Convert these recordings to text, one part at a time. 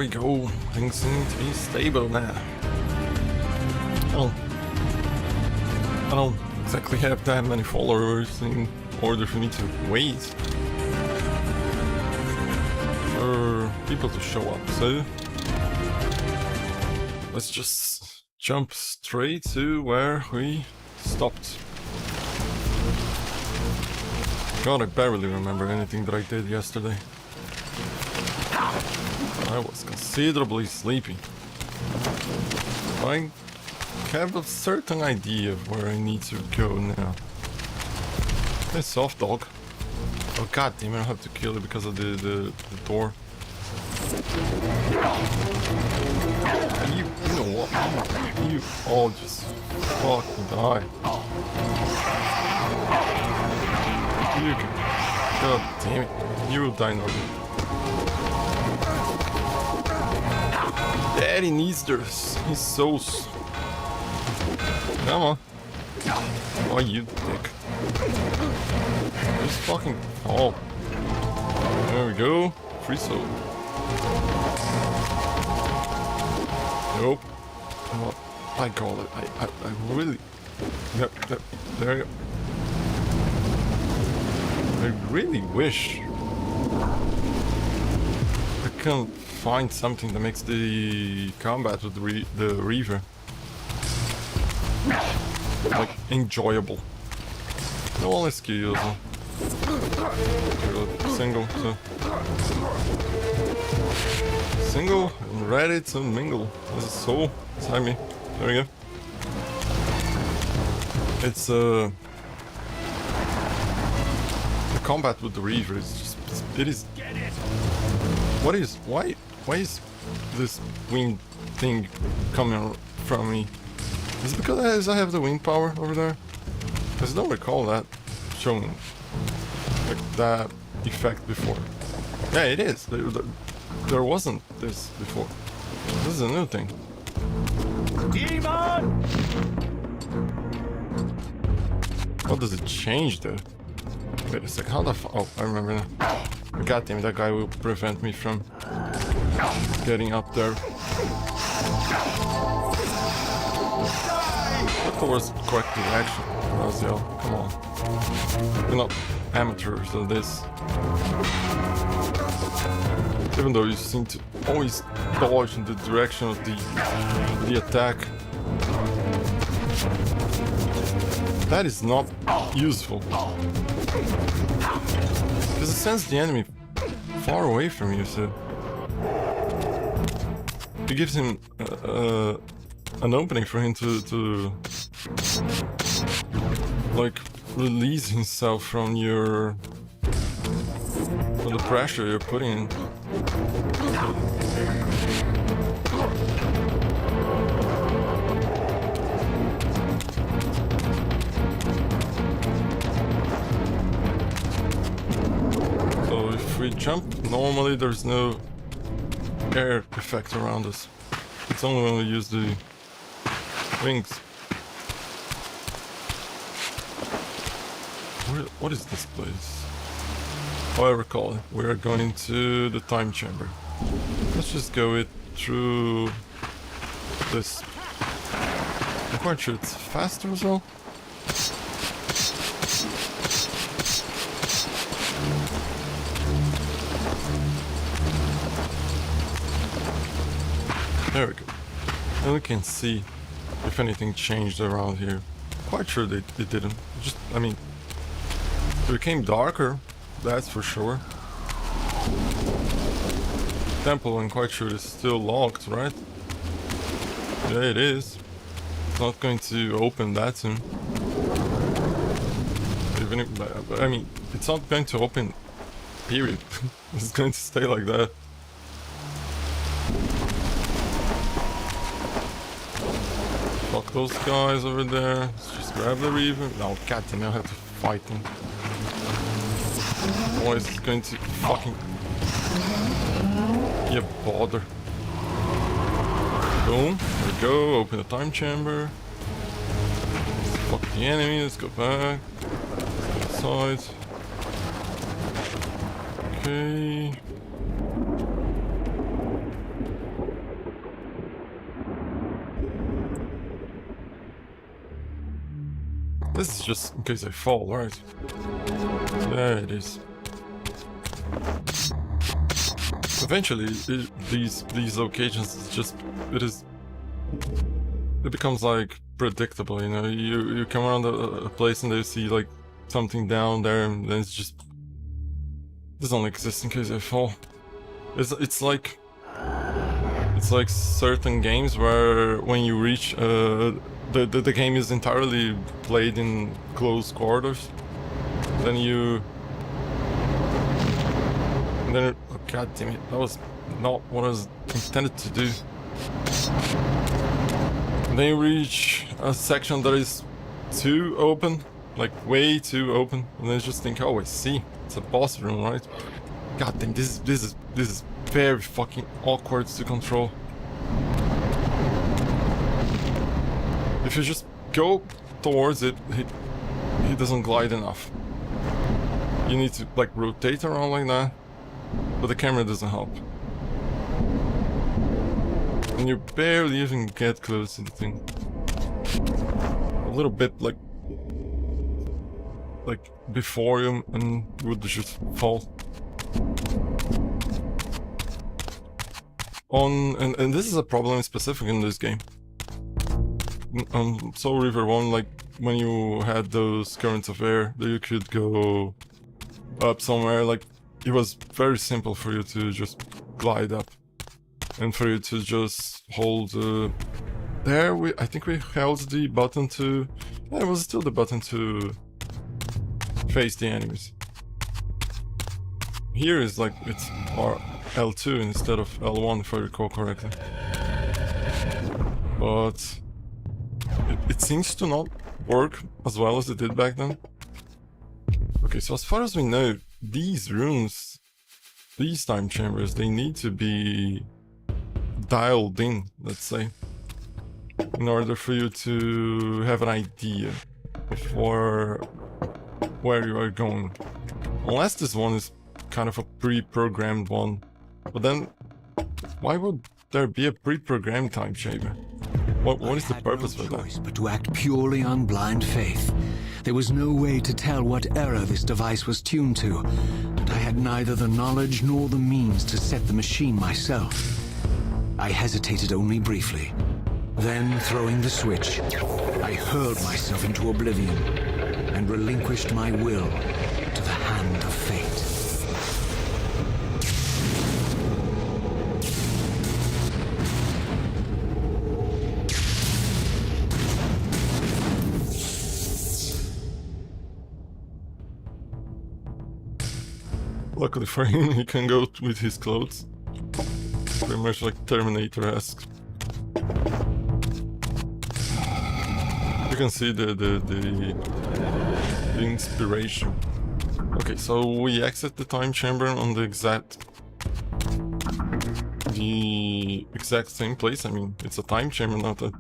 we go. Things seem to be stable now. I don't exactly have that many followers in order for me to wait for people to show up, so let's just jump straight to where we stopped. God, I barely remember anything that I did yesterday. I was considerably sleepy. I have a certain idea of where I need to go now. Hey, soft dog. Oh god damn it, I have to kill it because of the door. You know what? You all just fucking die. You can. God damn it. You will die now. Daddy needs his souls. Come on. Oh, you dick. Just fucking fall. There we go. Free soul. Nope. What I call it. I really. Yep, there you go. I really wish I can find something that makes the combat with the Reaver like enjoyable. No one excuse. Single, so single and ready to mingle. There's a soul inside me. There we go. It's the combat with the Reaver is just, it is. Why is this wind thing coming from me? Is it because I have the wind power over there? Because I don't recall that showing like that effect before. Yeah, it is. There wasn't this before. This is a new thing. Demon! What does it change though? Wait a sec, how the oh, I remember now. God damn it, that guy will prevent me from getting up there. That was the correct direction, Raziel. Come on. We're not amateurs at this. Even though you seem to always dodge in the direction of the attack. That is not useful. Because it sends the enemy far away from you, so it gives him an opening for him to like release himself from the pressure you're putting in. If we jump, normally there's no air effect around us. It's only when we use the wings. What is this place? Oh, I recall it. We are going into the time chamber. Let's just go it through this. I'm quite sure it's faster as well. There we go. And we can see if anything changed around here. Quite sure they didn't. Just, I mean, it became darker, that's for sure. Temple, I'm quite sure is still locked, right? Yeah, it is. It's not going to open that soon. Even if, I mean, it's not going to open, period. It's going to stay like that. Fuck those guys over there. Let's just grab the Reaver. No, goddamn, I have to fight them. Otherwise, it's going to fucking be a bother. Boom. There we go. Open the time chamber. Fuck the enemy. Let's go back. Outside. Okay. This is just in case I fall, right? There it is. Eventually, these locations is just it becomes like predictable, you know. You come around a place and you see like something down there, and then it's just doesn't exist in case I fall. It's like certain games where when you reach the game is entirely played in close quarters, then oh, god damn it, that was not what I was intended to do. And then you reach a section that is too open, like way too open, and then you just think, oh I see, it's a boss room, right? God damn, this is very fucking awkward to control. If you just go towards it, he doesn't glide enough. You need to like rotate around like that, but the camera doesn't help. And you barely even get close to the thing. A little bit like before you and would just fall. And this is a problem specific in this game. So Reaver 1, like when you had those currents of air that you could go up somewhere, like it was very simple for you to just glide up and for you to just hold there I think we held the button to, yeah, it was still the button to face the enemies. Here is like it's L2 instead of L1 if I recall correctly. But it seems to not work as well as it did back then. Okay, so as far as we know, these rooms, these time chambers, they need to be dialed in, let's say, in order for you to have an idea of where you are going. Unless this one is kind of a pre-programmed one. But then, why would there be a pre-programmed time chamber? What is the purpose for that? But to act purely on blind faith. There was no way to tell what error this device was tuned to, and I had neither the knowledge nor the means to set the machine myself. I hesitated only briefly. Then, throwing the switch, I hurled myself into oblivion and relinquished my will to the hand of fate. Luckily for him, he can go with his clothes. Pretty much like Terminator-esque. You can see the inspiration. Okay, so we exit the time chamber on the exact same place. I mean, it's a time chamber, not a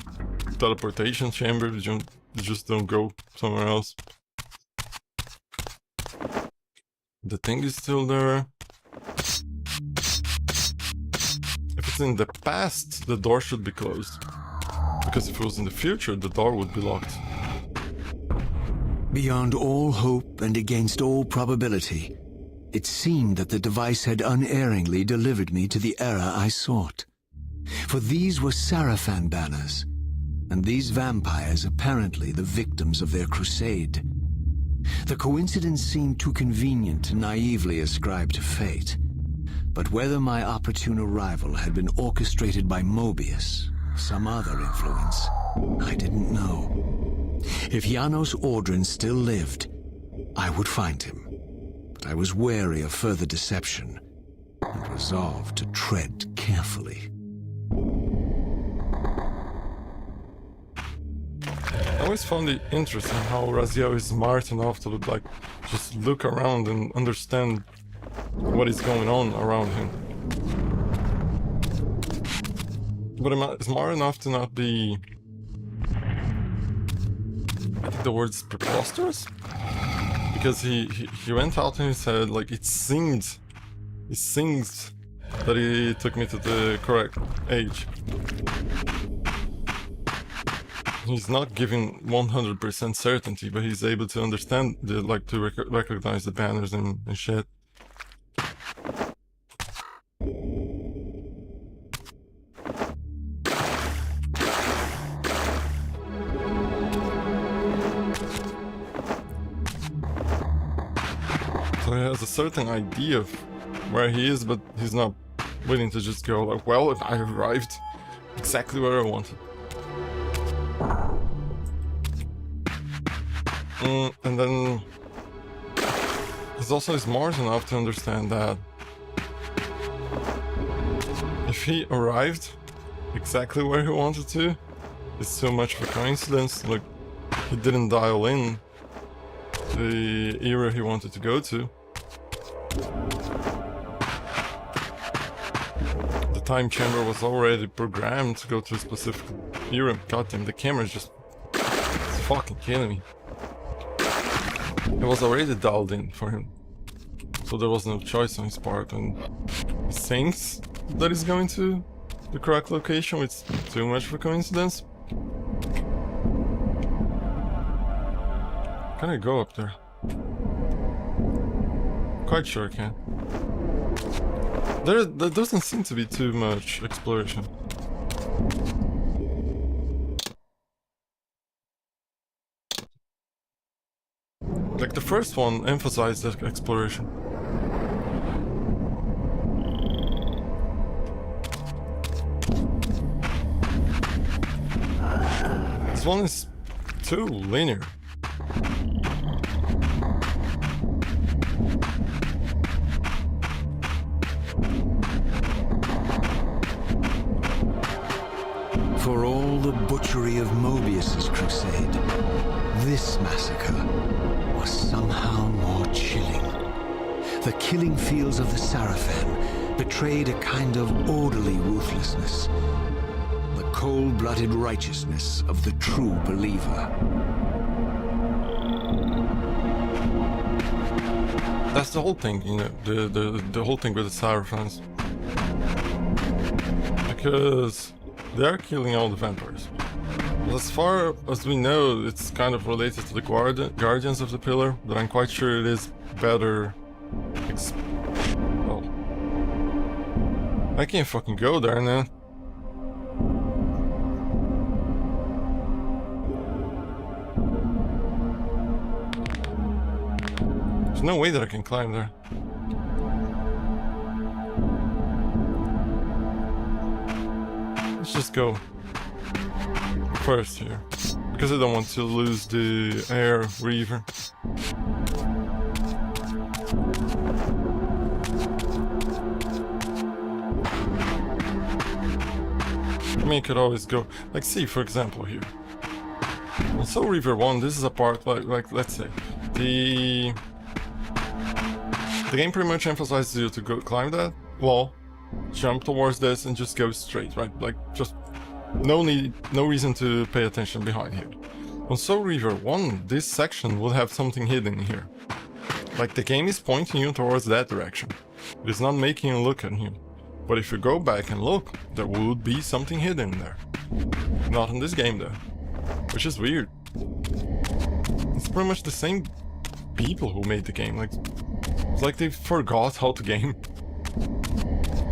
teleportation chamber. You just don't go somewhere else. The thing is still there. If it's in the past, the door should be closed. Because if it was in the future, the door would be locked. Beyond all hope and against all probability, it seemed that the device had unerringly delivered me to the era I sought. For these were Sarafan banners, and these vampires apparently the victims of their crusade. The coincidence seemed too convenient to naively ascribe to fate. But whether my opportune arrival had been orchestrated by Mobius, some other influence, I didn't know. If Janos Audrin still lived, I would find him. But I was wary of further deception and resolved to tread carefully. I always found it interesting how Raziel is smart enough to just look around and understand what is going on around him. But I'm smart enough to not be... I think the word's preposterous? Because he went out and he said, like, it seems that he took me to the correct age. he's not giving 100% certainty, but he's able to understand the, like, to recognize the banners and shit. So he has a certain idea of where he is, but he's not willing to just go like, well, if I arrived exactly where I wanted. And then he's also smart enough to understand that if he arrived exactly where he wanted to, it's so much of a coincidence. Like, he didn't dial in the era he wanted to go to. The time chamber was already programmed to go to a specific era. Goddamn, the camera's just... it's fucking killing me. It was already dialed in for him, so there was no choice on his part, and he thinks that he's going to the correct location. It's too much of a coincidence. Can I go up there? Quite sure I can. There doesn't seem to be too much exploration. Like, the first one emphasized that exploration. This one is too linear. For all the butchery of Mobius's crusade, this massacre was somehow more chilling. The killing fields of the Sarafan betrayed a kind of orderly ruthlessness, the cold-blooded righteousness of the true believer. That's the whole thing, you know, the whole thing with the Sarafans. Because they're killing all the vampires. As far as we know, it's kind of related to the Guardians of the Pillar, but I'm quite sure it is better... well... I can't fucking go there now. There's no way that I can climb there. Let's just go first here, because I don't want to lose the air Reaver. I mean, I could always go, like, see, for example, here. And so Reaver 1, this is a part, like let's say, the game pretty much emphasizes you to go climb that wall, jump towards this, and just go straight, right? Like, just no reason to pay attention behind here. On Soul Reaver 1, this section will have something hidden here. Like, the game is pointing you towards that direction. It is not making you look at him. But if you go back and look, there would be something hidden there. Not in this game though. Which is weird. It's pretty much the same people who made the game. Like, it's like they forgot how to game.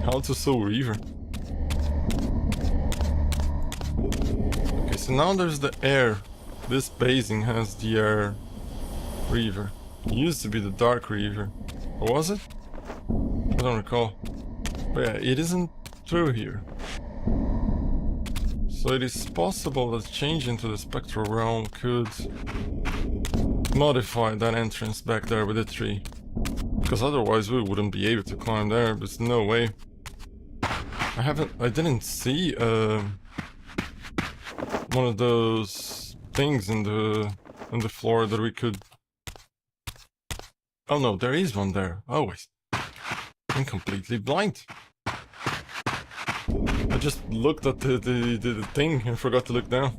How to Soul Reaver. Okay, so now there's the air. This basing has the air Reaver. It used to be the Dark Reaver. Or was it? I don't recall. But yeah, it isn't through here. So it is possible that change into the spectral realm could modify that entrance back there with the tree. Because otherwise we wouldn't be able to climb there, there's no way. I didn't see one of those things in the floor that we could... Oh no, there is one there, always. I'm completely blind. I just looked at the thing and forgot to look down.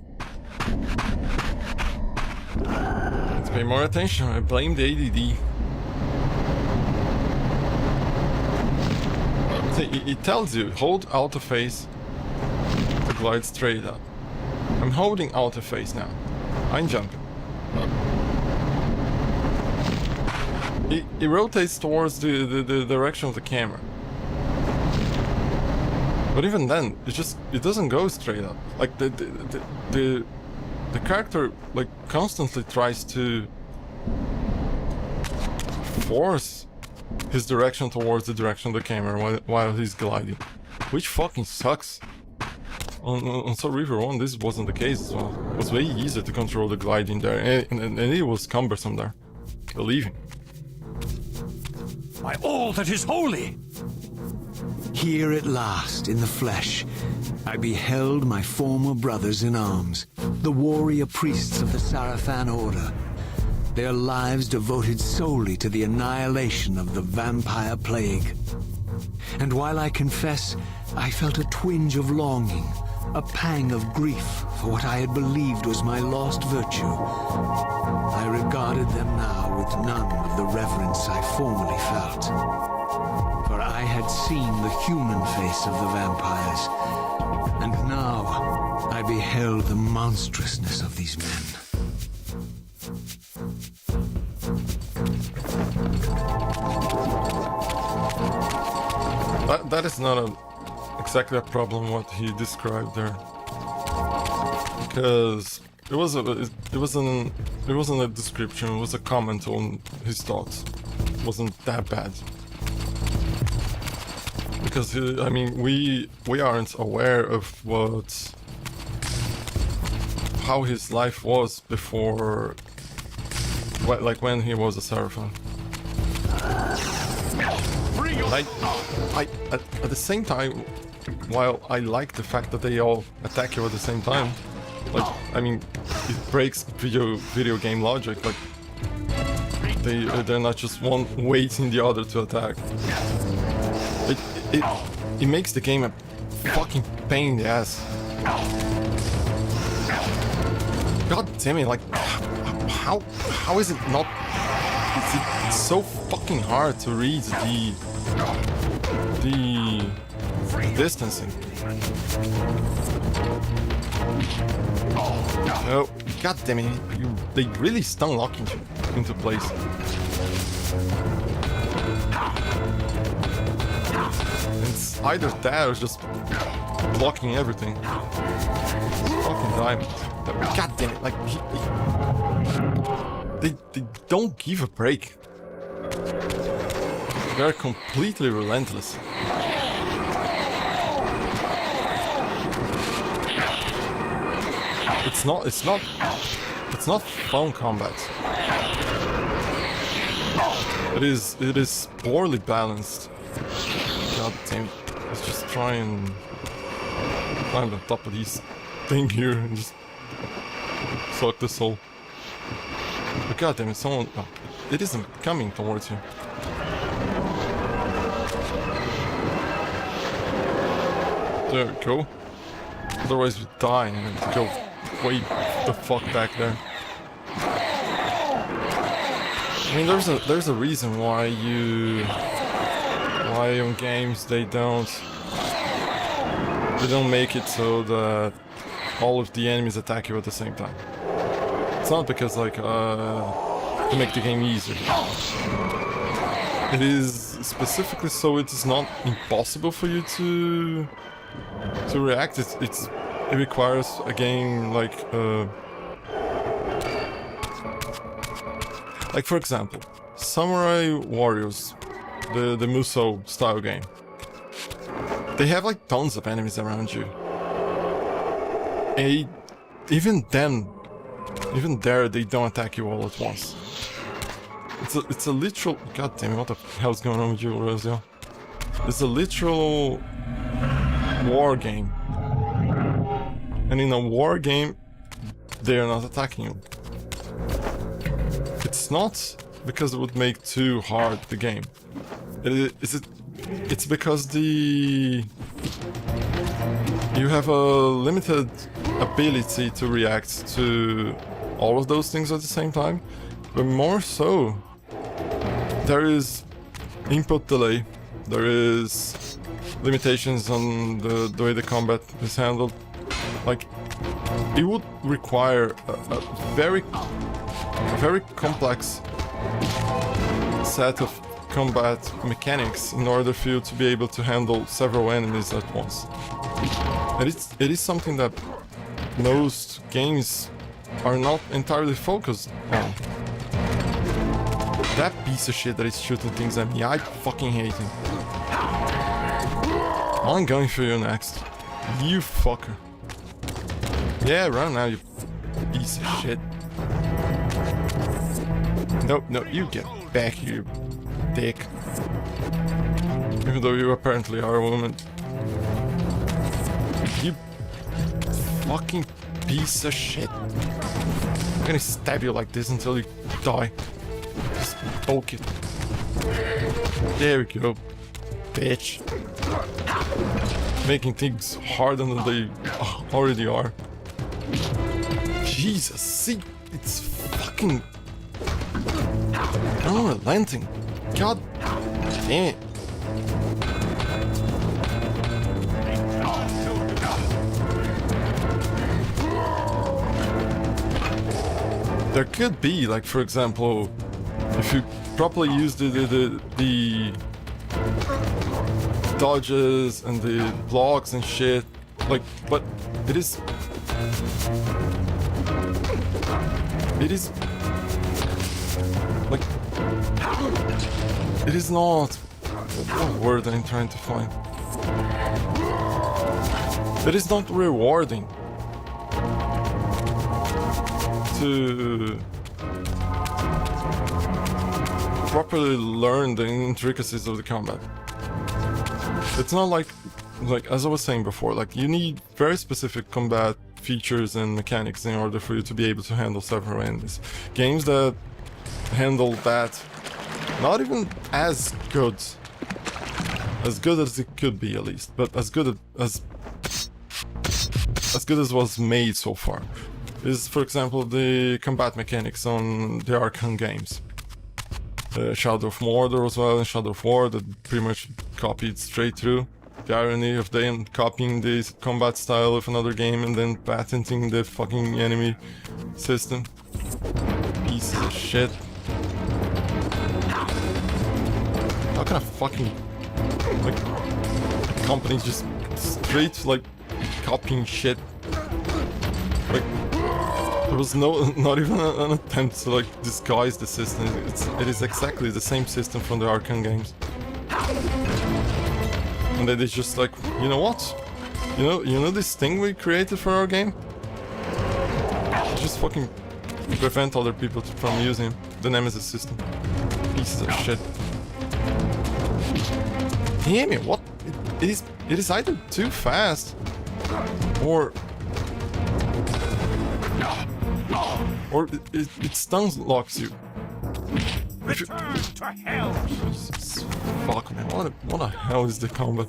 Let's pay more attention, I blame the ADD. See, it tells you, hold Alt face to glide straight up. I'm holding Alt face now. I'm jumping. It rotates towards the direction of the camera. But even then, it doesn't go straight up. Like the character like constantly tries to force his direction towards the direction of the camera while he's gliding, which fucking sucks. On Soul Reaver 1 this wasn't the case as well. It was way easier to control the gliding there, and it was cumbersome there. Believe me. By all that is holy! Here at last, in the flesh, I beheld my former brothers in arms, the warrior priests of the Sarafan Order, their lives devoted solely to the annihilation of the vampire plague. And while I confess, I felt a twinge of longing, a pang of grief for what I had believed was my lost virtue, I regarded them now with none of the reverence I formerly felt. For I had seen the human face of the vampires, and now I beheld the monstrousness of these men. That is not exactly a problem what he described there, because it wasn't a description. It was a comment on his thoughts. It wasn't that bad, because I mean we aren't aware of how his life was before, like when he was a Seraphim. At the same time, while I like the fact that they all attack you at the same time, like, I mean, it breaks video game logic. Like, they're not just one waiting the other to attack. It makes the game a fucking pain in the ass. God damn it! Like, how is it not? It's so fucking hard to read the distancing. Oh, god damn it! They really stun lock into place. It's either that or just blocking everything. Fucking diamond. God damn it! Like they don't give a break. They're completely relentless. It's not fun combat. It is poorly balanced. God damn it. Let's just try and climb on top of these thing here and just suck the soul. But god damn it, someone... Oh, it isn't coming towards you. There we go. Otherwise we die and have to go way the fuck back there. I mean, there's a reason why on games they don't make it so that all of the enemies attack you at the same time. It's not because like to make the game easier. It is specifically so it is not impossible for you to react. It requires a game like for example, Samurai Warriors, the Musou style game. They have like tons of enemies around you. And even there they don't attack you all at once. It's a literal... God damn it, what the hell's going on with you, Rosio? It's a literal war game. And in a war game, they are not attacking you. It's not because it would make too hard the game. It's because you have a limited ability to react to all of those things at the same time. But more so, there is input delay, there is limitations on the way the combat is handled. Like, it would require a very complex set of combat mechanics in order for you to be able to handle several enemies at once. And it is something that most games are not entirely focused on. That piece of shit that is shooting things at me, I fucking hate him. I'm going for you next. You fucker. Yeah, run now, you piece of shit. Nope, no, you get back here, you dick. Even though you apparently are a woman. You fucking piece of shit. I'm gonna stab you like this until you die. Just poke it. There we go, bitch. Making things harder than they already are. Jesus, see, it's fucking unrelenting. God damn it. There could be, like, for example, if you properly use the dodges and the blocks and shit, like, but it is like, it is not, what word I'm trying to find, it is not rewarding to properly learn the intricacies of the combat. It's not like as I was saying before, like, you need very specific combat features and mechanics in order for you to be able to handle several enemies. Games that handle that, not even as good as it could be, at least, but as good as was made so far, is, for example, the combat mechanics on the Arkham games. Shadow of Mordor as well, and Shadow of War, that pretty much copied straight through. The irony of them copying the combat style of another game and then patenting the fucking enemy system. Pieces of shit. How can a fucking, like, company just straight, like, copying shit? Like, there was not even an attempt to, like, disguise the system. It is exactly the same system from the Arkham games. And then they just like, you know what? You know this thing we created for our game? Just fucking prevent other people from using the Nemesis system. Pieces of shit. Damn it, what? It is either too fast or it stun locks you. Return to hell! Jesus, fuck, man, what the hell is the combat?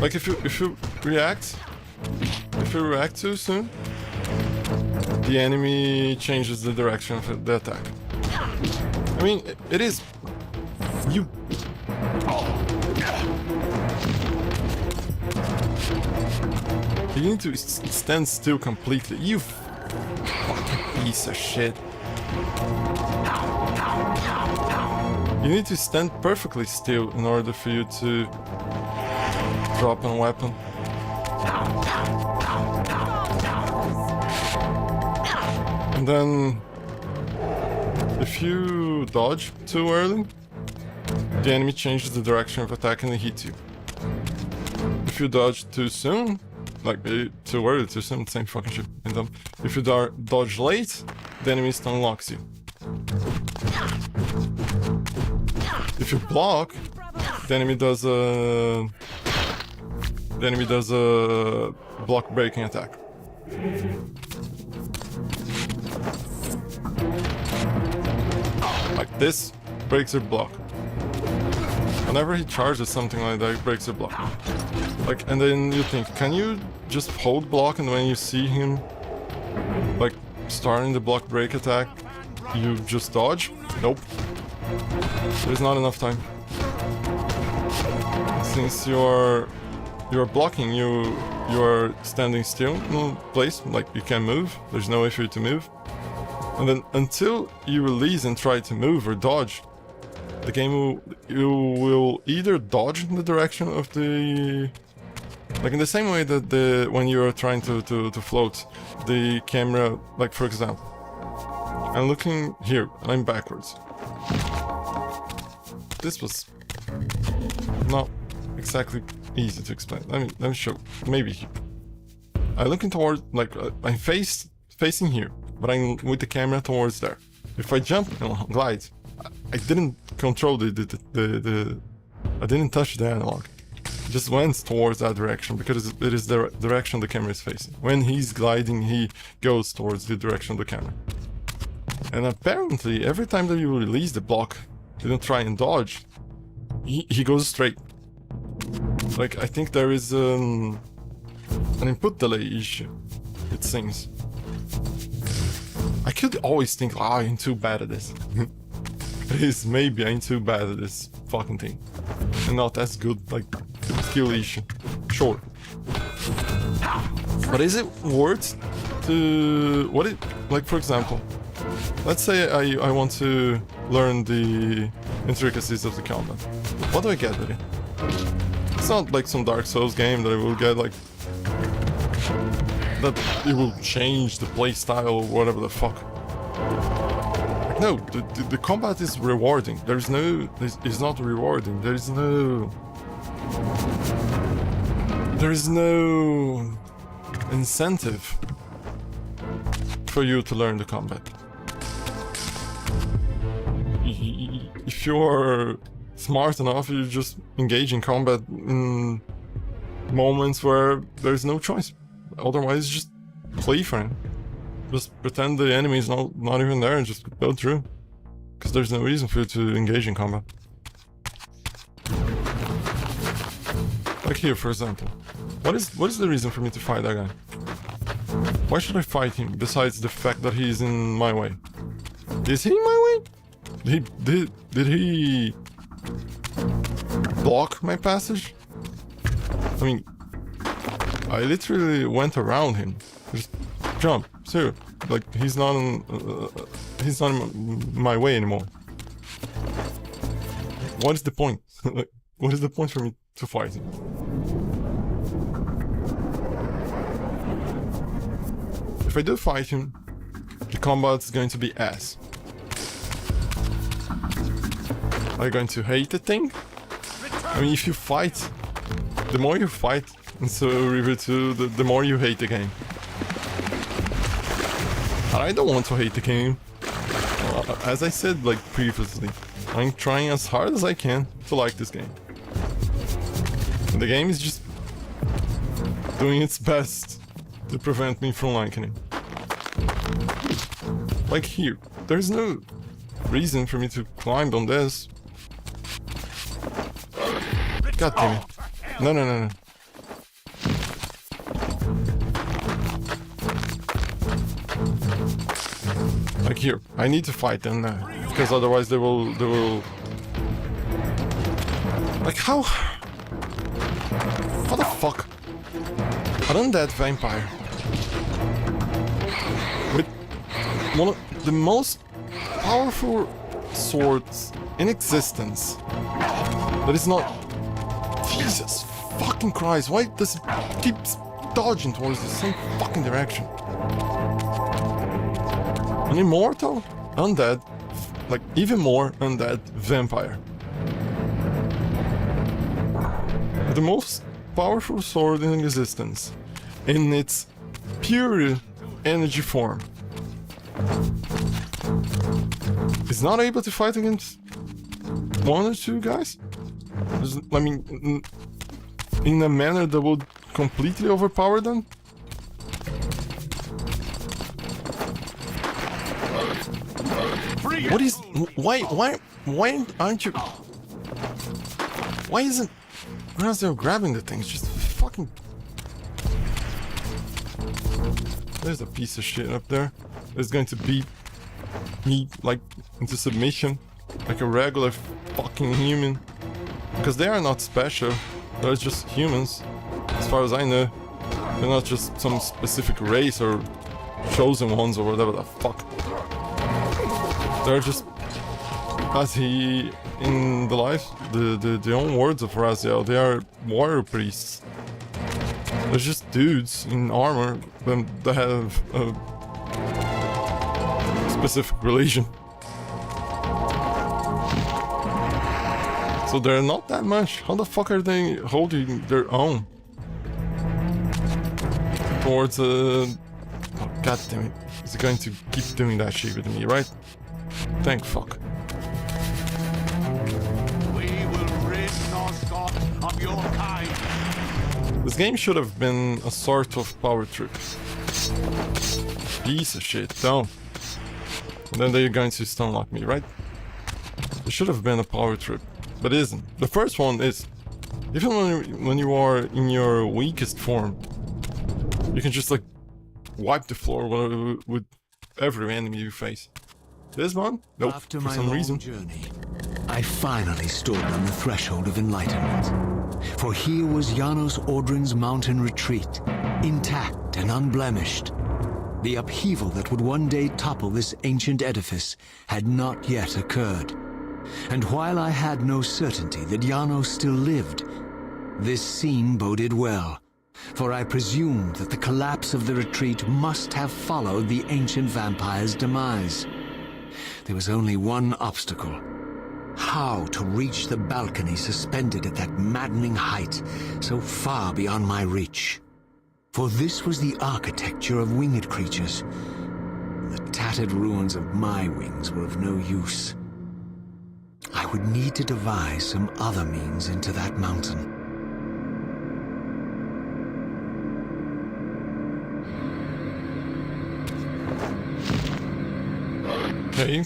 Like, if you react too soon, the enemy changes the direction of the attack. I mean, it is you. You need to stand still completely. You fucking piece of shit. You need to stand perfectly still in order for you to drop a weapon. And then, if you dodge too early, the enemy changes the direction of attack and they hit you. If you dodge too soon, like, too early, too soon, same fucking shit. And if you dodge late, the enemy stun locks you. If you block, the enemy does a block breaking attack. Like, this breaks your block. Whenever he charges something like that, it breaks your block. Like, and then you think, can you just hold block, and when you see him, like, starting the block break attack, you just dodge? Nope. There's not enough time. since you're blocking, you're standing still in place, like you can't move. There's no way for you to move. And then until you release and try to move or dodge, the game you will either dodge in the direction of the, like in the same way that when you're trying to float, the camera, like for example, I'm looking here and I'm backwards. This was not exactly easy to explain. Let me show. Maybe I'm looking towards, like I'm facing here, but I'm with the camera towards there. If I jump and glide, I didn't control I didn't touch the analog. It just went towards that direction because it is the direction the camera is facing. When he's gliding, he goes towards the direction of the camera. And apparently, every time that you release the block, you don't try and dodge, he goes straight. Like, I think there is an input delay issue, it seems. I could always think, I'm too bad at this. Please, maybe I'm too bad at this fucking thing. And not as good, like, skill issue. Sure. But is it worth to... like, for example, let's say I want to learn the intricacies of the combat. What do I get with it? It's not like some Dark Souls game that I will get, like... that it will change the playstyle or whatever the fuck. No, the combat is rewarding. There's no... it's not rewarding. There is no incentive for you to learn the combat. If you're smart enough, you just engage in combat in moments where there's no choice. Otherwise, just play for him. Just pretend the enemy is not even there and just go through. Because there's no reason for you to engage in combat. Like here, for example. What is the reason for me to fight that guy? Why should I fight him, besides the fact that he's in my way? Is he in my way? Did he block my passage? I mean, I literally went around him. Just jump. Seriously. Like, he's not in my way anymore. What is the point? Like, what is the point for me to fight him? If I do fight him, the combat is going to be ass. Are you going to hate the thing? I mean, if you fight, the more you fight in Reaver 2, the more you hate the game. And I don't want to hate the game. As I said, like, previously, I'm trying as hard as I can to like this game. And the game is just doing its best to prevent me from liking it. Like here, there's no reason for me to climb on this. God damn it. No. Like here, I need to fight them because otherwise they will... Like how the fuck? An undead vampire with one of the most powerful swords in existence that is not... Jesus fucking Christ, why does it keep dodging towards the same fucking direction? An immortal, undead, like even more undead vampire. The most powerful sword in existence, in its pure energy form, is not able to fight against one or two guys? I mean, in a manner that would completely overpower them? What is... Why aren't you... Why isn't Raziel grabbing the things? Just fucking... There's a piece of shit up there. It's going to beat me, like, into submission. Like a regular fucking human. Because they are not special. They're just humans, as far as I know. They're not just some specific race or chosen ones or whatever the fuck. They're just, as he, in the life, the own words of Raziel, they are warrior priests. They're just dudes in armor that have a specific religion. So they're not that much. How the fuck are they holding their own? Towards oh god damn it. Is it going to keep doing that shit with me, right? Thank fuck. We will rid Nosgoth of your kind. This game should have been a sort of power trip. Piece of shit, don't. And then they're going to stunlock me, right? It should have been a power trip, but it isn't. The first one is, even when you are in your weakest form, you can just like wipe the floor with every enemy you face. This one? Nope, After for my some long reason. journey, I finally stood on the threshold of enlightenment. For here was Janos Audrin's mountain retreat, intact and unblemished. The upheaval that would one day topple this ancient edifice had not yet occurred. And while I had no certainty that Janos still lived, this scene boded well, for I presumed that the collapse of the retreat must have followed the ancient vampire's demise. There was only one obstacle: how to reach the balcony suspended at that maddening height, so far beyond my reach. For this was the architecture of winged creatures. The tattered ruins of my wings were of no use. I would need to devise some other means into that mountain. Okay.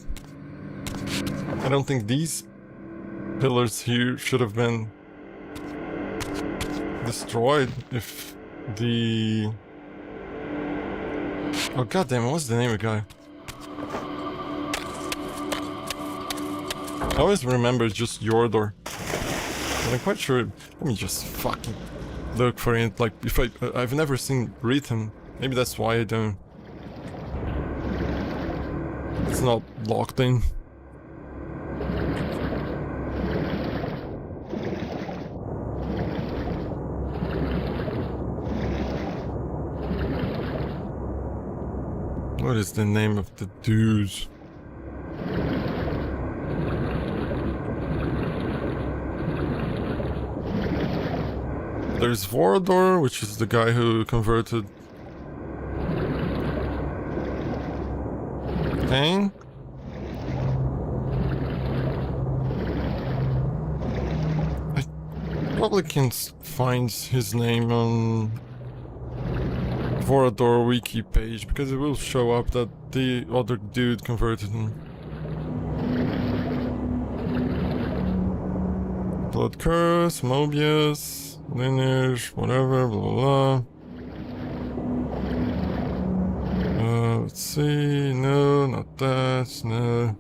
I don't think these pillars here should have been destroyed if the... Oh goddamn, what's the name of the guy? I always remember just Yordor. But I'm quite sure... Let me just fucking look for it. Like, if I've never seen Rhythm. Maybe that's why I don't... It's not locked in. What is the name of the dudes? There's Vorador, which is the guy who converted Kain. I probably can find his name on Vorador wiki page because it will show up that the other dude converted him. Blood Curse, Mobius, Lineage, whatever, blah blah blah. Let's see, no, not that, no.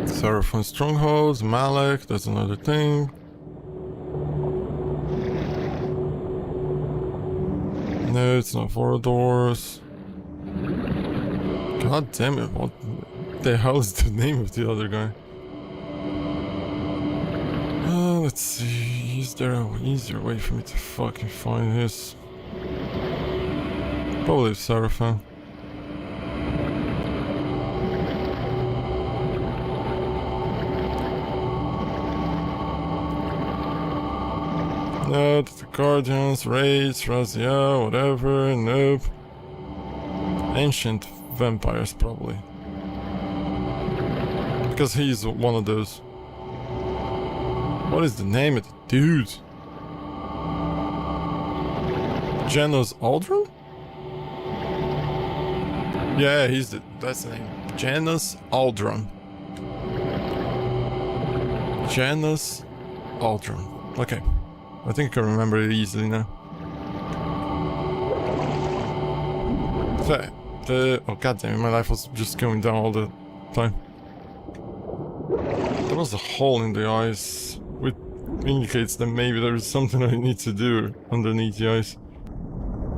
Seraphon Strongholds, Malek, that's another thing. No, it's not Vorador's. God damn it, what the hell is the name of the other guy? Let's see, is there an easier way for me to fucking find his? Probably Seraphon. No, the Guardians, Raids, Raziel, whatever, nope. Ancient vampires, probably. Because he's one of those. What is the name of the dude? Janos Aldrin? Yeah, that's the name. Janos Aldrin. Janos Aldrin. Okay. I think I can remember it easily now. So, oh god damn it, my life was just going down all the time. There was a hole in the ice, which indicates that maybe there is something I need to do underneath the ice.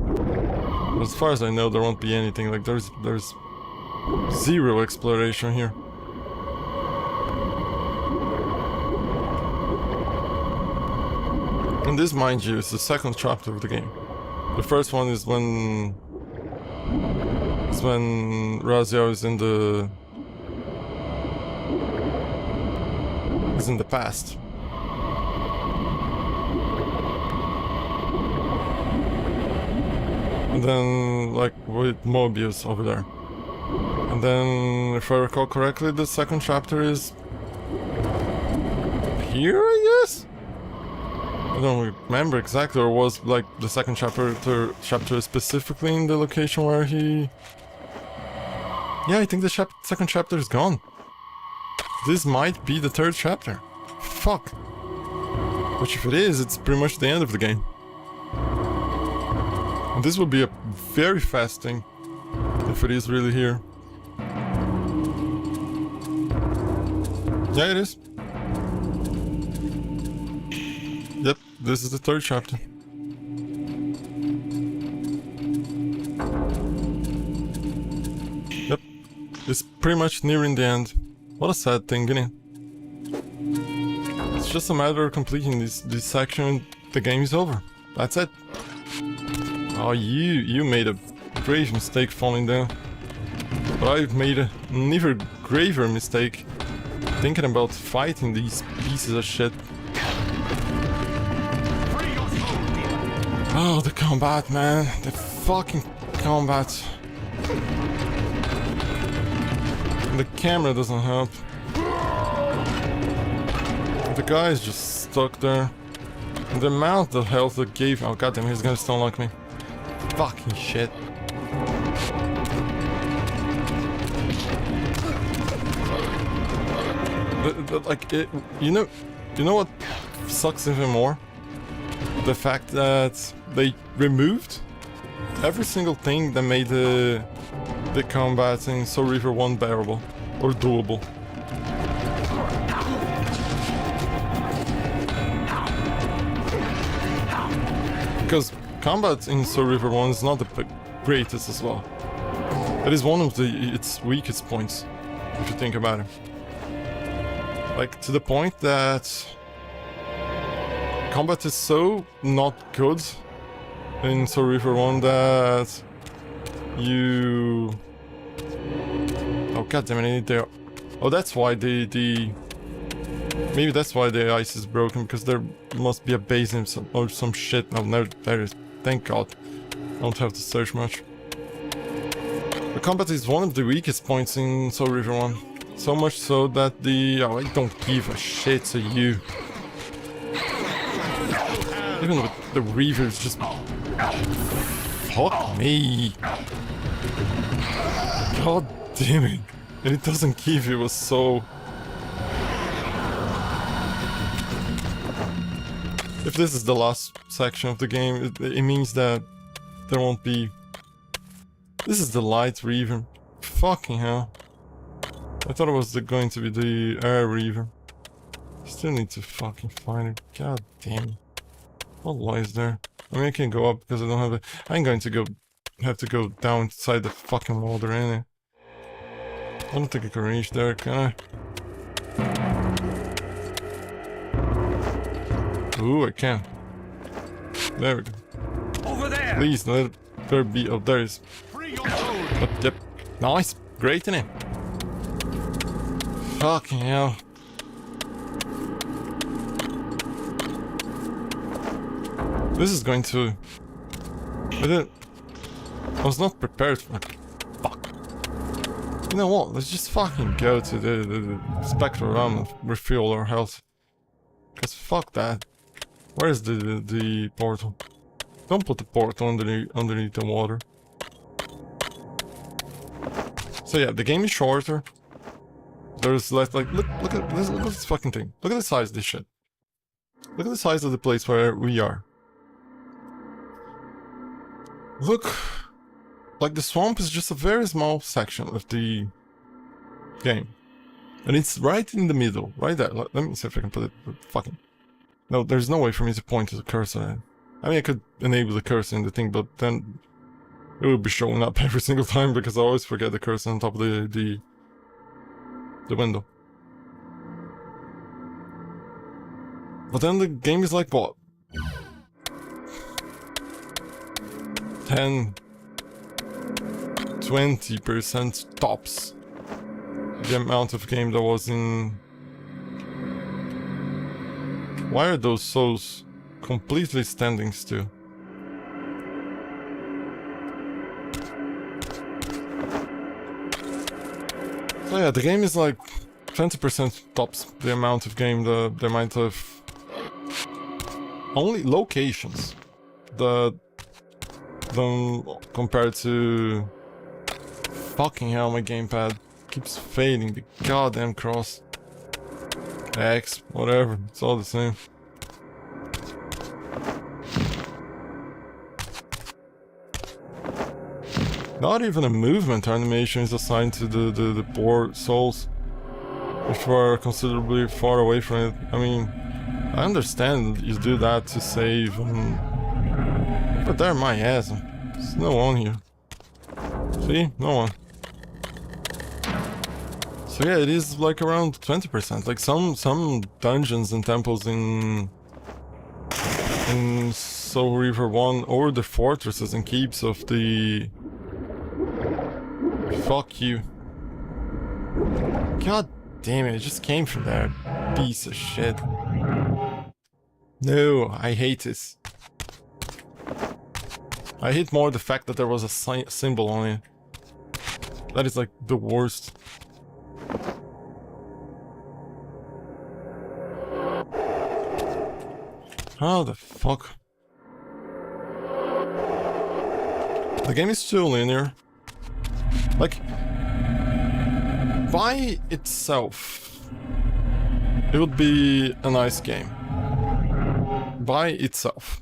But as far as I know, there won't be anything. Like there's zero exploration here. And this, mind you, is the second chapter of the game. The first one is when Raziel is in the past. And then, like, with Mobius over there. And then, if I recall correctly, the second chapter is here, I guess? I don't remember exactly, or was, like, the second chapter specifically in the location where he... Yeah, I think the second chapter is gone. This might be the third chapter. Fuck. Which, if it is, it's pretty much the end of the game. And this would be a very fast thing, if it is really here. Yeah, it is. Yep, this is the third chapter. Yep, it's pretty much nearing the end. What a sad thing, isn't it? It's just a matter of completing this section, the game is over. That's it. Oh, you made a grave mistake falling down. But I've made an even graver mistake thinking about fighting these pieces of shit. Oh, the combat, man. The fucking combat. The camera doesn't help. The guy is just stuck there. And the amount of health that gave... Oh, goddamn, he's gonna still unlock me. Fucking shit. Like, you know what sucks even more? The fact that they removed every single thing that made the combat in Soul Reaver 1 bearable or doable. Because combat in Soul Reaver 1 is not the greatest as well. It is one of its weakest points, if you think about it. Like, to the point that combat is so not good in Soul Reaver 1 that you... Oh goddammit, I need the... Oh, that's why maybe that's why the ice is broken, because there must be a base in or some shit. No, there is. Thank God. I don't have to search much. The combat is one of the weakest points in Soul Reaver 1. So much so that the... Oh, I don't give a shit to you. Even with the Reavers, just... Fuck me. God damn it. And it doesn't give you a so... If this is the last section of the game, it means that there won't be... This is the light Reaver. Fucking hell. I thought it was going to be the air Reaver. Still need to fucking find it. God damn. What lies there? I mean, I can go up because I don't have it. I ain't going to have to go down inside the fucking water, innit? I don't think I can reach there, can I? Ooh, I can. There we go. Over there. Please, let there be. Oh, there is. But, yep. Nice. Great, innit? Fucking hell. This is going to... I was not prepared for it. Fuck. You know what? Let's just fucking go to the spectral realm and refuel our health. Cause fuck that. Where is the portal? Don't put the portal underneath the water. So yeah, the game is shorter. There's less, like, look at this fucking thing. Look at the size of this shit. Look at the size of the place where we are. Look, like the swamp is just a very small section of the game. And it's right in the middle, right there. Let me see if I can put it. Fucking. No, there's no way for me to point to the cursor. I mean, I could enable the cursor in the thing, but then it would be showing up every single time because I always forget the cursor on top of the window. But then the game is like what? 10-20% tops the amount of game that was in. Why are those souls completely standing still? So yeah, the game is like 20% tops the amount of game that they might have. Only locations that compared to. Fucking hell, my gamepad keeps fading the goddamn cross. X, whatever, it's all the same. Not even a movement animation is assigned to the poor souls, which were considerably far away from it. I mean, I understand you do that to save, but they're my ass. There's no one here. See? No one. So yeah, it is like around 20%. Like some dungeons and temples in Soul Reaver 1 or the fortresses and keeps of the. Fuck you. God damn it, it just came from there. Piece of shit. No, I hate this. I hate more the fact that there was a symbol on it. That is like the worst. How the fuck? The game is too linear. Like, by itself, it would be a nice game. By itself.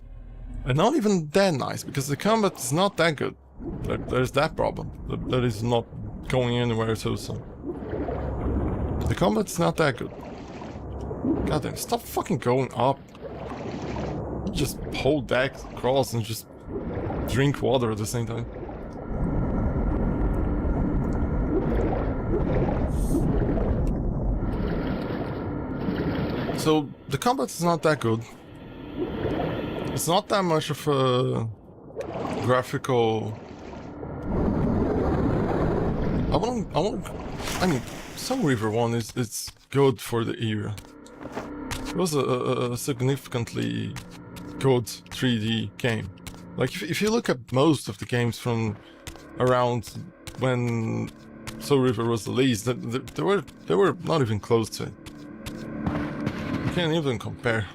And not even that nice, because the combat is not that good. There's that problem. That is not going anywhere so soon. The combat's not that good. Goddamn, stop fucking going up. You just hold that cross and just drink water at the same time. So, the combat is not that good. It's not that much of a graphical. I mean, Soul Reaver 1 is good for the era. It was a significantly good 3D game. Like, if you look at most of the games from around when Soul Reaver was released, they were not even close to it. You can't even compare.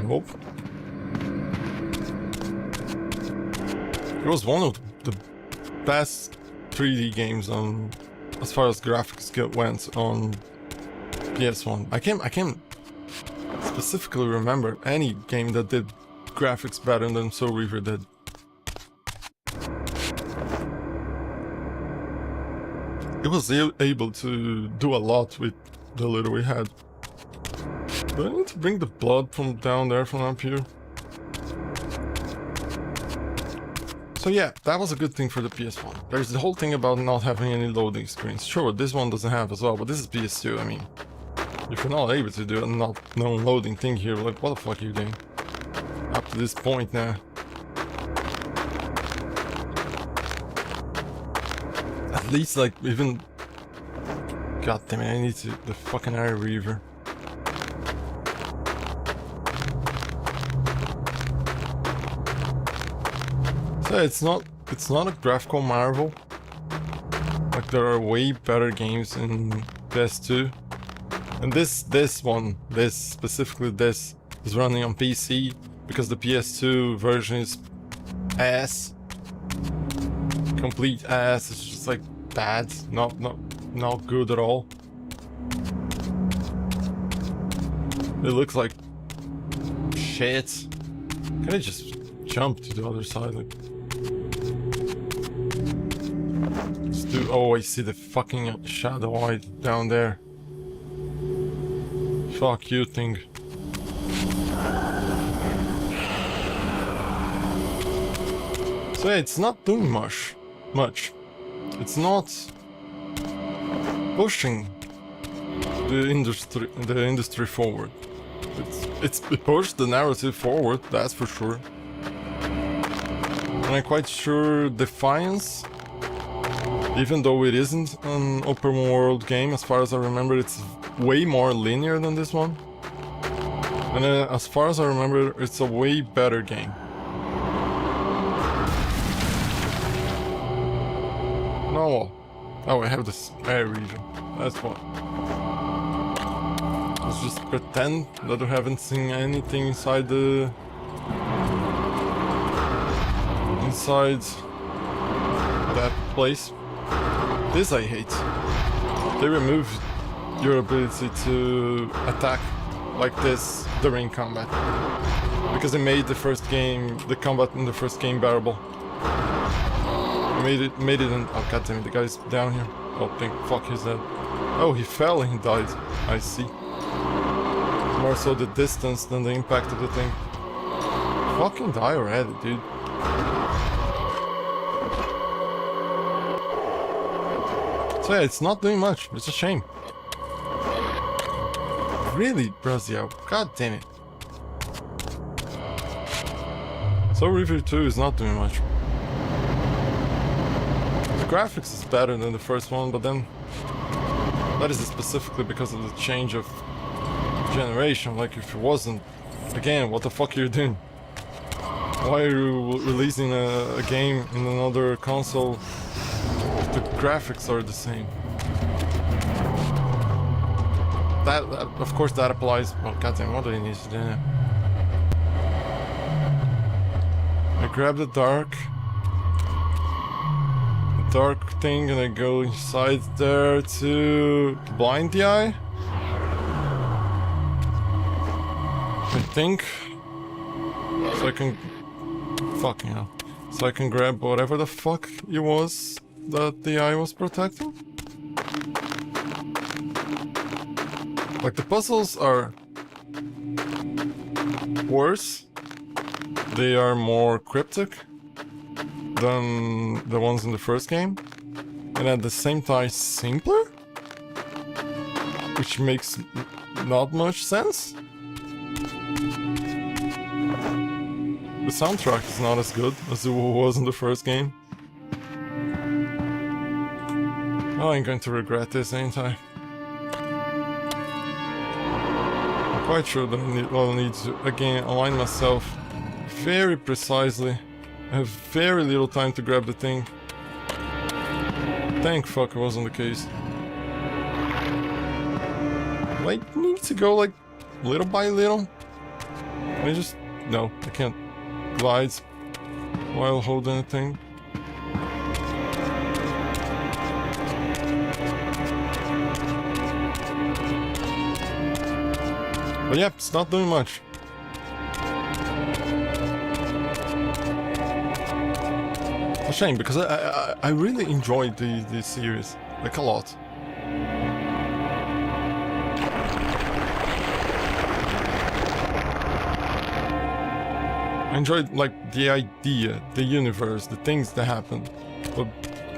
Nope. It was one of the best 3D games on, as far as graphics went, on PS1. I can't specifically remember any game that did graphics better than Soul Reaver did. It was able to do a lot with the little we had. Do I need to bring the blood from down there from up here? So yeah, that was a good thing for the PS1. There's the whole thing about not having any loading screens. Sure, this one doesn't have as well, but this is PS2, I mean. If you're not able to do a no loading thing here, like what the fuck are you doing? Up to this point now. At least like even... God damn it, I need the fucking Reaver. So it's not a graphical marvel. Like there are way better games in PS2. And this specifically this is running on PC because the PS2 version is ass. Complete ass. It's just like bad, not good at all. It looks like shit. Can I just jump to the other side? Like, just do Oh, I see the fucking shadow eye down there. Fuck you, thing. So yeah, it's not doing much. It's not pushing the industry forward. It pushed the narrative forward, that's for sure. And I'm quite sure Defiance, even though it isn't an open world game, as far as I remember, it's way more linear than this one. And as far as I remember, it's a way better game. No. Oh, I have this air region. That's what. Let's just pretend that we haven't seen anything inside the... inside that place. This I hate. They removed your ability to attack like this during combat. Because they made the first game, the combat in the first game bearable. Made it in... oh goddammit, the guy's down here. Oh, fuck, he's dead. Oh, he fell and he died. I see. More so the distance than the impact of the thing. Fucking die already, dude. So yeah, it's not doing much. It's a shame. Really, Brazil? God damn it. So Reaver 2 is not doing much. The graphics is better than the first one, but then that is specifically because of the change of generation. Like, if it wasn't, again, what the fuck are you doing? Why are you releasing a game in another console if the graphics are the same? That of course, that applies. Oh goddamn, what do I need to do now? I grab the dark thing and I go inside there to blind the eye. I think. So I can... fucking hell. So I can grab whatever the fuck it was that the eye was protecting. Like, the puzzles are worse. They are more cryptic than the ones in the first game. And at the same time simpler? Which makes not much sense. The soundtrack is not as good as it was in the first game. Oh, I'm going to regret this, ain't I? I'm quite sure that I'll need to, again, align myself very precisely. I have very little time to grab the thing. Thank fuck it wasn't the case. I need to go, like, little by little. I just... no, I can't glide while holding a thing. But yeah, it's not doing much. A shame, because I really enjoyed the series, like, a lot. I enjoyed, like, the idea, the universe, the things that happened. But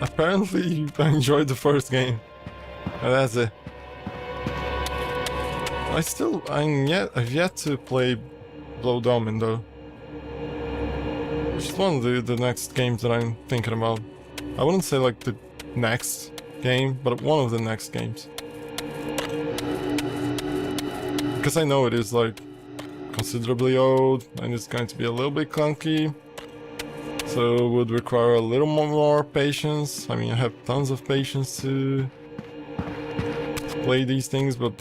apparently I enjoyed the first game. And that's it. I've yet to play Blood Omen though. Which is one of the next games that I'm thinking about. I wouldn't say like the next game, but one of the next games. Because I know it is like considerably old and it's going to be a little bit clunky. So it would require a little more patience. I mean, I have tons of patience to play these things, but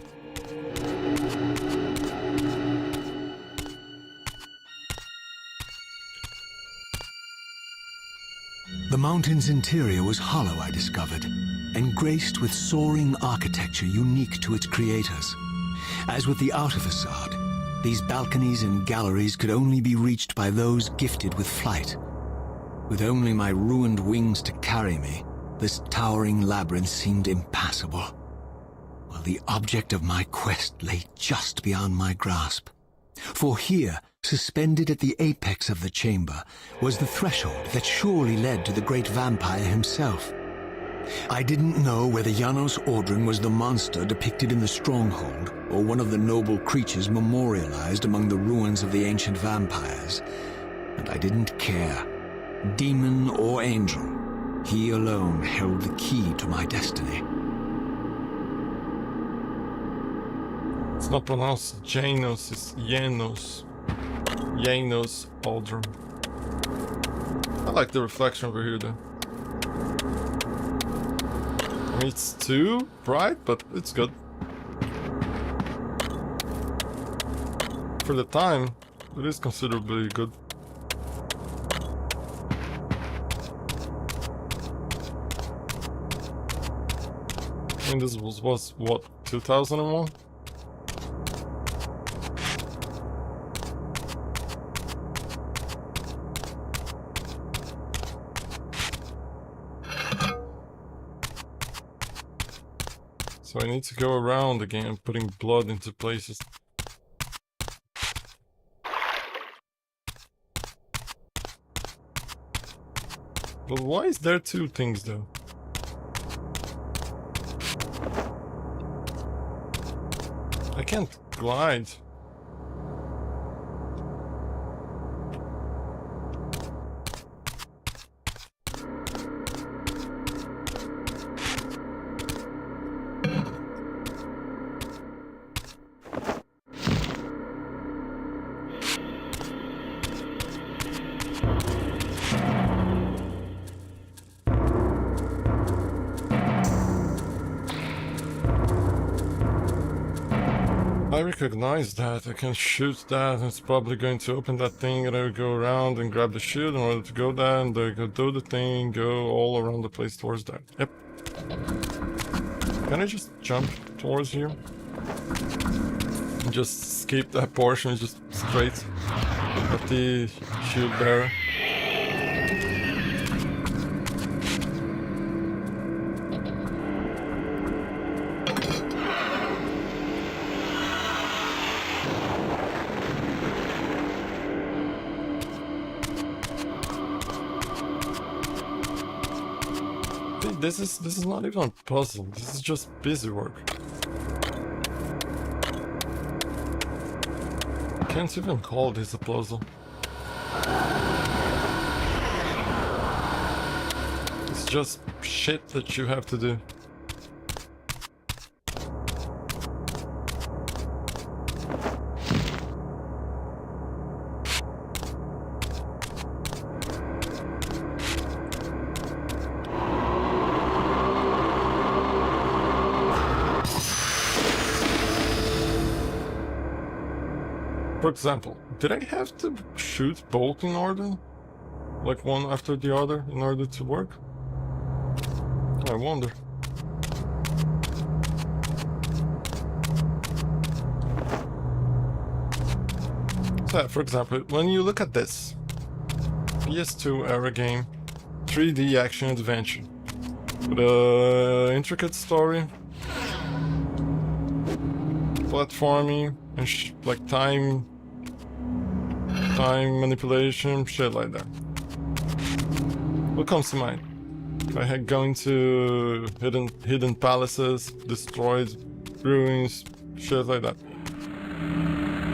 the mountain's interior was hollow, I discovered, and graced with soaring architecture unique to its creators. As with the outer facade, these balconies and galleries could only be reached by those gifted with flight. With only my ruined wings to carry me, this towering labyrinth seemed impassable, while the object of my quest lay just beyond my grasp. For here, suspended at the apex of the chamber, was the threshold that surely led to the great vampire himself. I didn't know whether Janos Audron was the monster depicted in the stronghold, or one of the noble creatures memorialized among the ruins of the ancient vampires. And I didn't care. Demon or angel, he alone held the key to my destiny. It's not pronounced Janos, it's Janos. Janos Audron. I like the reflection over here though. I mean, it's too bright, but it's good. For the time, it is considerably good. I mean, this was what, 2001? So I need to go around again, putting blood into places. But why is there two things though? I can't glide. I recognize that. I can shoot that, and it's probably going to open that thing, and I will go around and grab the shield in order to go there, and I go do the thing, go all around the place towards that. Yep. Can I just jump towards here? And just skip that portion, just straight at the shield bearer? This is not even a puzzle, this is just busy work. Can't even call this a puzzle. It's just shit that you have to do. For example, did I have to shoot both in order? Like one after the other in order to work? I wonder. So, for example, when you look at this PS2 era game, 3D action adventure, with a intricate story, platforming, and like time manipulation, shit like that. What comes to mind? I had going to hidden palaces, destroyed ruins, shit like that.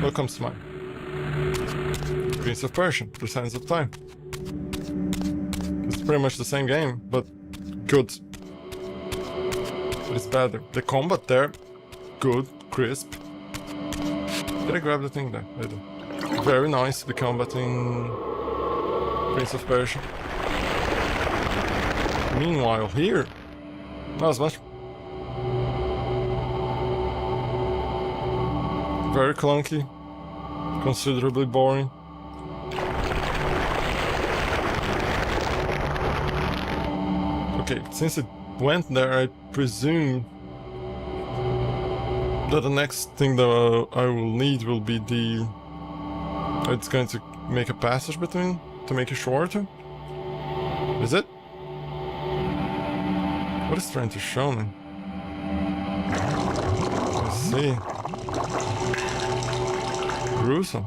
What comes to mind? Prince of Persia, The Sands of Time. It's pretty much the same game, but good. But it's better. The combat there, good, crisp. Did I grab the thing there? I did. Very nice, the combat in Prince of Persia. Meanwhile, here, not as much. Very clunky, considerably boring. Okay, since it went there, I presume that the next thing that I will need will be the... It's going to make a passage between, to make it shorter? Is it? What is trying to show me? Let's see. Gruesome.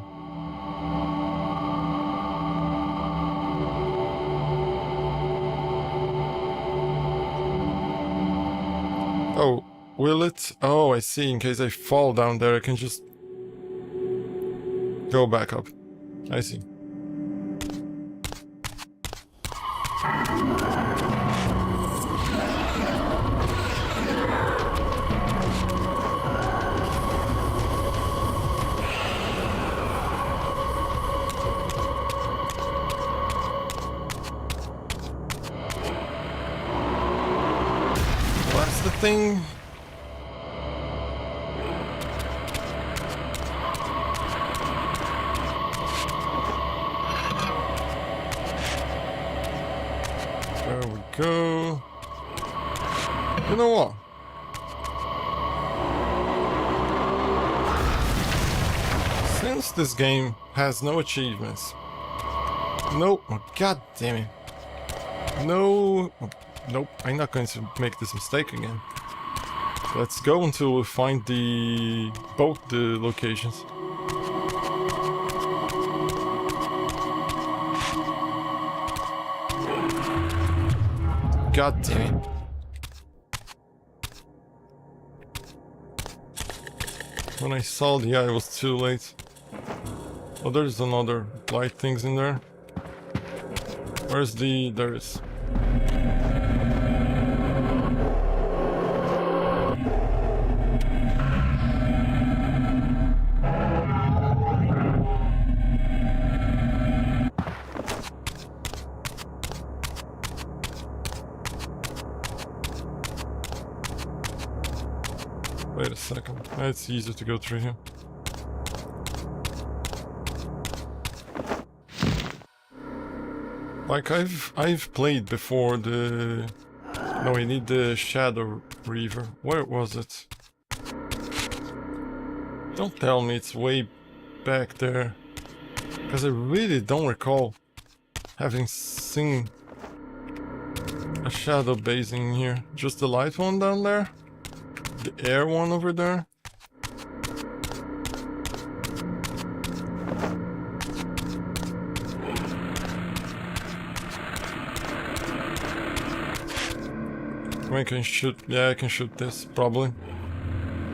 Oh, will it? Oh, I see. In case I fall down there, I can just go back up. I see. That's the thing. There we go. You know what? Since this game has no achievements. No, oh, god damn it. No, oh, nope, I'm not going to make this mistake again. Let's go until we find both the locations. God damn it. When I saw the eye, it was too late. Oh, there's another light things in there. Where's the... there is. Wait a second. It's easier to go through here. Like I've played before the... No, we need the Shadow Reaver. Where was it? Don't tell me it's way back there. Because I really don't recall having seen a shadow base in here. Just the light one down there? The air one over there? I can shoot, yeah, I can shoot this, probably.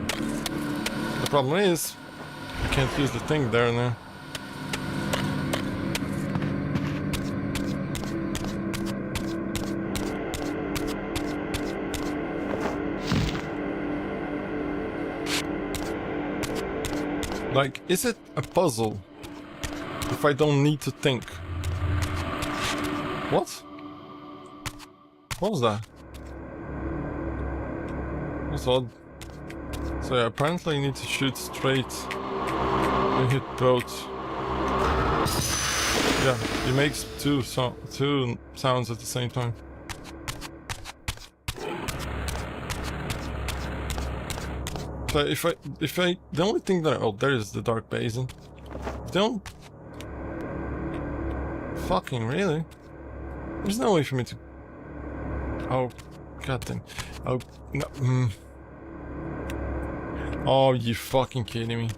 The problem is, I can't use the thing there now. Like, is it a puzzle if I don't need to think? What? What was that? That's odd. So yeah, apparently you need to shoot straight and hit both. Yeah, it makes two sounds at the same time. So if I, the only thing that oh, there is the dark basin. Don't fucking really. There's no way for me to. Oh, goddamn. Oh no. Oh, you fucking kidding me?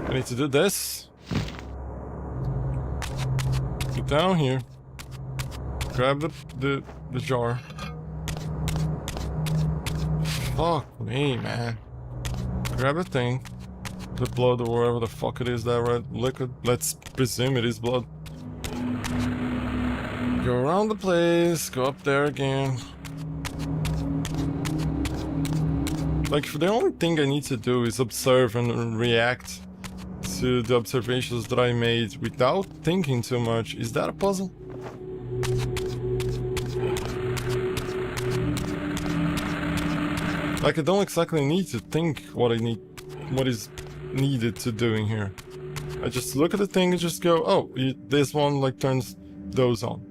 I need to do this. Get down here. Grab the jar. Fuck me, man. Grab a thing. The blood or whatever the fuck it is, that red liquid. Let's presume it is blood. Go around the place, go up there again. Like, the only thing I need to do is observe and react to the observations that I made without thinking too much. Is that a puzzle? Like, I don't exactly need to think what is needed to do in here. I just look at the thing and just go, oh, this one like turns those on.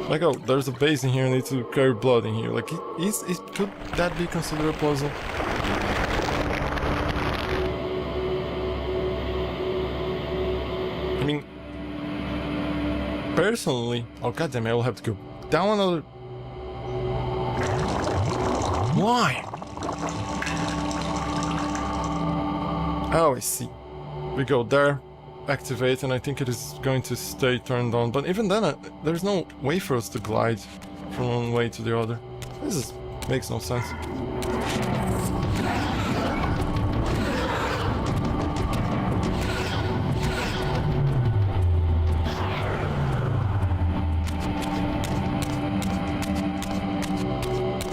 Like, oh, there's a base in here, I need to carry blood in here. Like, could that be considered a puzzle? I mean, personally, oh goddamn, I will have to go down another Why? Oh, I see. We go there, activate, and I think it is going to stay turned on. But even then, there's no way for us to glide from one way to the other. Makes no sense.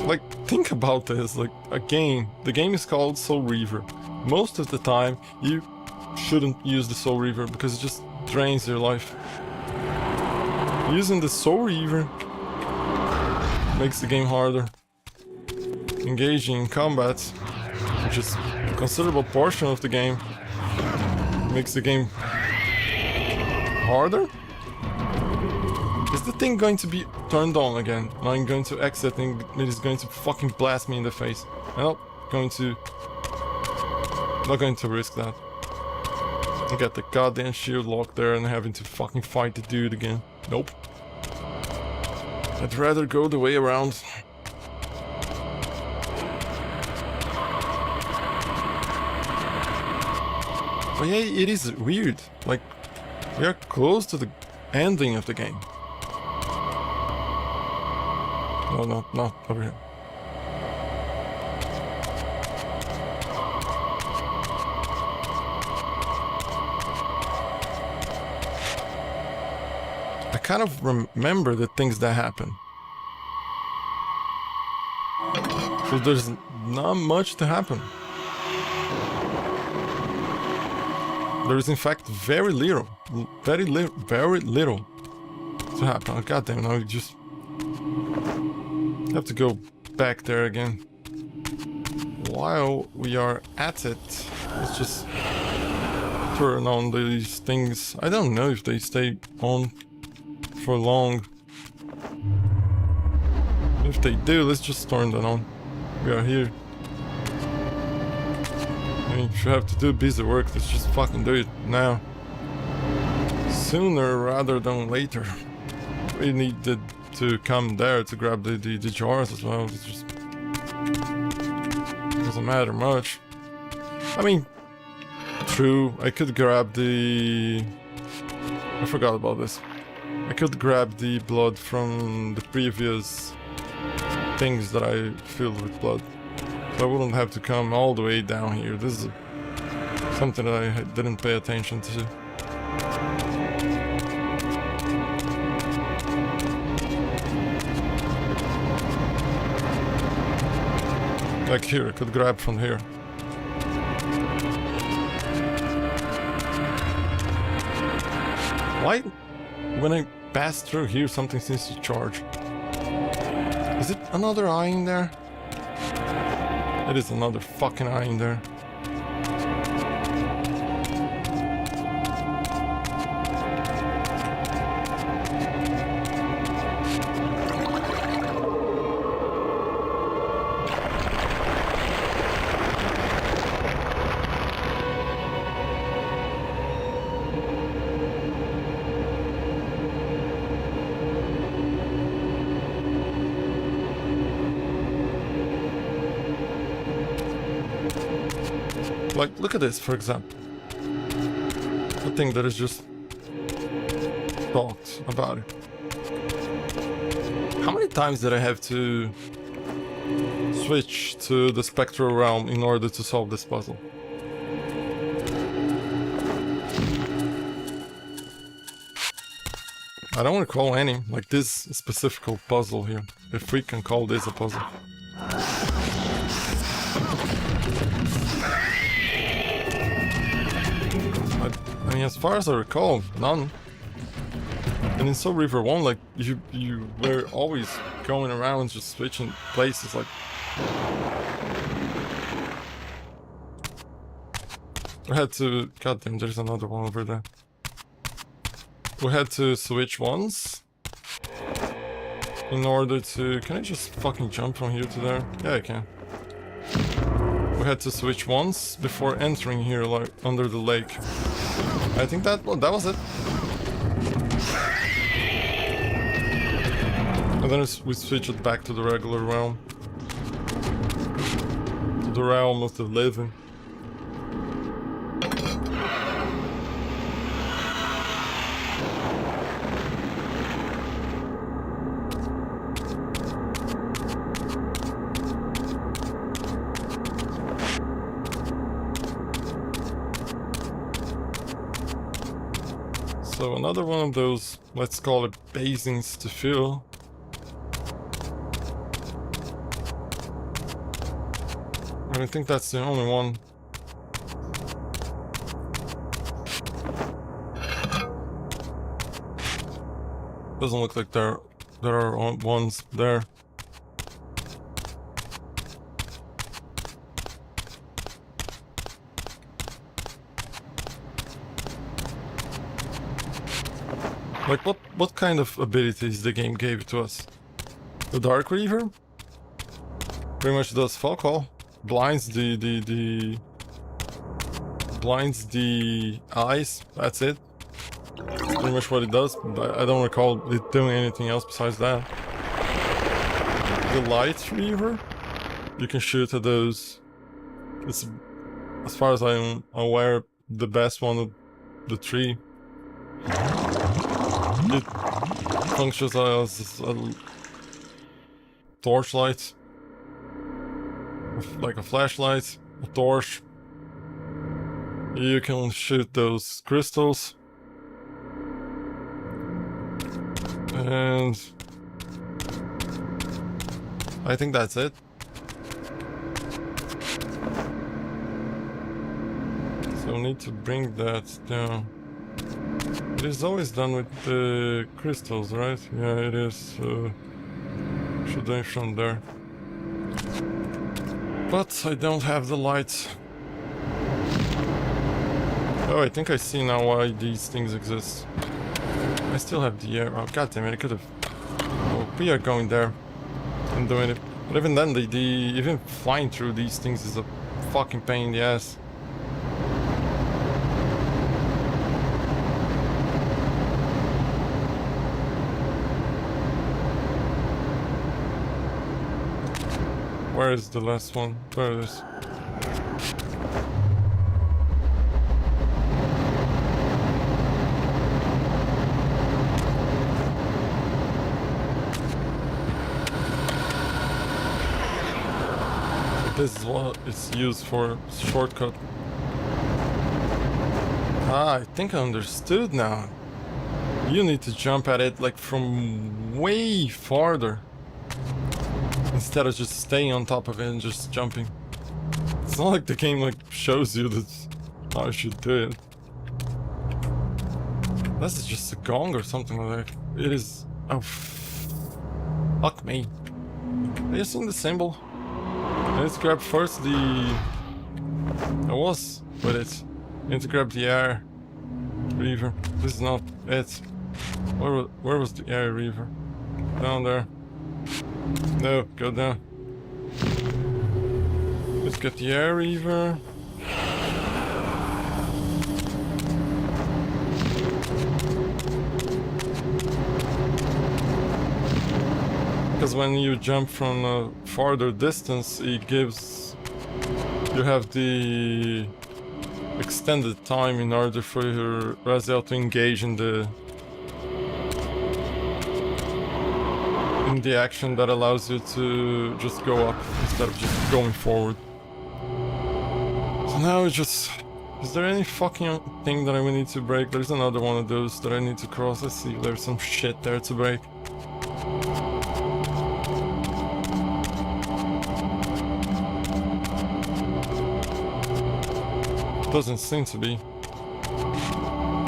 Like, think about this, like, a game. The game is called Soul Reaver. Most of the time, you shouldn't use the Soul Reaver because it just drains your life. Using the Soul Reaver makes the game harder. Engaging in combat, which is a considerable portion of the game, makes the game harder? Is the thing going to be turned on again? And I'm going to exit and it is going to fucking blast me in the face. I'm not going to risk that. I got the goddamn shield locked there and having to fucking fight the dude again. Nope. I'd rather go the way around. But yeah, it is weird. Like, we are close to the ending of the game. No, not over here. I kind of remember the things that happen. So there's not much to happen. There is in fact very little to happen. Oh, God damn, now we just have to go back there again. While we are at it, let's just turn on these things. I don't know if they stay on for long. If they do, let's just turn them on. We are here. I mean, if you have to do busy work, let's just fucking do it now. Sooner rather than later. We needed to come there to grab the jars as well. It just doesn't matter much. I mean, true, I could grab the... I forgot about this. I could grab the blood from the previous things that I filled with blood. So I wouldn't have to come all the way down here. This is something that I didn't pay attention to. Like here, I could grab from here. Why, when I pass through here, something seems to charge? Is it another eye in there? It is another fucking eye in there. Like, look at this, for example. The thing that is just talked about it. How many times did I have to switch to the spectral realm in order to solve this puzzle? I don't recall any, like this specific puzzle here, if we can call this a puzzle. I mean, as far as I recall, none. And in Soul Reaver 1, like, you were always going around just switching places, like... We had to... Goddamn, there's another one over there. We had to switch once in order to... Can I just fucking jump from here to there? Yeah, I can. We had to switch once before entering here, like, under the lake. I think that was it. And then we switch it back to the regular realm. the realm of the living. So another one of those, let's call it basins to fill. And I think that's the only one. Doesn't look like there are ones there. Like what kind of abilities the game gave to us? The Dark Reaver pretty much does fuck all. Blinds blinds the eyes. That's it. Pretty much what it does. But I don't recall it doing anything else besides that. The Light Reaver, you can shoot at those. It's, as far as I'm aware, the best one of the three. It functions as a torchlight, like a flashlight, a torch. You can shoot those crystals, and I think that's it. So I need to bring that down. It is always done with the crystals, right? Yeah, it is. Should do it from there. But I don't have the lights. Oh, I think I see now why these things exist. I still have the air. Oh, goddammit, I could have. Oh, we are going there and doing it. But even then, even flying through these things is a fucking pain in the ass. Where is the last one? There it is. This is what it's used for, shortcut. Ah, I think I understood now. You need to jump at it like from way farther, instead of just staying on top of it and just jumping. It's not like the game like shows you that how you should do it. This is just a gong or something like that. It is. Oh, fuck me. Have you seen the symbol? Let's grab first the. I was with it. Need to grab the air Reaver. This is not it. Where was the air Reaver? Down there. No, go down. Let's get the air Reaver. Because when you jump from a farther distance, it gives... You have the extended time in order for your Raziel to engage in the action that allows you to just go up instead of just going forward. So now it's just... Is there any fucking thing that I will need to break? There's another one of those that I need to cross. Let's see if there's some shit there to break. Doesn't seem to be.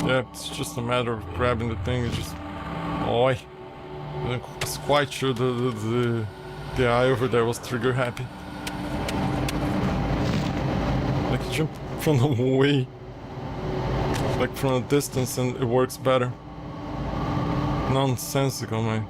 Yeah, it's just a matter of grabbing the thing. It's just... Oi. I was quite sure the eye over there was trigger happy. Like, jump from the way, like from a distance, and it works better. Nonsensical, man.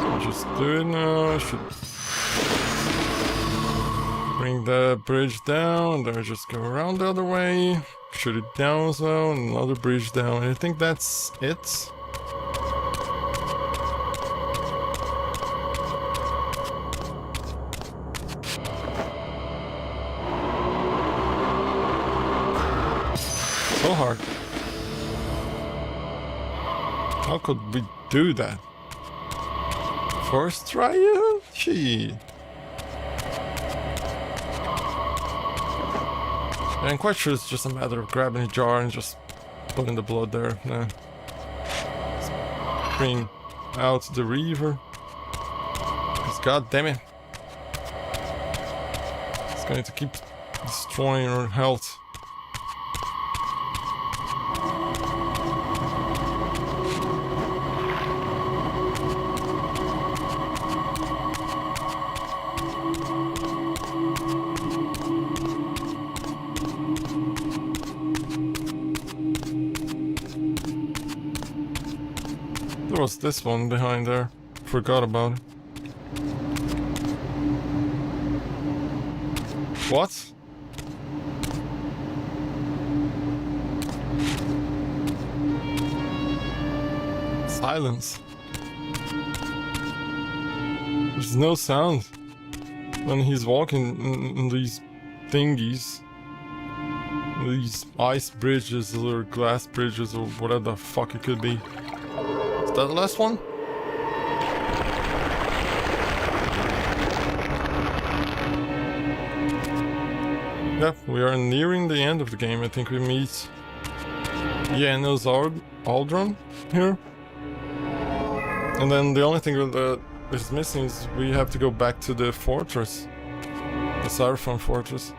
So just do it now. I should Bring the bridge down, then just go around the other way. Shoot it down as well, and another bridge down. I think that's it. So hard. How could we do that? First try? Gee. I'm quite sure it's just a matter of grabbing a jar and just putting the blood there. Nah. Let's bring out the Reaver. Because god damn it. It's going to keep destroying our health. There was this one behind there. Forgot about it. What? Silence. There's no sound when he's walking in these thingies. These ice bridges or glass bridges or whatever the fuck it could be. Is that the last one? Yep, we are nearing the end of the game. I think we meet Janos Aldron here. And then the only thing that is missing is we have to go back to the fortress. The Seraphon fortress.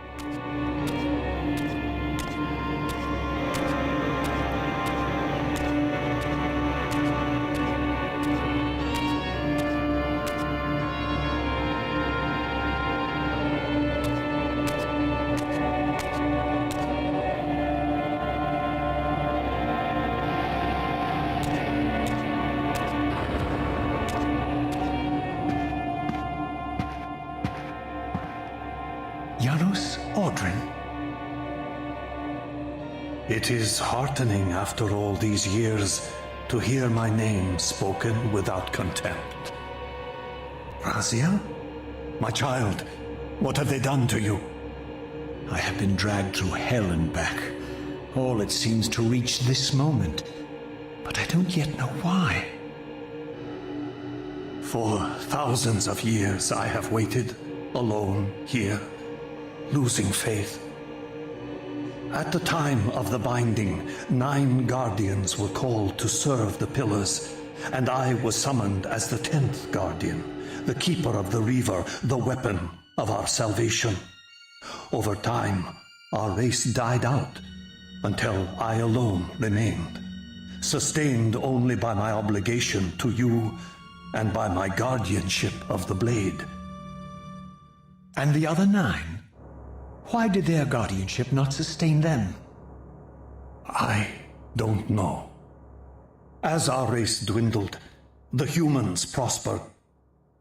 Janos Aldron? It is heartening after all these years to hear my name spoken without contempt. Raziel? My child, what have they done to you? I have been dragged through hell and back. All it seems to reach this moment. But I don't yet know why. For thousands of years I have waited, alone here, losing faith. At the time of the binding, 9 guardians were called to serve the pillars, and I was summoned as the 10th guardian, the keeper of the Reaver, the weapon of our salvation. Over time, our race died out, until I alone remained, sustained only by my obligation to you and by my guardianship of the blade. And the other 9? Why did their guardianship not sustain them? I don't know. As our race dwindled, the humans prospered.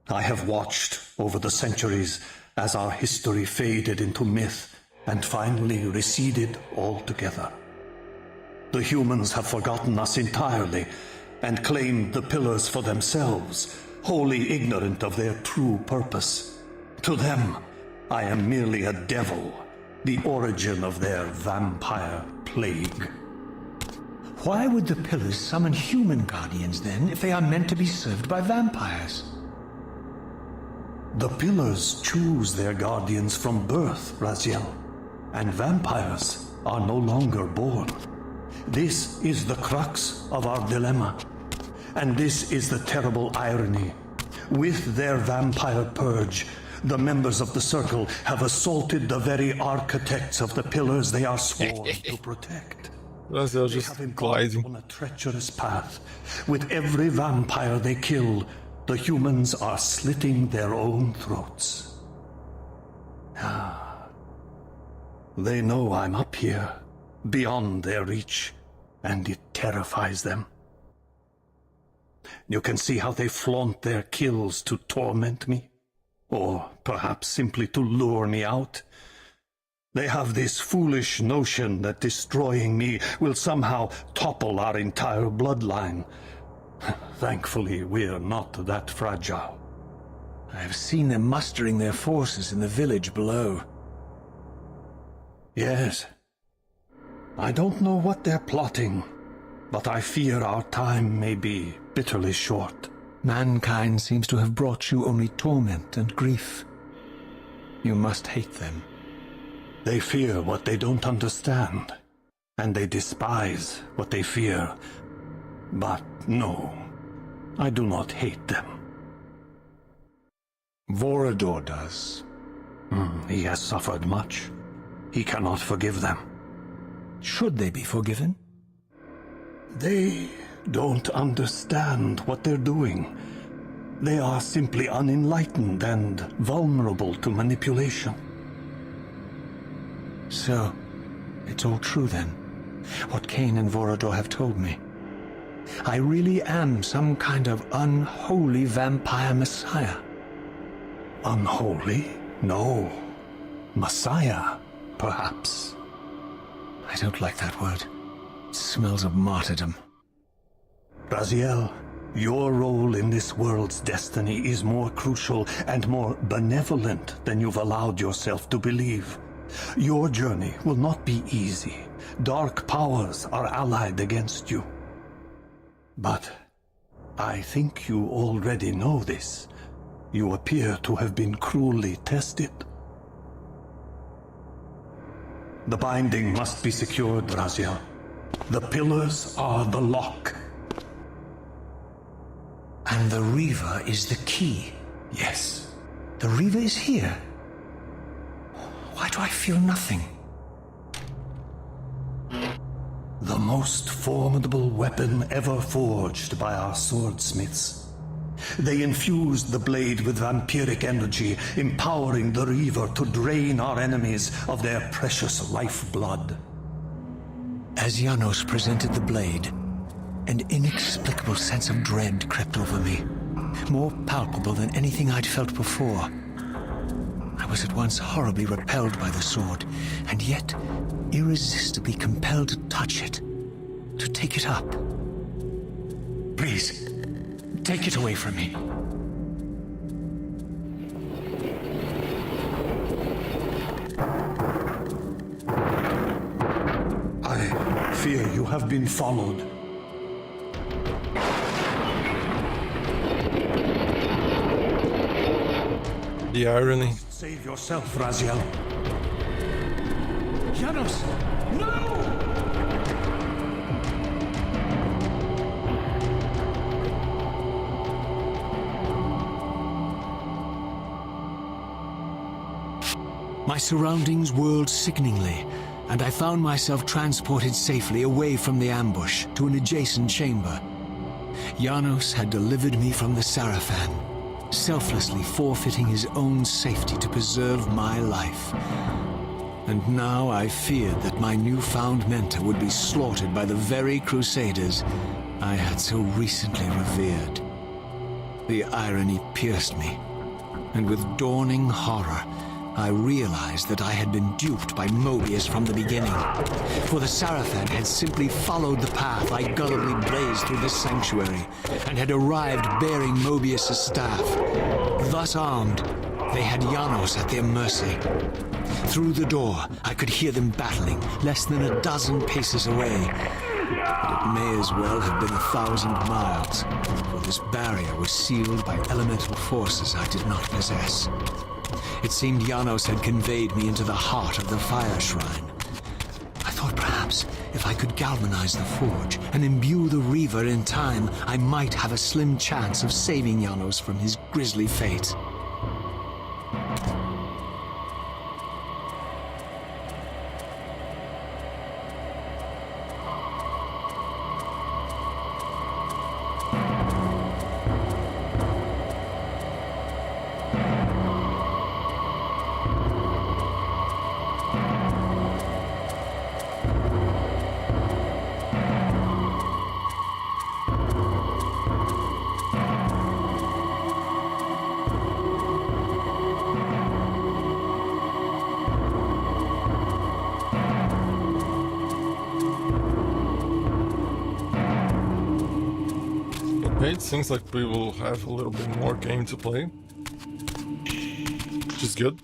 I have watched over the centuries as our history faded into myth and finally receded altogether. The humans have forgotten us entirely and claimed the pillars for themselves, wholly ignorant of their true purpose. To them, I am merely a devil, the origin of their vampire plague. Why would the pillars summon human guardians then, if they are meant to be served by vampires? The pillars choose their guardians from birth, Raziel, and vampires are no longer born. This is the crux of our dilemma, and this is the terrible irony. With their vampire purge, the members of the Circle have assaulted the very architects of the pillars they are sworn to protect. They're They just have embarked gliding. on a treacherous path. With every vampire they kill, the humans are slitting their own throats. They know I'm up here, beyond their reach, and it terrifies them. You can see how they flaunt their kills to torment me. or perhaps simply to lure me out. They have this foolish notion that destroying me will somehow topple our entire bloodline. Thankfully, we're not that fragile. I have seen them mustering their forces in the village below. Yes. I don't know what they're plotting, but I fear our time may be bitterly short. Mankind seems to have brought you only torment and grief. You must hate them. They fear what they don't understand, and they despise what they fear. But no, I do not hate them. Vorador does. He has suffered much. He cannot forgive them. Should they be forgiven? They don't understand what they're doing. They are simply unenlightened and vulnerable to manipulation. So, it's all true then, what Kain and Vorador have told me. I really am some kind of unholy vampire messiah. Unholy? No. Messiah, perhaps. I don't like that word. It smells of martyrdom. Raziel, your role in this world's destiny is more crucial and more benevolent than you've allowed yourself to believe. Your journey will not be easy. Dark powers are allied against you. But I think you already know this. You appear to have been cruelly tested. The binding must be secured, Raziel. The pillars are the lock. And the Reaver is the key. Yes. The Reaver is here. Why do I feel nothing? The most formidable weapon ever forged by our swordsmiths. They infused the blade with vampiric energy, empowering the Reaver to drain our enemies of their precious lifeblood. As Janos presented the blade, an inexplicable sense of dread crept over me, more palpable than anything I'd felt before. I was at once horribly repelled by the sword, and yet irresistibly compelled to touch it, to take it up. Please, take it away from me. I fear you have been followed. The irony. Save yourself, Raziel. Janos! No! My surroundings whirled sickeningly, and I found myself transported safely away from the ambush to an adjacent chamber. Janos had delivered me from the Sarafan, selflessly forfeiting his own safety to preserve my life. And now I feared that my newfound mentor would be slaughtered by the very crusaders I had so recently revered. The irony pierced me, and with dawning horror, I realized that I had been duped by Mobius from the beginning. For the Sarafan had simply followed the path I gullibly blazed through this sanctuary, and had arrived bearing Mobius' staff. Thus armed, they had Janos at their mercy. Through the door, I could hear them battling, less than a dozen paces away. But it may as well have been 1,000 miles, for this barrier was sealed by elemental forces I did not possess. It seemed Janos had conveyed me into the heart of the fire shrine. I thought perhaps if I could galvanize the forge and imbue the Reaver in time, I might have a slim chance of saving Janos from his grisly fate. Okay, it seems like we will have a little bit more game to play, which is good.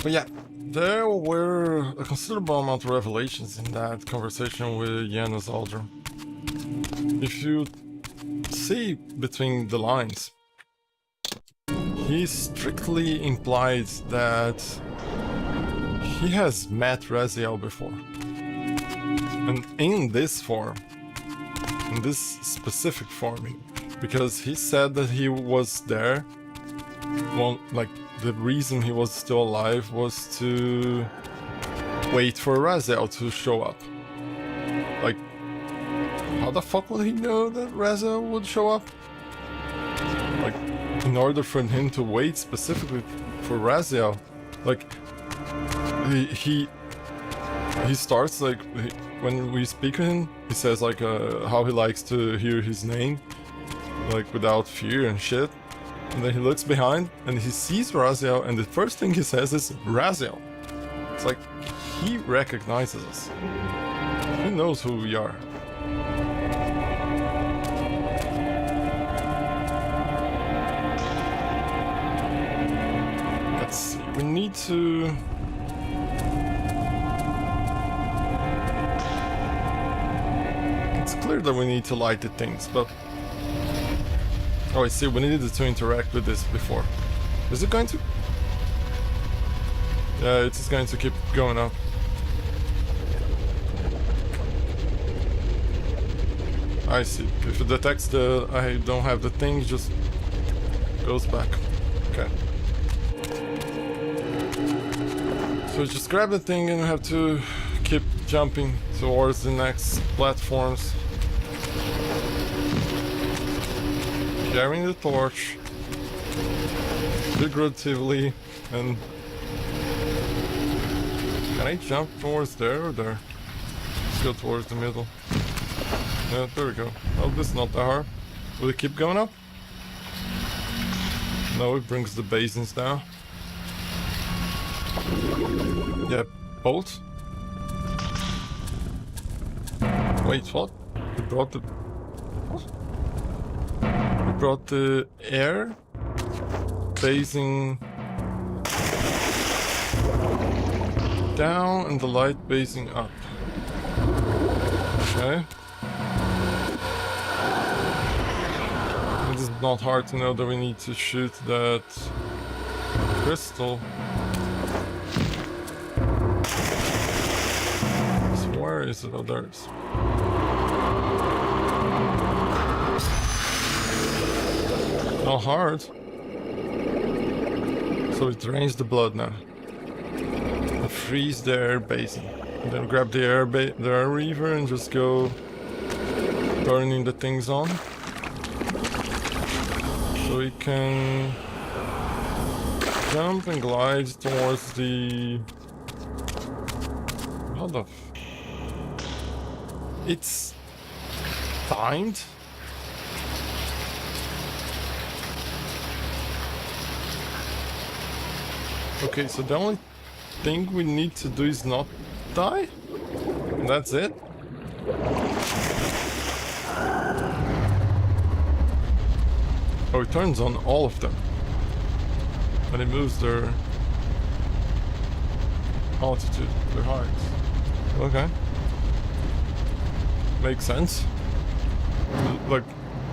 But yeah, there were a considerable amount of revelations in that conversation with Janus Aldrin. If you see between the lines, he strictly implied that he has met Raziel before. And in this form, in this specific forming, because he said that he was there, well, like, the reason he was still alive was to wait for Raziel to show up. Like, how the fuck would he know that Raziel would show up? Like, in order for him to wait specifically for Raziel, like, he starts, like, when we speak to him, he says, like, how he likes to hear his name, like, without fear and shit. And then he looks behind and he sees Raziel, and the first thing he says is Raziel. It's like he recognizes us. He knows who we are. Let's see, we need to... It's clear that we need to light the things, but... Oh, I see, we needed to interact with this before. Is it going to? Yeah, it's going to keep going up. I see. If it detects that I don't have the thing, it just goes back. Okay. So just grab the thing and we have to keep jumping towards the next platforms. Carrying the torch figuratively, and can I jump towards there or there? Let's go towards the middle. Yeah, there we go. Oh, this is not that hard. Will it keep going up? No, it brings the basins down. Yeah, bolt. Wait, what? It brought the... What? Brought the air basing down and the light basing up. Okay. It is not hard to know that we need to shoot that crystal. So where is it? Oh, there it is. Not hard. So it drains the blood now. And freeze the air basin. And then grab the air Reaver and just go turning the things on. So we can jump and glide towards the... How the It's timed? Okay, so the only thing we need to do is not die? And that's it? Oh, it turns on all of them. And it moves their altitude, their height. Okay. Makes sense. Like,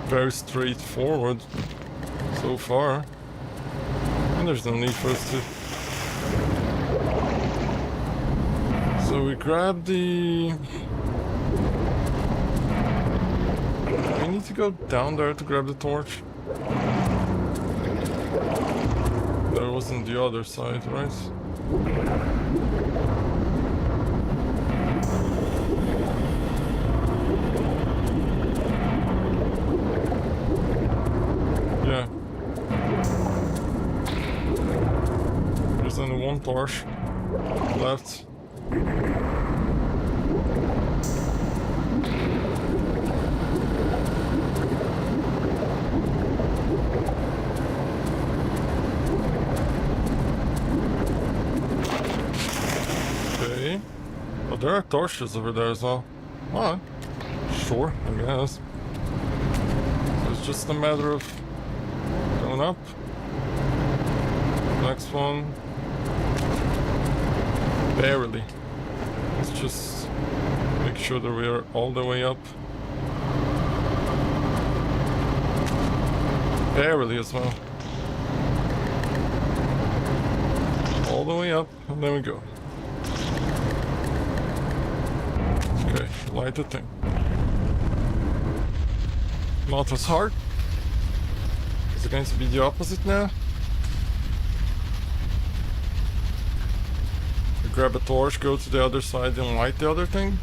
very straightforward so far. And there's no need for us to... So we grab the... We need to go down there to grab the torch. That was on the other side, right? Yeah. There's only one torch left. Okay. Oh, there are torches over there as well. Alright. Sure, I guess. just a matter of going up. Next one. Barely. Let's just make sure that we are all the way up. Barely as well. All the way up, and there we go. Okay, light the thing. Not as hard. Is it going to be the opposite now? You grab a torch, go to the other side and light the other thing?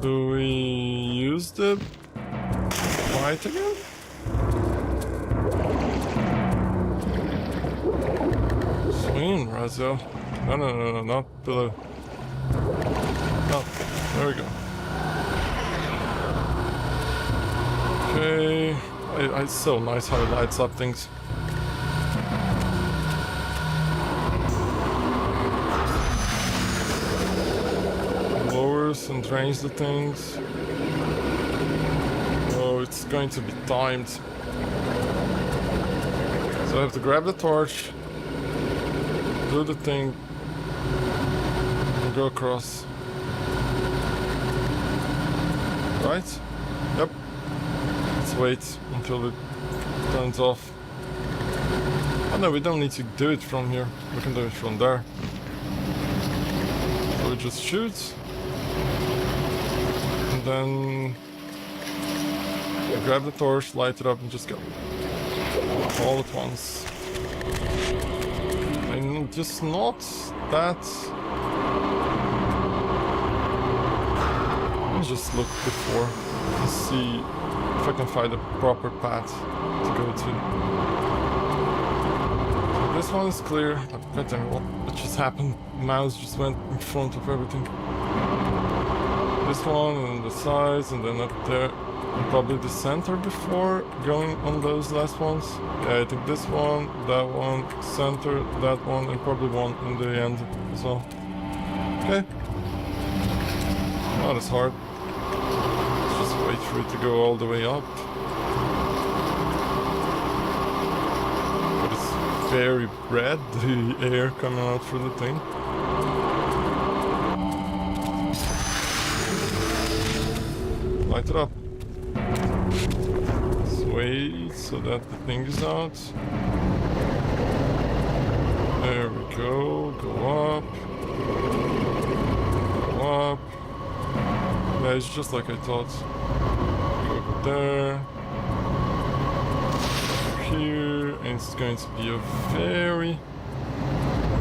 Do we use the light again? Swing, Razo. No, not below. Oh, there we go. Okay. It's so nice how it lights up things. Lowers and drains the things. Oh, it's going to be timed. So I have to grab the torch, do the thing, and go across. Right? Yep. Let's wait until it turns off. Oh no, we don't need to do it from here. We can do it from there. So we just shoot. And then we grab the torch, light it up, and just go. All at once. And just not that. I'll just look before to see if I can find a proper path to go to. So this one is clear. God damn it, what just happened? Mouse just went in front of everything. This one and the sides, and then up there. And probably the center before going on those last ones. Yeah, I think this one, that one, center, that one, and probably one in the end as well. Okay. Not as hard. Let's just wait for it to go all the way up. But it's very red, the air coming out through the thing. Light it up. Wait so that the thing is out. There we go. Go up. Go up. Yeah, it's just like I thought. Go over there. Here. And it's going to be a very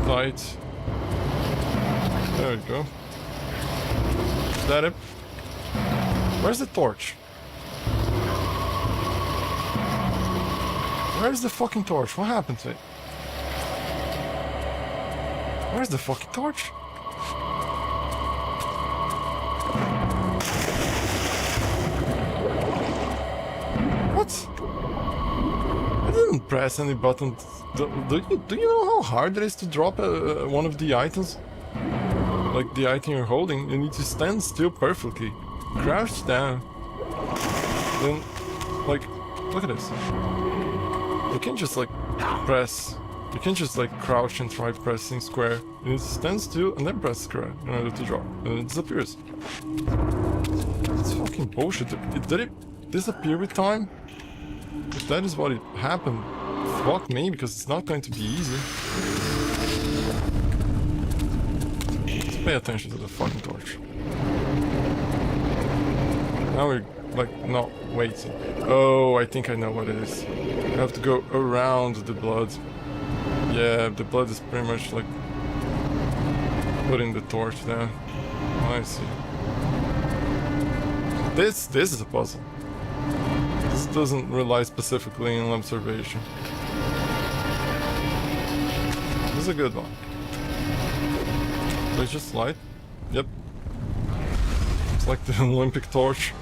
tight. There we go. Is that it? Where's the torch? Where's the fucking torch? What happened to it? Where's the fucking torch? What? I didn't press any button. Do you know how hard it is to drop one of the items? Like the item you're holding, you need to stand still perfectly. Crouch down. Then, like, look at this. You can't just like press. You can't just like crouch and try pressing square. You need to stand still and then press square in order to drop. And it disappears. It's fucking bullshit. Did it disappear with time? If that is what it happened, fuck me, because it's not going to be easy. Let's pay attention to the fucking torch. Now we're like not waiting. Oh, I think I know what it is. I have to go around the blood. Yeah, the blood is pretty much like putting the torch down. I see. This is a puzzle. This doesn't rely specifically on observation. This is a good one. So it's just light. Yep. It's like the Olympic torch.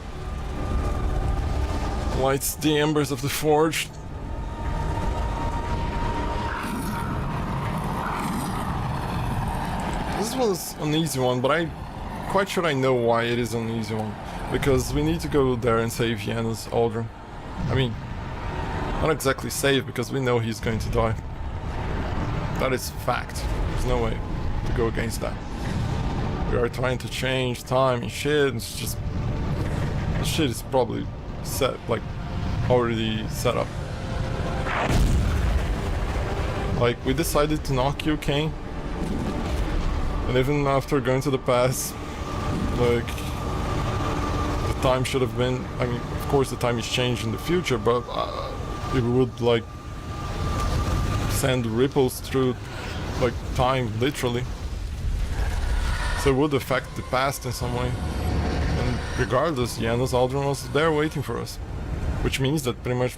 Lights the embers of the forge. this was an easy one, but I'm quite sure I know why it is an easy one. Because we need to go there and save Janus Aldrin. I mean, not exactly save, because we know he's going to die. That is fact. There's no way to go against that. We are trying to change time and shit. It's just... the shit is probably set, like, already set up. Like, we decided to knock you, Kain. And even after going to the past, like, the time should have been... I mean, of course the time is changed in the future, but it would, like, send ripples through, like, time, literally. So it would affect the past in some way. And regardless, Janus Aldrin was there waiting for us. Which means that pretty much,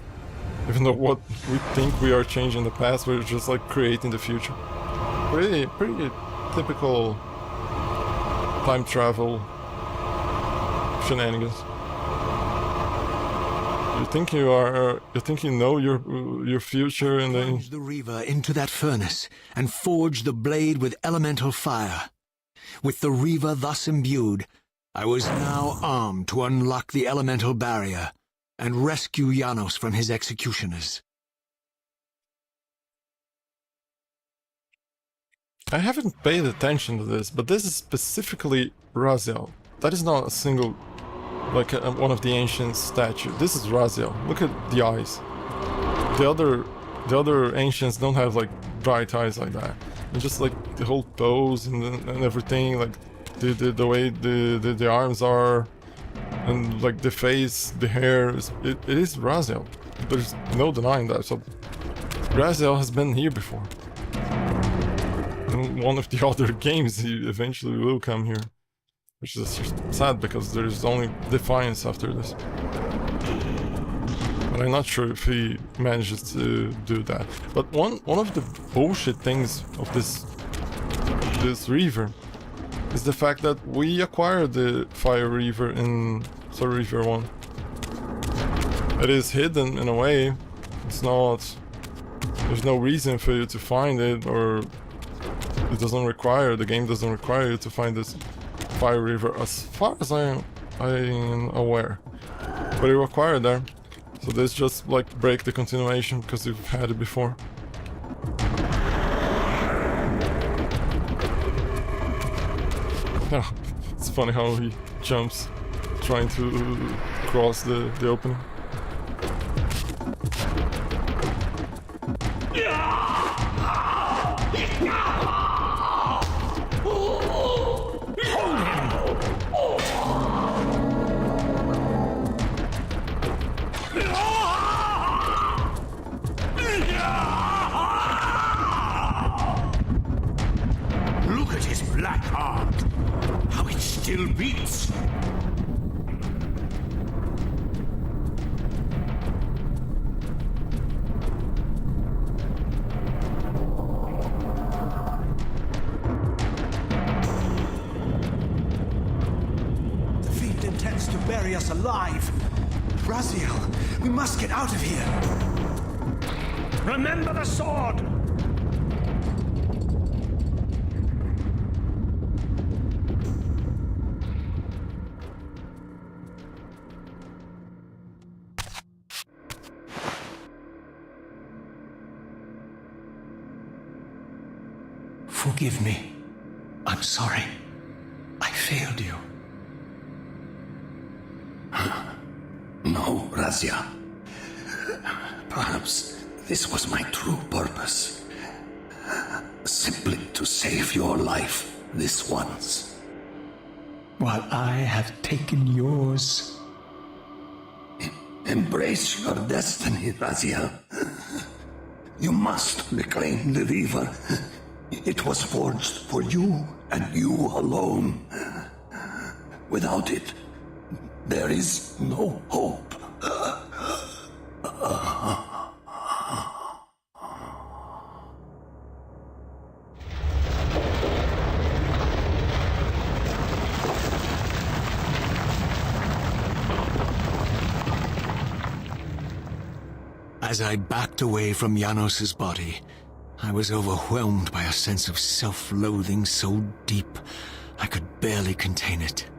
even though what we think we are changing the past, we're just, like, creating the future. Pretty typical time travel shenanigans. You think you know your future, and then Plunge the Reaver into that furnace and forge the blade with elemental fire. With the Reaver thus imbued, I was now armed to unlock the elemental barrier and rescue Janos from his executioners. I haven't paid attention to this, but this is specifically Raziel. That is not a single, like one of the ancient statues. This is Raziel. Look at the eyes. The other ancients don't have like bright eyes like that. And just like the whole pose and everything, like the way the arms are, and like the face, the hair. It is Raziel. There's no denying that. So Raziel has been here before. In one of the other games, he eventually will come here. Which is just sad because there's only Defiance after this. But I'm not sure if he manages to do that. But one of the bullshit things of this Reaver is the fact that we acquired the Fire Reaver in Soul Reaver 1. It is hidden in a way. It's not... There's no reason for you to find it, or it doesn't require, the game doesn't require you to find this Fire Reaver as far as I'm aware. But it required there. So this just like break the continuation because you've had it before. Oh, it's funny how he jumps trying to cross the opening. Look at his black heart. How it still beats. The fiend intends to bury us alive. Raziel, we must get out of here. Remember the sword! Forgive me. I'm sorry. I failed you. No, Razia. Perhaps this was my true purpose. Simply to save your life this once. While I have taken yours. Embrace your destiny, Razia. You must reclaim the Reaver. It was forged for you and you alone. Without it, there is no hope. As I backed away from Janos's body, I was overwhelmed by a sense of self-loathing so deep I could barely contain it.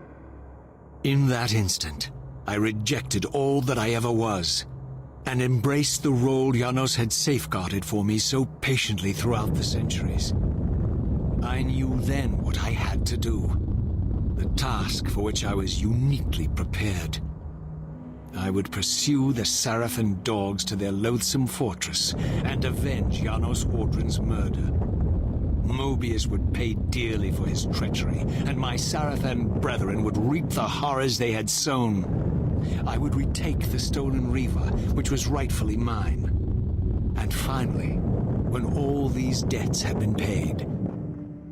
In that instant, I rejected all that I ever was, and embraced the role Janos had safeguarded for me so patiently throughout the centuries. I knew then what I had to do, the task for which I was uniquely prepared. I would pursue the Sarafan dogs to their loathsome fortress and avenge Janos Audrin's murder. Mobius would pay dearly for his treachery, and my Sarafan brethren would reap the horrors they had sown. I would retake the stolen Reaver, which was rightfully mine. And finally, when all these debts had been paid,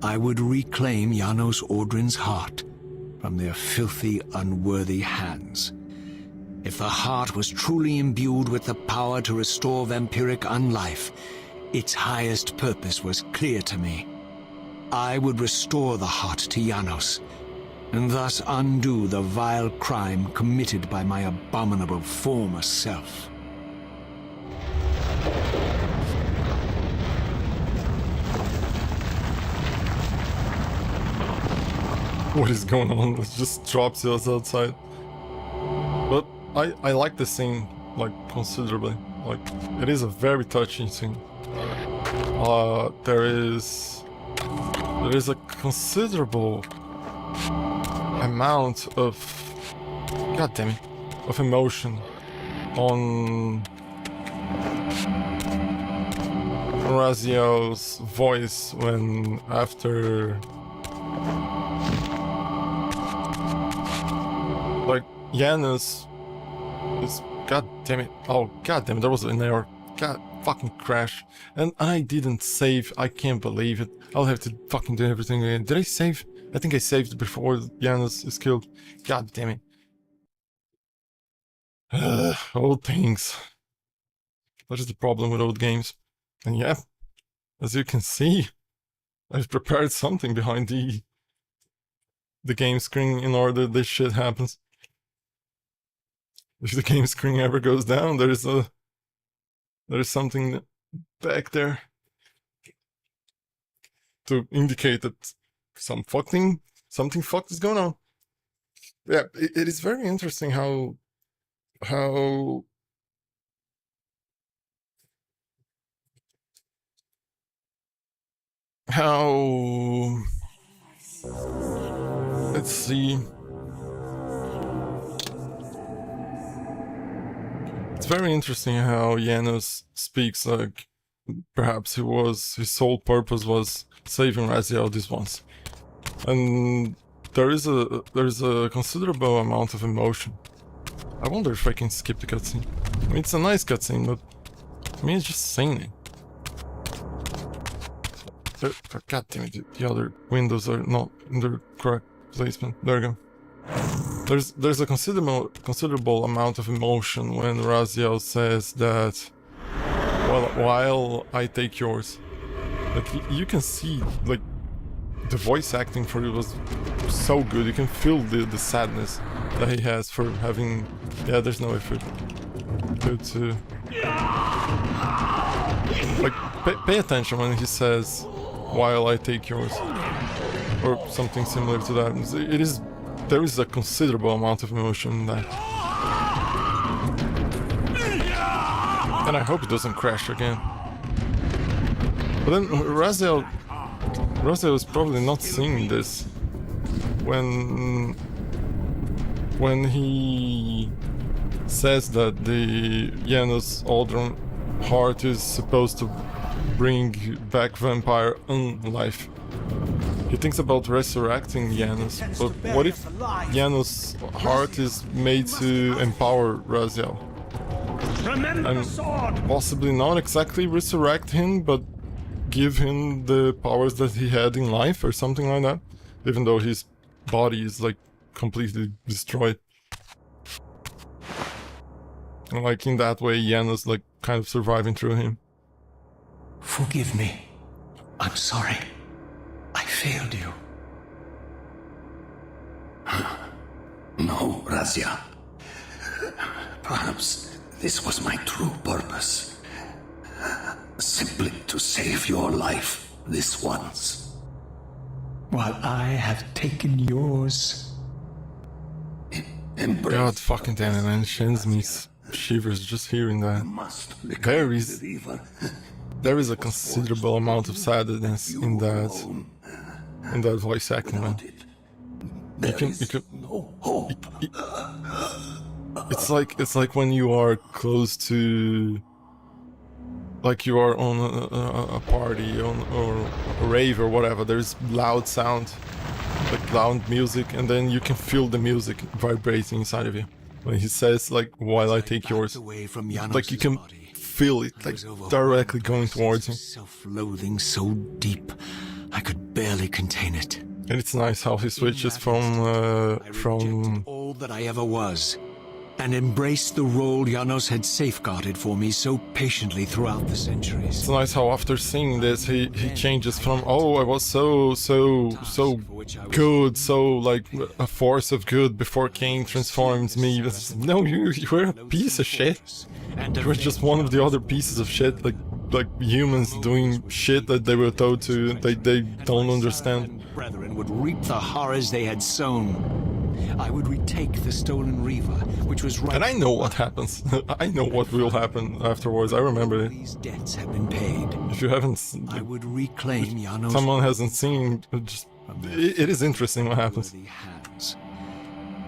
I would reclaim Janos Audrin's heart from their filthy, unworthy hands. If the heart was truly imbued with the power to restore vampiric unlife, its highest purpose was clear to me. I would restore the heart to Janos, and thus undo the vile crime committed by my abominable former self. What is going on? It just drops us outside. But I like the scene, like, considerably. Like, it is a very touching scene. There is a considerable amount of, god damn it, of emotion on Raziel's voice when after, like, Janos is, god damn it, oh god damn it, there was an error, god fucking crash, and I didn't save. I can't believe it. I'll have to fucking do everything again. Did I save? I think I saved before Janos is killed. God damn it. Old things. That is the problem with old games. And yeah, as you can see, I've prepared something behind the game screen in order this shit happens. If the game screen ever goes down, there's something back there to indicate that something fucked is going on. Yeah, it is very interesting how let's see. It's very interesting how Janos speaks like perhaps his sole purpose was saving Raziel this once. And there is a considerable amount of emotion. I wonder if I can skip the cutscene. I mean, it's a nice cutscene, but to me it's just singing. God damn it, the other windows are not in their correct placement. There we go. There's a considerable amount of emotion when Raziel says that, well, while I take yours. Like, you can see, like, the voice acting for it was so good. You can feel the sadness that he has for having... Yeah, there's no effort. Good. Like, pay attention when he says, while I take yours. Or something similar to that. There is a considerable amount of emotion in that. And I hope it doesn't crash again. But then Raziel is probably not seeing this when he says that the Janos Audrin heart is supposed to bring back vampire unlife. He thinks about resurrecting Janos, but what if Janos' heart is made to empower Raziel? And possibly not exactly resurrect him, but give him the powers that he had in life or something like that, even though his body is like completely destroyed. And like in that way, Janos like kind of surviving through him. Forgive me. I'm sorry. I failed you. No, Razia. Perhaps this was my true purpose. simply to save your life this once. While I have taken yours. Embrace God fucking damn it, man. Shins me shivers just hearing that. must There become is- the Reaver. There is a considerable amount of sadness in that voice acting, man. Without it, there can- is you can- no hope. It's like when you are close to, like you are on a party or a rave or whatever. There's loud sound, like loud music, and then you can feel the music vibrating inside of you. When he says like, "While I take yours," Away from like you Janos' can body. feel it like directly going towards him. Self-loathing so deep, I could barely contain it. And it's nice how he switches from All that I ever was, and embraced the role Janos had safeguarded for me so patiently throughout the centuries. It's nice how after seeing this he changes from, oh, I was so good, so like a force of good before Kain transforms me. No, you were a piece of shit. You were just one of the other pieces of shit, like humans doing shit that they were told to, they don't understand. Brethren would reap the horrors they had sown. I would retake the stolen Reaver, which was right. And I know what happens. I know what will happen afterwards. I remember it. These debts have been paid. If you haven't, I would reclaim Janos' someone hasn't seen, just it is interesting what happens. worthy hands.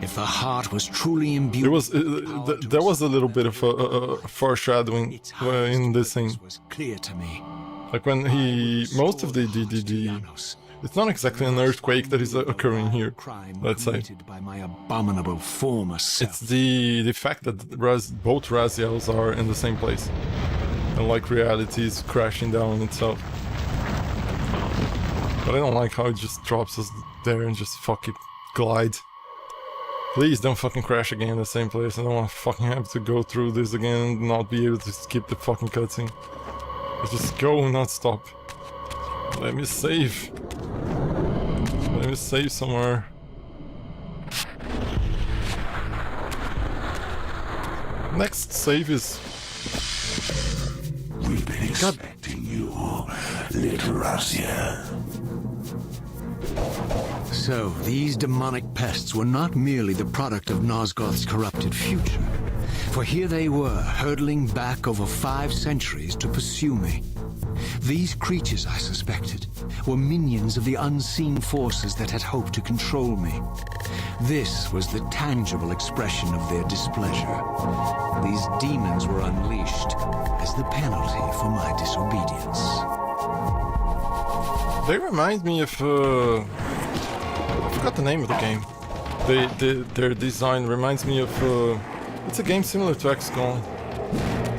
If the heart was truly imbued, There was there was a little bit of a foreshadowing its in highest this thing, purpose was clear to me. like when most of the Janos, it's not exactly an earthquake that is occurring here. crime Let's say committed by my abominable former self. it's the fact that both Raziels are in the same place, and like reality is crashing down on itself. But I don't like how it just drops us there and just fucking glide. Please don't fucking crash again in the same place. I don't want to fucking have to go through this again and not be able to skip the fucking cutscene. Just go, not stop. Let me save. Let me save somewhere. Next save is... We've been expecting you, little Razia. So, these demonic pests were not merely the product of Nosgoth's corrupted future. For here they were, hurtling back over 5 centuries to pursue me. These creatures, I suspected, were minions of the unseen forces that had hoped to control me. This was the tangible expression of their displeasure. These demons were unleashed as the penalty for my disobedience. They remind me of... I forgot the name of the game. Their design reminds me of... it's a game similar to XCOM.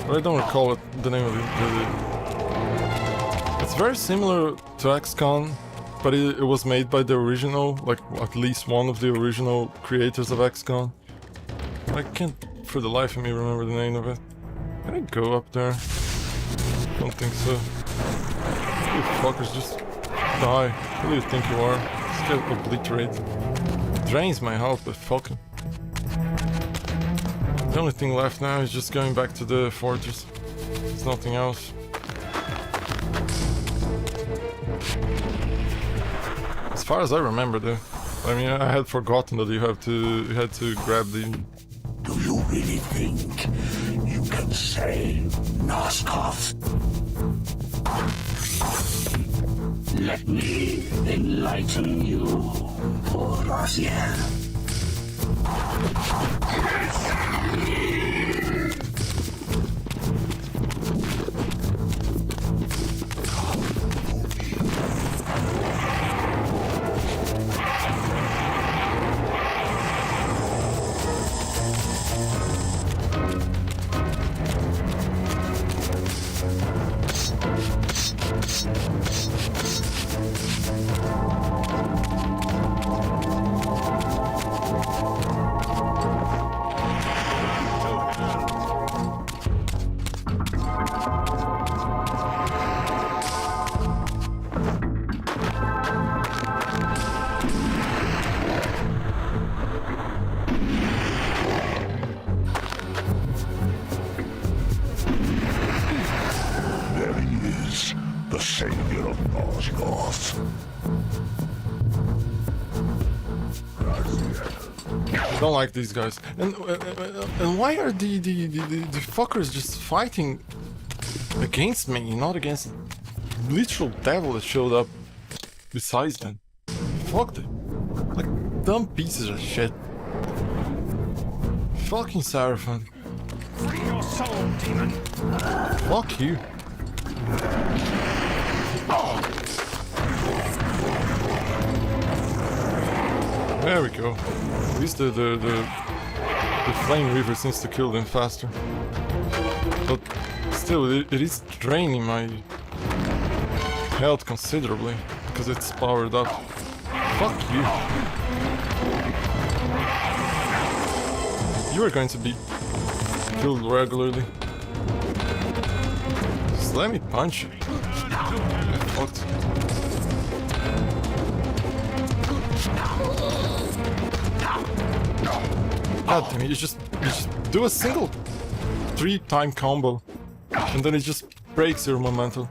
But I don't recall the name of it. It's very similar to XCOM, but it was made by the original, like at least one of the original creators of XCOM. I can't for the life of me remember the name of it. Can I go up there? Don't think so. You fuckers, just die. Who do you think you are? Just get obliterated. Drains my health, but fucking. The only thing left now is just going back to the fortress. There's nothing else. As far as I remember, though, I mean, I had forgotten that you had to grab the. Do you really think you can save Nosgoth? Let me enlighten you, poor Razia. is the savior of Nosgoth. I don't like these guys. And why are the fuckers just fighting against me, not against literal devil that showed up besides them? Fuck them. Like dumb pieces of shit. Fucking Seraphon. Free your soul, demon. Fuck you. There we go. At least the Flame Reaver seems to kill them faster. But still, it is draining my health considerably because it's powered up. Fuck you. You are going to be killed regularly. Just let me punch you. I fucked. God damn it, you just do a single 3-time combo and then it just breaks your momentum.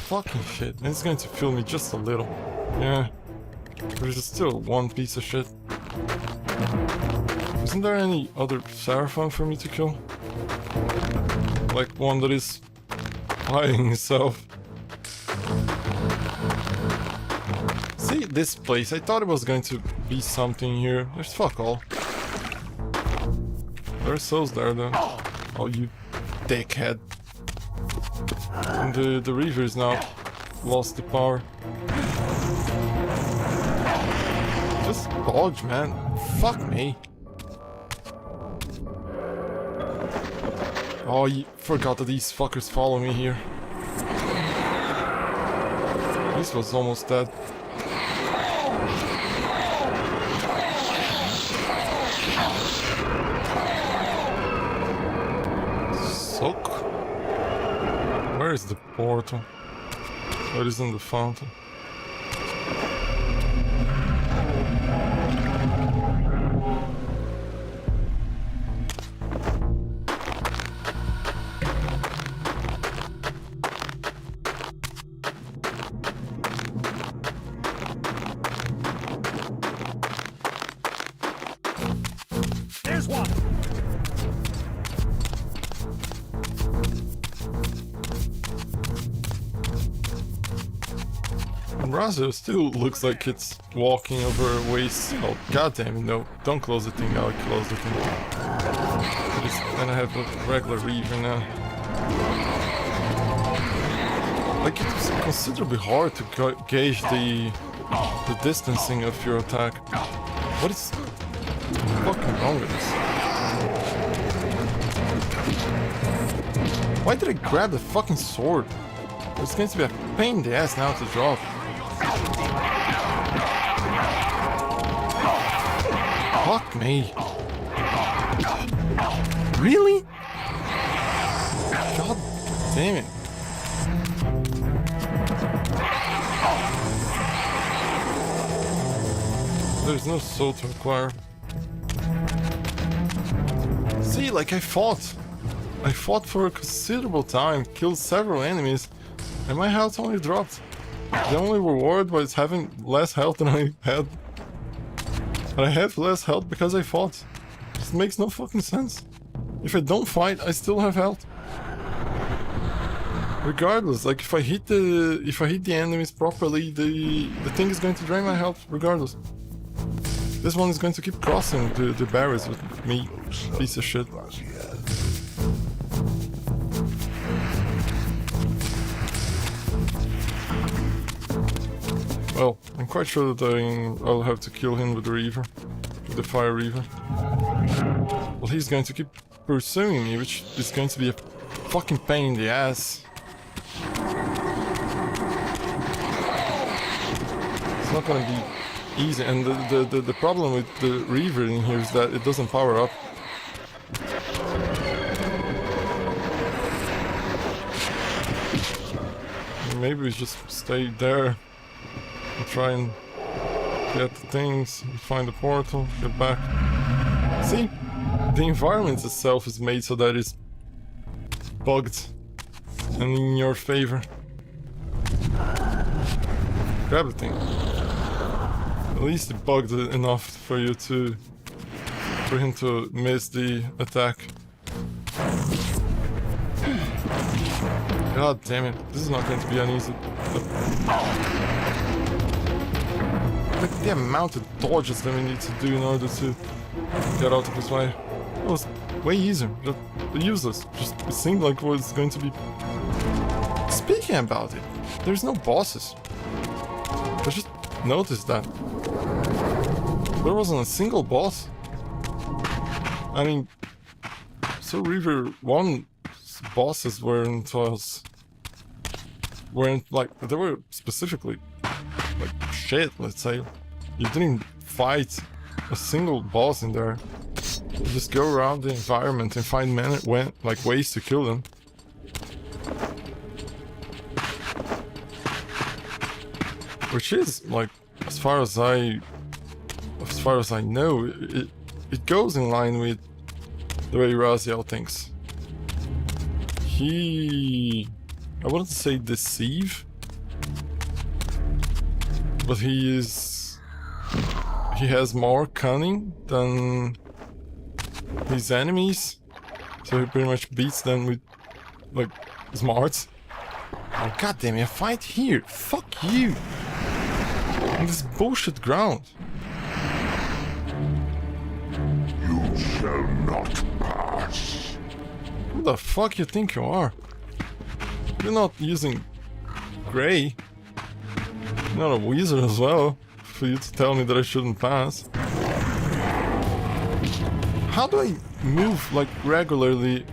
Fucking shit, and it's going to fill me just a little. Yeah, but it's still one piece of shit. Isn't there any other Seraphon for me to kill? Like one that is hiding himself. See this place, I thought it was going to be something here. There's fuck all. There's souls there though. Oh, you dickhead. And the Reaver's now lost the power. Just dodge, man. Fuck me. Oh, you forgot that these fuckers follow me here. This was almost dead. Soak. Where is the portal? Where is in the fountain? There's one. Razo still looks like it's walking over a waste. Oh, goddamn it, no. Don't close the thing, I'll close the thing. And I have a regular Reaver now. Like, it's considerably hard to gauge the distancing of your attack. What is fucking wrong with this? Why did I grab the fucking sword? It's going to be a pain in the ass now to drop. Fuck me. Really? God damn it. There's no soul to acquire. See, like I fought for a considerable time, killed several enemies, and my health only dropped. The only reward was having less health than I had. And I have less health because I fought. This makes no fucking sense. If I don't fight, I still have health. Regardless, like if I hit the enemies properly, the thing is going to drain my health regardless. This one is going to keep crossing the barriers with me, piece of shit. Well, I'm quite sure that I'll have to kill him with the Reaver, with the Fire Reaver. Well, he's going to keep pursuing me, which is going to be a fucking pain in the ass. It's not gonna be easy, and the problem with the Reaver in here is that it doesn't power up. Maybe we just stay there and try and get the things, find the portal, get back. See? The environment itself is made so that it's bugged. and in your favor. Grab the thing. At least it bugged it enough for you to... for him to miss the attack. God damn it, this is not going to be an easy... Like the amount of dodges that we need to do in order to get out of his way. It was way easier, just useless. Just it seemed like it was going to be... Speaking about it, there's no bosses. I just noticed that. There wasn't a single boss. I mean, so Reaver 1 bosses weren't like, they were specifically like shit, let's say. You didn't fight a single boss in there. You just go around the environment and find ways to kill them. Which is like, as far as I know, it goes in line with the way Raziel thinks. I wouldn't say deceive, but he has more cunning than his enemies, so he pretty much beats them with like smarts. Oh god damn it, a fight here! Fuck you! On this bullshit ground. You shall not pass. Who the fuck you think you are? You're not using Grey. You're not a wizard as well, for you to tell me that I shouldn't pass. How do I move like regularly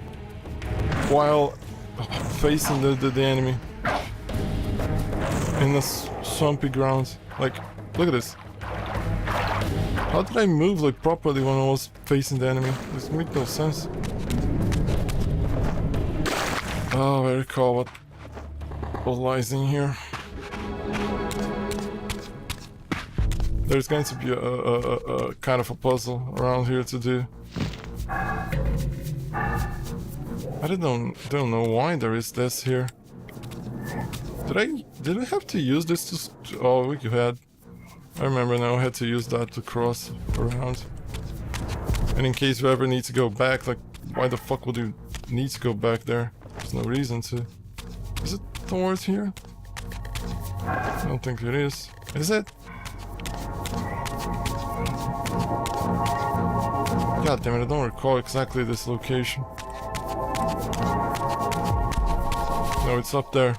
while facing the enemy in the swampy ground? Like, look at this. How did I move like properly when I was facing the enemy? This makes no sense. Oh, I recall what lies in here. There's going to be a kind of a puzzle around here to do. I don't know why there is this here. Did I have to use this to... Oh, we had... I remember now I had to use that to cross around. And in case you ever need to go back, like, why the fuck would you need to go back there? There's no reason to. Is it towards here? I don't think it is. Is it? God damn it, I don't recall exactly this location. No, it's up there.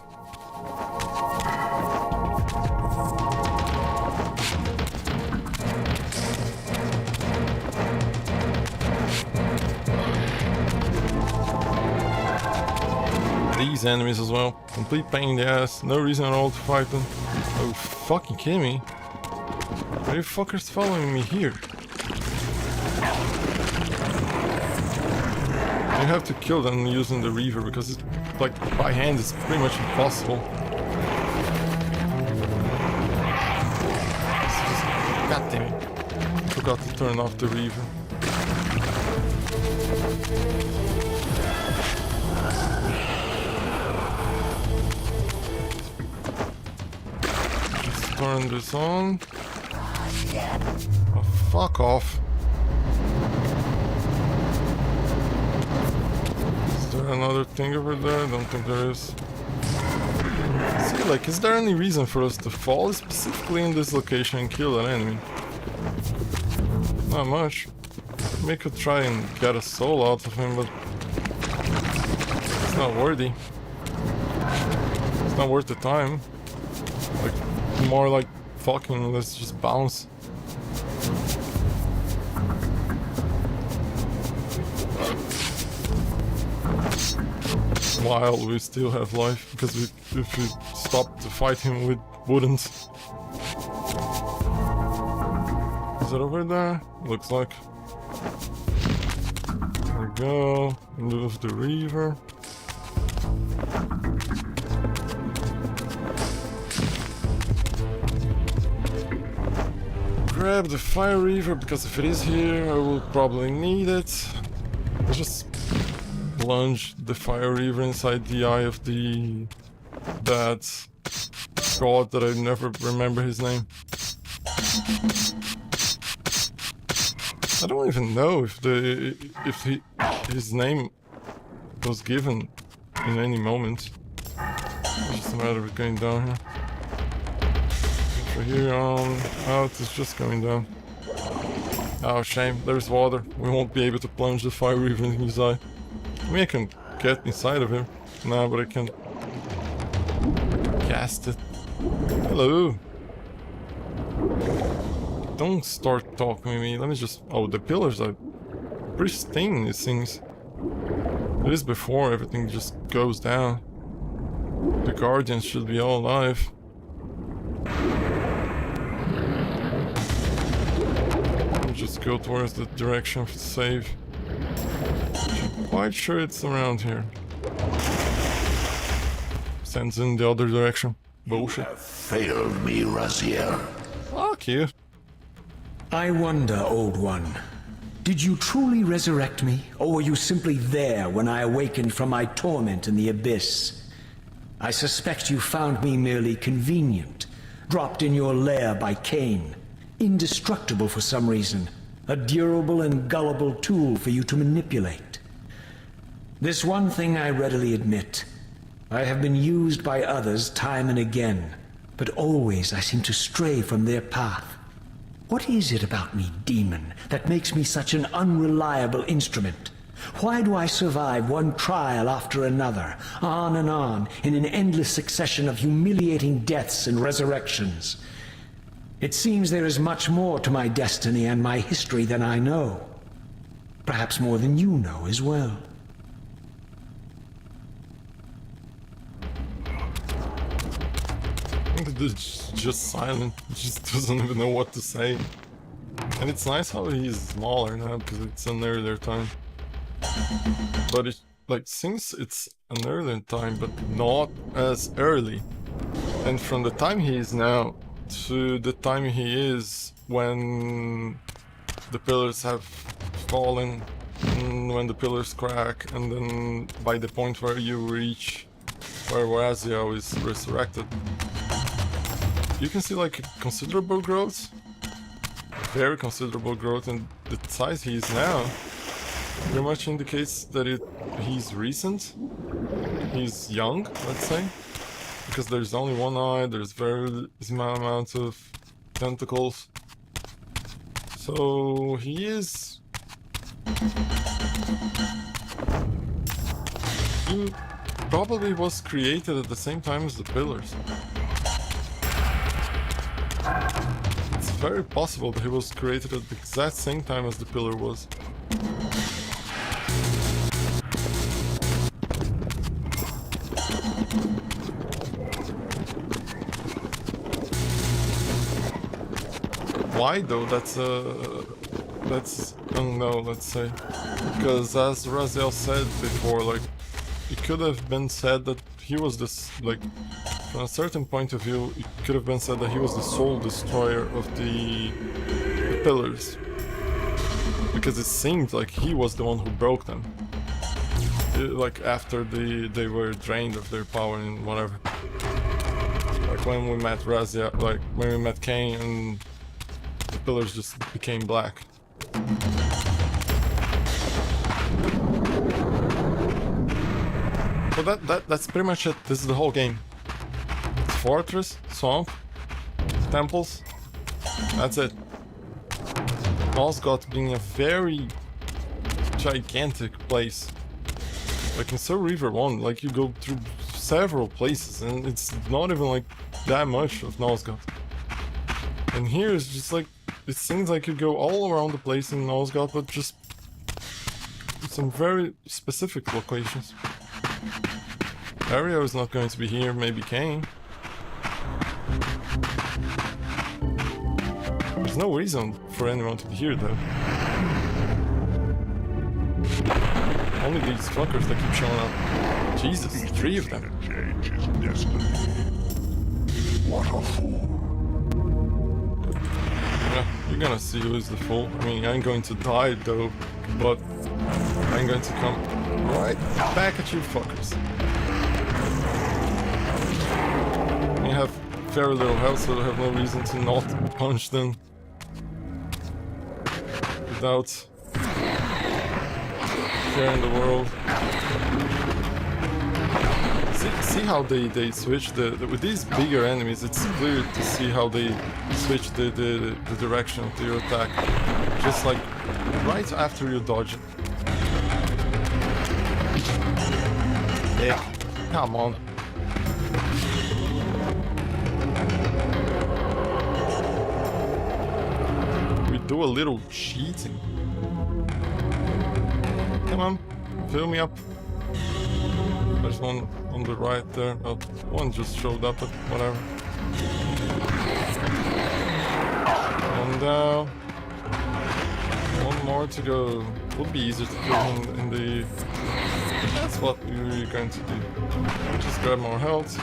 These enemies as well. Complete pain in the ass. No reason at all to fight them. Oh, fucking kidding me. Why are you fuckers following me here? You have to kill them using the Reaver because it's like by hand it's pretty much impossible. God damn it. Forgot to turn off the Reaver. Let's turn this on. Oh, fuck off. Is there another thing over there? I don't think there is. See, like, is there any reason for us to fall specifically in this location and kill an enemy? Not much. We could try and get a soul out of him, but it's not worthy. It's not worth the time. Like, more like fucking let's just bounce. While we still have life, because if we stop to fight him, we wouldn't. Is it over there? Looks like. There we go. Move the Reaver. Grab the Fire Reaver, because if it is here, I will probably need it. Let's just plunge the Fire Reaver inside the eye of that god that I never remember his name. I don't even know if his name was given in any moment. It's just a matter of going down here. From here on out, it's just going down. Oh, shame. There's water. We won't be able to plunge the Fire Reaver in his eye. I mean, I can get inside of him. No, but I can cast it. Hello. Don't start talking to me. Let me just... Oh, the pillars are pristine, it seems. It is before everything just goes down. The Guardians should be all alive. Just go towards the direction of the save. I'm quite sure it's around here. Sends in the other direction. Bullshit. You have failed me, Raziel. Fuck you. I wonder, Old One. Did you truly resurrect me, or were you simply there when I awakened from my torment in the abyss? I suspect you found me merely convenient, dropped in your lair by Kain. Indestructible for some reason. A durable and gullible tool for you to manipulate. This one thing I readily admit. I have been used by others time and again, but always I seem to stray from their path. What is it about me, demon, that makes me such an unreliable instrument? Why do I survive one trial after another, on and on, in an endless succession of humiliating deaths and resurrections? It seems there is much more to my destiny and my history than I know. Perhaps more than you know as well. It's just silent. He just doesn't even know what to say. And it's nice how he's smaller now because it's an earlier time. But it, like, since it's an earlier time, but not as early. And from the time he is now to the time he is when the pillars have fallen, and when the pillars crack, and then by the point where you reach where Raziel is resurrected, you can see like considerable growth, very considerable growth, and the size he is now pretty much indicates that he's recent, he's young, let's say, because there's only one eye, there's very small amounts of tentacles, so he is... he probably was created at the same time as the pillars. It's very possible that he was created at the exact same time as the pillar was. Why though? That's unknown, let's say. Because as Raziel said before, like, it could have been said that he was this, like, from a certain point of view, it could have been said that he was the sole destroyer of the pillars. Because it seemed like he was the one who broke them. Like after they were drained of their power and whatever. Like when we met Raziel, like when we met Kain, and the pillars just became black. So that's pretty much it. This is the whole game. It's fortress, swamp, temples. That's it. Nosgoth being a very gigantic place. Like in Soul Reaver 1, like you go through several places and it's not even like that much of Nosgoth. And here is just like, it seems like you go all around the place in Nosgoth, but just some very specific locations. Ario is not going to be here, maybe Kain. There's no reason for anyone to be here though. Only these fuckers that keep showing up. Jesus, 3 of them. Change his destiny. What a fool. Yeah, you're gonna see who is the fool. I mean, I ain't going to die though, but I'm going to come Right back at you fuckers. You have very little health, so I have no reason to not punch them without caring the world. See how they switch with these bigger enemies. It's clear to see how they switch the direction of your attack, just like right after you dodge it. Yeah, come on. We do a little cheating. Come on, fill me up. There's one on the right there. Oh, one just showed up, but whatever. And one more to go. Would be easier to kill him in the... That's what we're going to do. Just grab more health.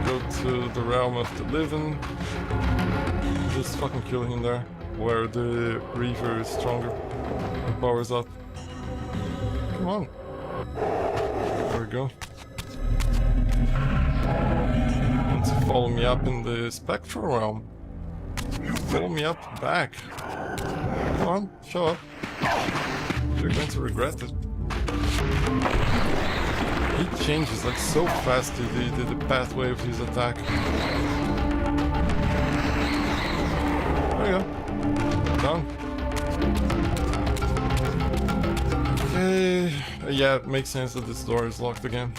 Go to the realm of the living. Just fucking kill him there. Where the Reaver is stronger. And powers up. Come on. There we go. Want to follow me up in the spectral realm? Follow me up back. Come on, show up. You're going to regret it. He changes like so fast the pathway of his attack. There you go. Done. Okay. Yeah, it makes sense that this door is locked again.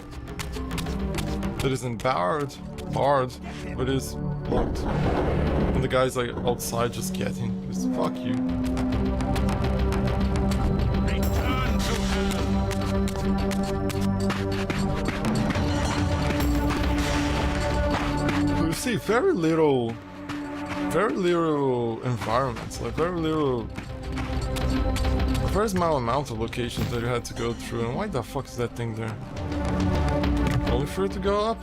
It isn't barred, but it's locked. And the guy's like outside just getting. Just fuck you. You see very little environments, like very little. A very small amount of locations that you had to go through, and why the fuck is that thing there? Only for it to go up?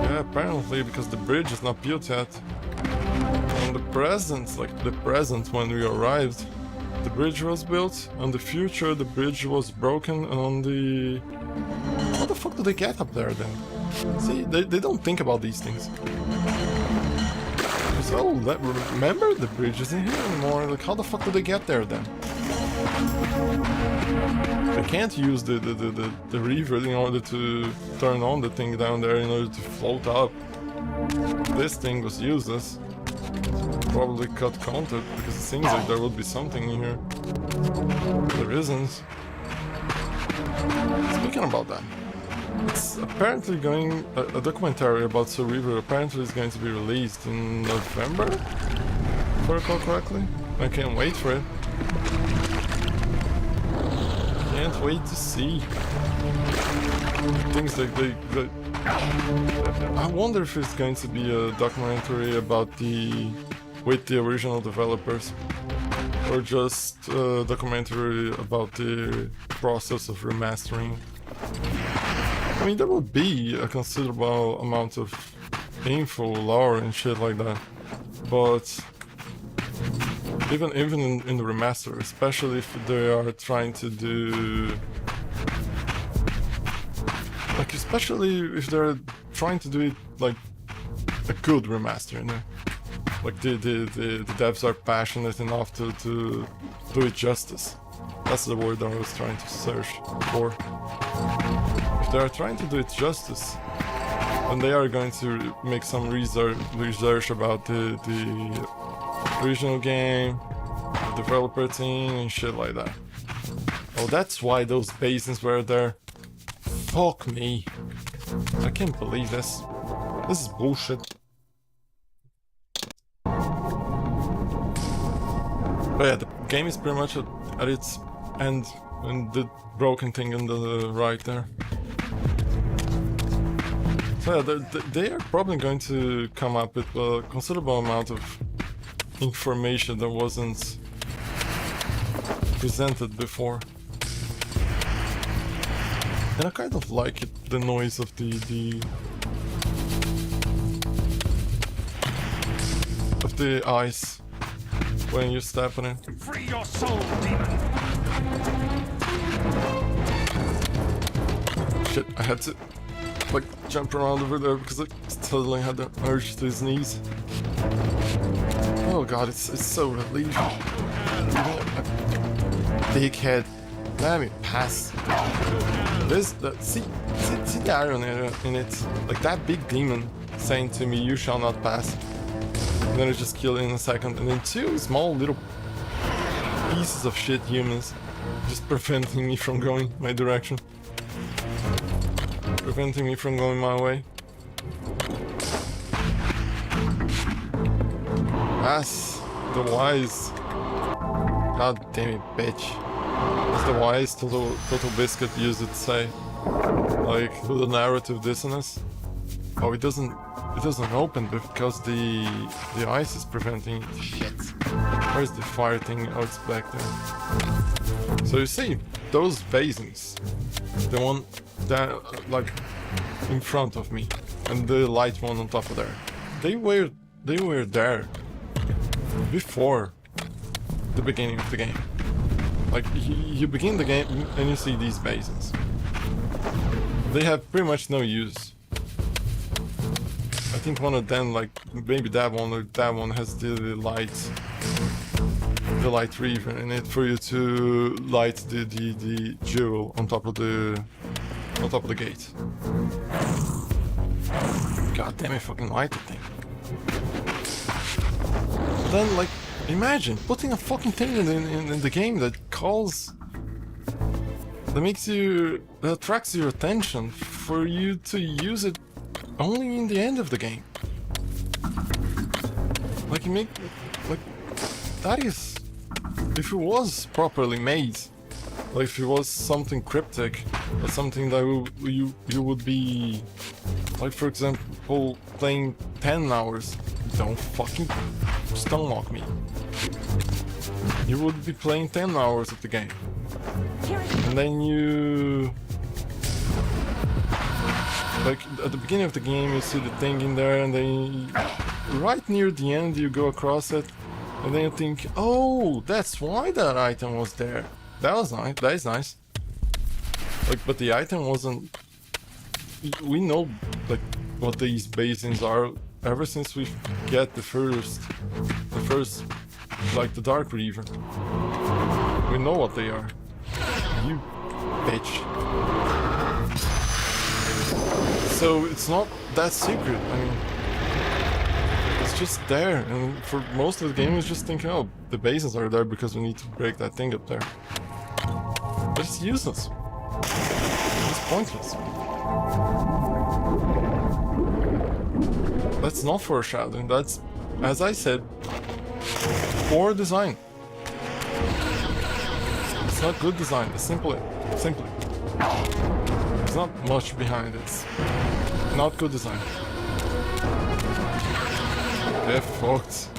Yeah, apparently because the bridge is not built yet. On the present, like the present when we arrived, the bridge was built. On the future, the bridge was broken, and on the... How the fuck do they get up there then? See, they don't think about these things. So, remember the bridge isn't here anymore. Like, how the fuck do they get there then? They can't use the Reaver in order to turn on the thing down there in order to float up. This thing was useless. Probably cut contact because it seems like there would be something in here. There isn't. Speaking about that. It's apparently going... A documentary about Sir Reaver apparently is going to be released in November? If I recall correctly. I can't wait for it. Can't wait to see. Things like they... I wonder if it's going to be a documentary about with the original developers. Or just a documentary about the process of remastering. I mean, there would be a considerable amount of info, lore, and shit like that. But even in the remaster, especially if they are trying to do, like, especially if they're trying to do it like a good remaster, you know, like the devs are passionate enough to do it justice. That's the word I was trying to search for. If they are trying to do it justice, then they are going to make some research about the original game, the developer team, and shit like that. Oh, that's why those basins were there. Fuck me. I can't believe this. This is bullshit. But yeah, the game is pretty much at its end, and the broken thing on the right there. So yeah, they are probably going to come up with a considerable amount of information that wasn't presented before. And I kind of like it, the noise of the ice when you step on it. Free your soul, demon! Shit, I had to like jump around over there because I suddenly had the urge to sneeze. Oh god, it's so relieving. Big head. Let me pass. See the irony in it. Like that big demon saying to me, "You shall not pass." And then I just kill it in a second, and then two small little pieces of shit humans just preventing me from going my direction. Preventing me from going my way. That's the wise. God damn it, bitch. That's the wise Total Biscuit used it to say. Like, with the narrative dissonance. Oh, it doesn't open because the ice is preventing it. Shit. Where's the fire thing? Oh, it's back there. So you see, those basins, the one that like in front of me, and the light one on top of there, they were there before the beginning of the game. Like you begin the game and you see these basins. They have pretty much no use. I think one of them, like maybe that one or that one, has the light Reaver in it for you to light the jewel on top of the gate. God damn it, fucking light the thing. Then like imagine putting a fucking thing in the game that attracts your attention for you to use it only in the end of the game. Like that is, if it was properly made, like if it was something cryptic or something that you would be, like for example, playing 10 hours. Don't fucking stonewalk me. You would be playing 10 hours of the game. And then you... Like, at the beginning of the game you see the thing in there, and then right near the end you go across it, and then you think, oh, that's why that item was there. That was nice, that is nice. Like, but the item wasn't... We know, like, what these basins are ever since we get the first, like the Dark Reaver. We know what they are. You bitch. So it's not that secret. I mean, it's just there, and for most of the game, it's just thinking, oh, the basins are there because we need to break that thing up there. But it's useless. It's pointless. That's not foreshadowing, that's, as I said, poor design. It's not good design, it's simply. There's not much behind it. It's not good design. They're fucked.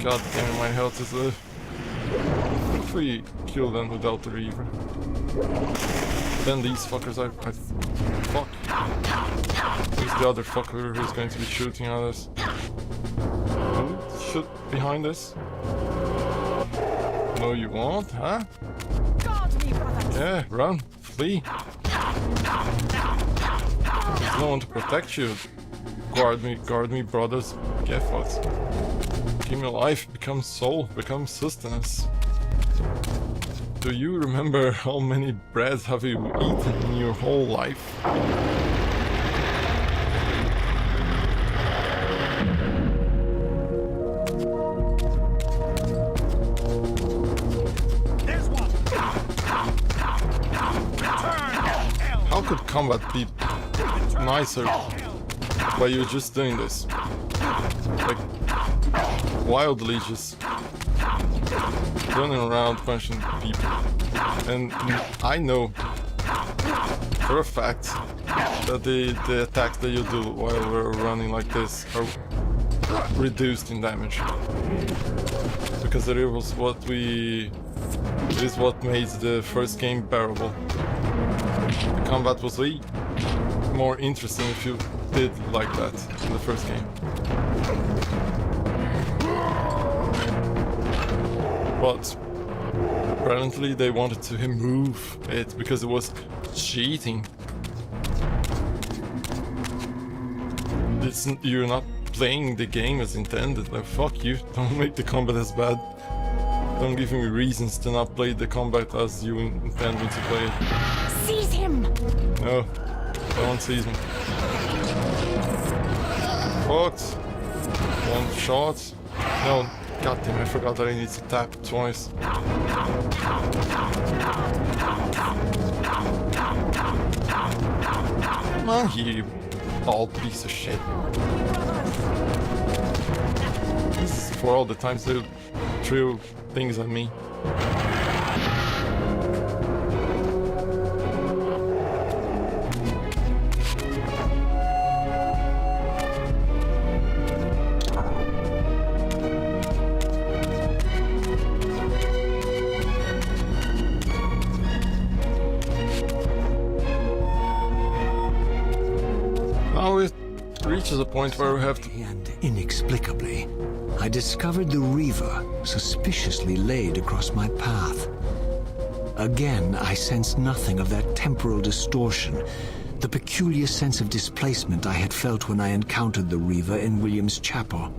God damn, my health is low. If we kill them without the Reaver. Then these fuckers I fuck. Who's the other fucker who's going to be shooting at us? Shoot behind us? No you won't, huh? Yeah, run, flee. There's no one to protect you. Guard me, brothers. Get fucked. Give me life, become soul, become sustenance. Do you remember how many breads have you eaten in your whole life? How could combat be nicer by you just doing this? Like, wildly just running around punching people. And I know for a fact that the attacks that you do while we're running like this are reduced in damage. Because it was it is what made the first game bearable. The combat was way more interesting if you did like that in the first game. But apparently they wanted to remove it because it was cheating you're not playing the game as intended. Like, fuck you. Don't make the combat as bad. Don't give me reasons to not play the combat as you intend me to play it. Seize him! No, don't seize me. Fucked. One shot. No, goddamn, I forgot that I need to tap twice. Come on here, you bald piece of shit. This is for all the times they threw things at me. Now it reaches a point where we have to... And inexplicably, I discovered the Reaver suspiciously laid across my path. Again, I sensed nothing of that temporal distortion, the peculiar sense of displacement I had felt when I encountered the Reaver in William's chapel.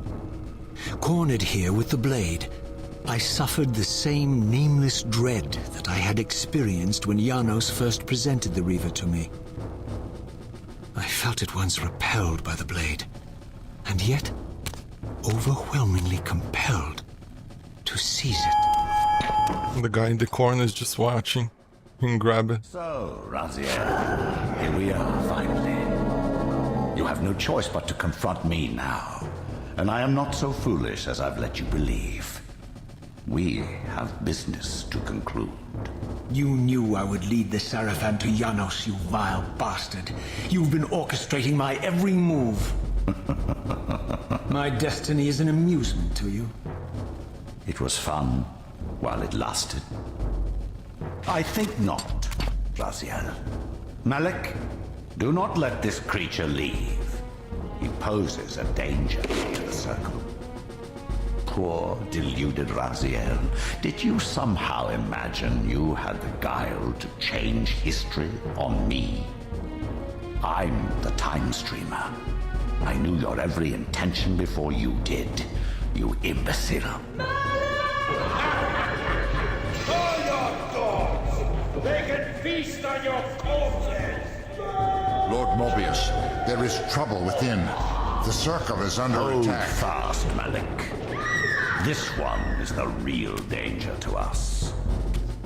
Cornered here with the blade, I suffered the same nameless dread that I had experienced when Janos first presented the Reaver to me. I felt at once repelled by the blade, and yet overwhelmingly compelled to seize it. The guy in the corner is just watching. He can grab it. So, Raziel, here we are, finally. You have no choice but to confront me now. And I am not so foolish as I've let you believe. We have business to conclude. You knew I would lead the Sarafan to Janos, you vile bastard. You've been orchestrating my every move. My destiny is an amusement to you. It was fun while it lasted. I think not, Raziel. Malik, do not let this creature leave. He poses a danger to the Circle. Poor, deluded Raziel. Did you somehow imagine you had the guile to change history on me? I'm the Time Streamer. I knew your every intention before you did, you imbecile. All your dogs! They can feast on your corpses! Lord Mobius, there is trouble within. The Circle is under Hold attack. fast, Malik. This one is the real danger to us.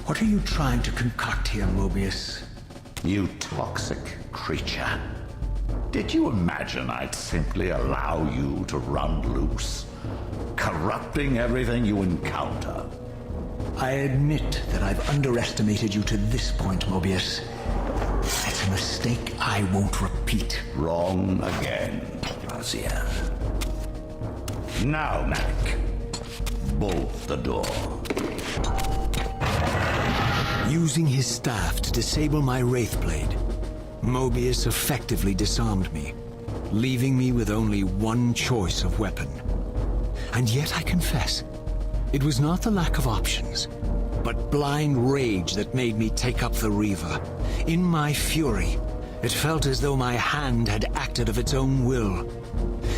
What are you trying to concoct here, Mobius? You toxic creature. Did you imagine I'd simply allow you to run loose, corrupting everything you encounter? I admit that I've underestimated you to this point, Mobius. That's a mistake I won't repeat. Wrong again, Raziel. Now, Malik, bolt the door. Using his staff to disable my Wraithblade, Mobius effectively disarmed me, leaving me with only one choice of weapon. And yet I confess, it was not the lack of options, but blind rage that made me take up the Reaver. In my fury, it felt as though my hand had acted of its own will.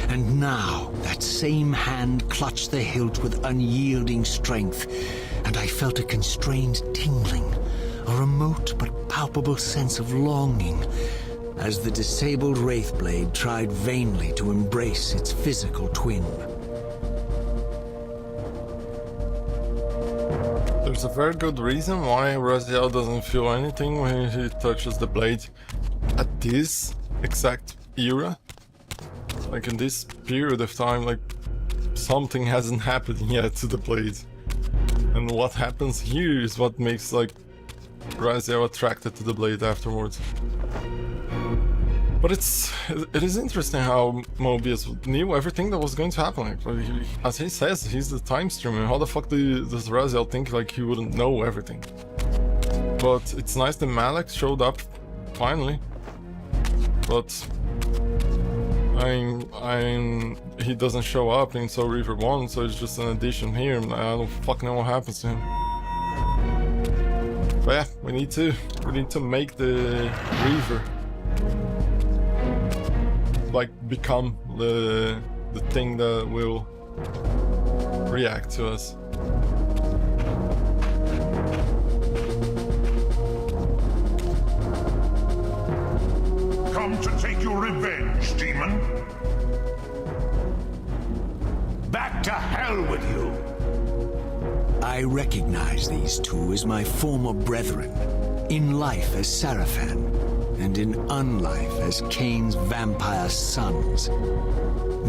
And now, that same hand clutched the hilt with unyielding strength, and I felt a constrained tingling, a remote but palpable sense of longing, as the disabled Wraithblade tried vainly to embrace its physical twin. There's a very good reason why Raziel doesn't feel anything when he touches the blade at this exact era. Like in this period of time, like something hasn't happened yet to the blade. And what happens here is what makes like Raziel attracted to the blade afterwards. But it is interesting how Mobius knew everything that was going to happen. Like, as he says, he's the time streamer. How the fuck does Raziel think like he wouldn't know everything? But it's nice that Malik showed up finally. But he doesn't show up in Soul Reaver 1, so it's just an addition here. I don't fucking know what happens to him. But yeah, we need to make the Reaver. like become the thing that will react to us. Come to take your revenge, demon. Back to hell with you! I recognize these two as my former brethren, in life as Sarafan, and in unlife as Kain's vampire sons.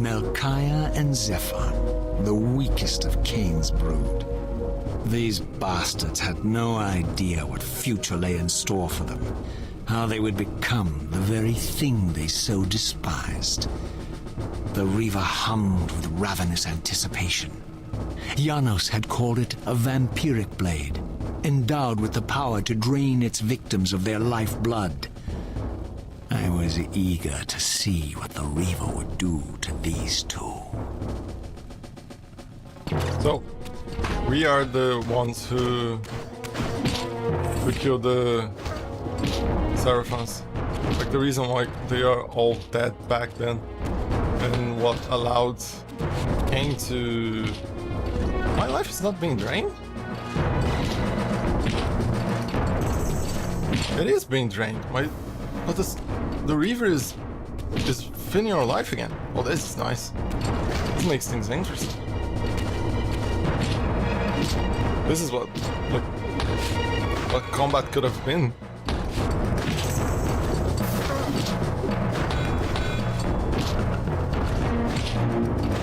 Melchiah and Zephon, the weakest of Kain's brood. These bastards had no idea what future lay in store for them, how they would become the very thing they so despised. The Reaver hummed with ravenous anticipation. Janos had called it a vampiric blade, endowed with the power to drain its victims of their lifeblood. I was eager to see what the Reaver would do to these two. So, we are the ones who killed the Seraphons. Like the reason why they are all dead back then, and what allowed Kain to... My life is not being drained? It is being drained. But the Reaver is filling your life again. Well, this is nice. This makes things interesting. This is what combat could have been.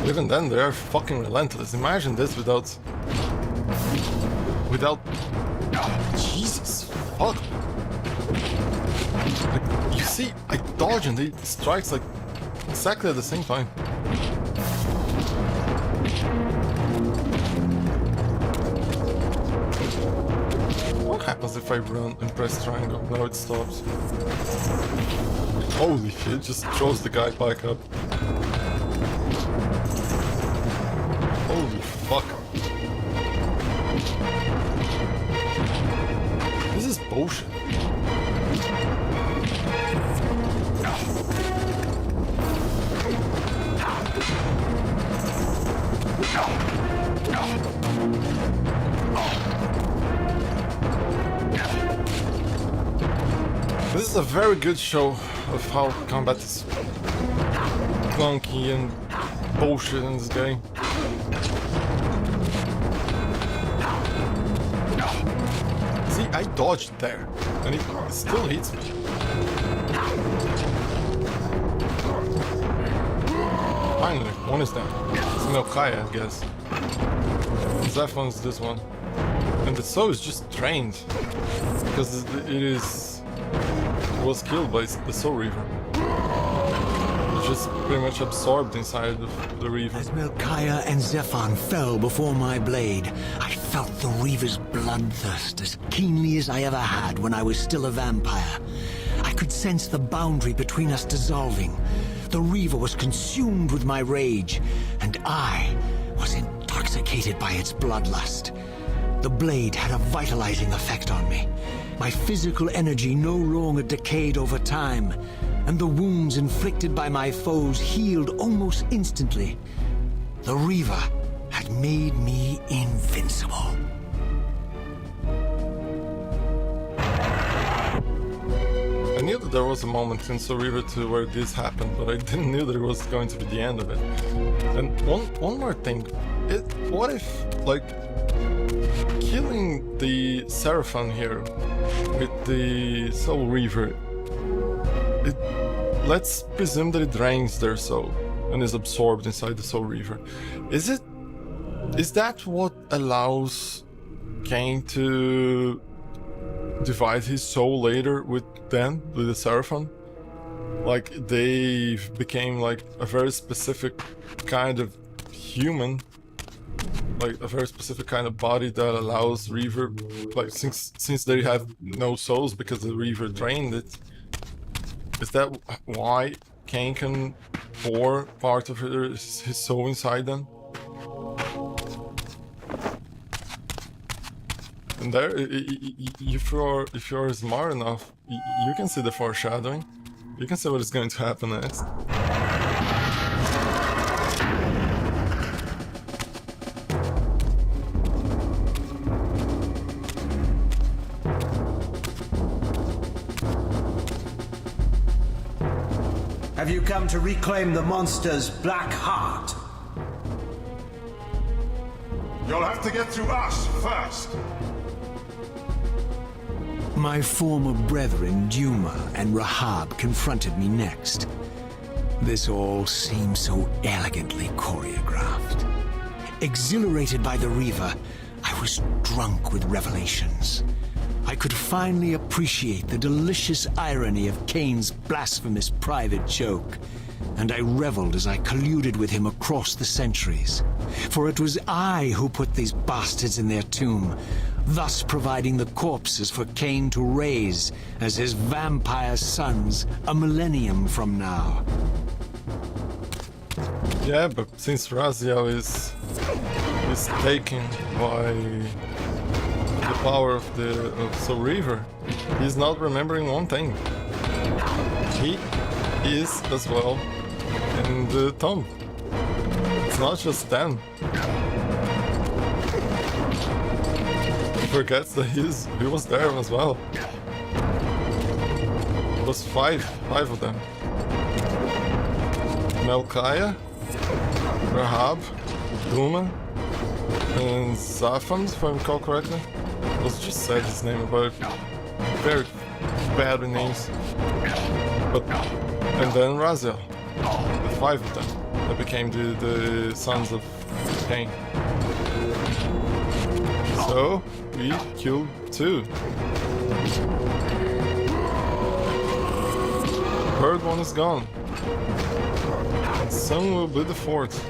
Even then, they are fucking relentless. Imagine this without... Jesus, fuck. Like, you see, I dodge and he strikes like exactly at the same time. What happens if I run and press triangle? Now it stops. Holy shit, just throws the guy back up. Holy fuck. This is bullshit. This is a very good show of how combat is clunky and bullshit in this game. See, I dodged there, and it still hits me. Finally, one is down. It's Melchiah, I guess. Zephon's this one. And the soul is just drained, because it was killed by the Soul Reaver. It's just pretty much absorbed inside the Reaver. As Melchiah and Zephon fell before my blade, I felt the Reaver's bloodthirst as keenly as I ever had when I was still a vampire. I could sense the boundary between us dissolving. The Reaver was consumed with my rage, and I was intoxicated by its bloodlust. The blade had a vitalizing effect on me. My physical energy no longer decayed over time, and the wounds inflicted by my foes healed almost instantly. The Reaver had made me invincible. I knew that there was a moment in Soul Reaver 2 where this happened, but I didn't know that it was going to be the end of it. And one more thing. What if, like, killing the Seraphon here with the Soul Reaver, let's presume that it drains their soul and is absorbed inside the Soul Reaver. Is that what allows Kain to divide his soul later with them, with the Seraphon? Like, they became like a very specific kind of human, like a very specific kind of body that allows Reaver, like, since they have no souls because the Reaver drained it. Is that why Kain can pour part of his soul inside them? And there, if you're smart enough, you can see the foreshadowing. You can see what is going to happen next. Have you come to reclaim the monster's black heart? You'll have to get through us first. My former brethren, Duma and Rahab, confronted me next. This all seemed so elegantly choreographed. Exhilarated by the Reaver, I was drunk with revelations. I could finally appreciate the delicious irony of Kain's blasphemous private joke, and I reveled as I colluded with him across the centuries. For it was I who put these bastards in their tomb, thus providing the corpses for Kain to raise as his vampire sons a millennium from now. Yeah, but since Raziel is taken by the power of the Reaver, he's not remembering one thing. He is as well in the tomb. It's not just them. He forgets that he was there as well. It was five of them. Melchiah, Rahab, Duma, and Zapham, if I recall correctly. I was just said his name, but very bad with names. And then Raziel, the five of them that became the sons of Kain. So we killed two. Third one is gone. And soon will be the fourth.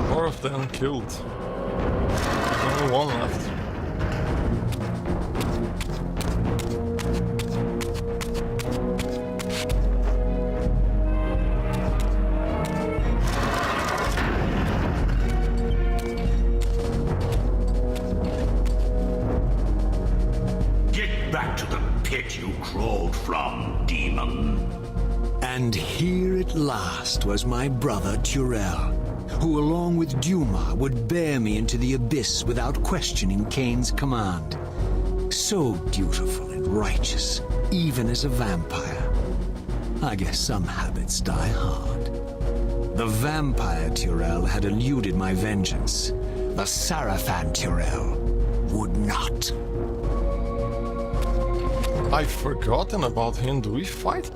Four of them killed. Only one left. Get back to the pit you crawled from, demon. And here at last was my brother Turel, who along with Duma would bear me into the abyss without questioning Kain's command. So dutiful and righteous, even as a vampire. I guess some habits die hard. The vampire Turel had eluded my vengeance. The Sarafan Turel would not. I've forgotten about him. Do we fight?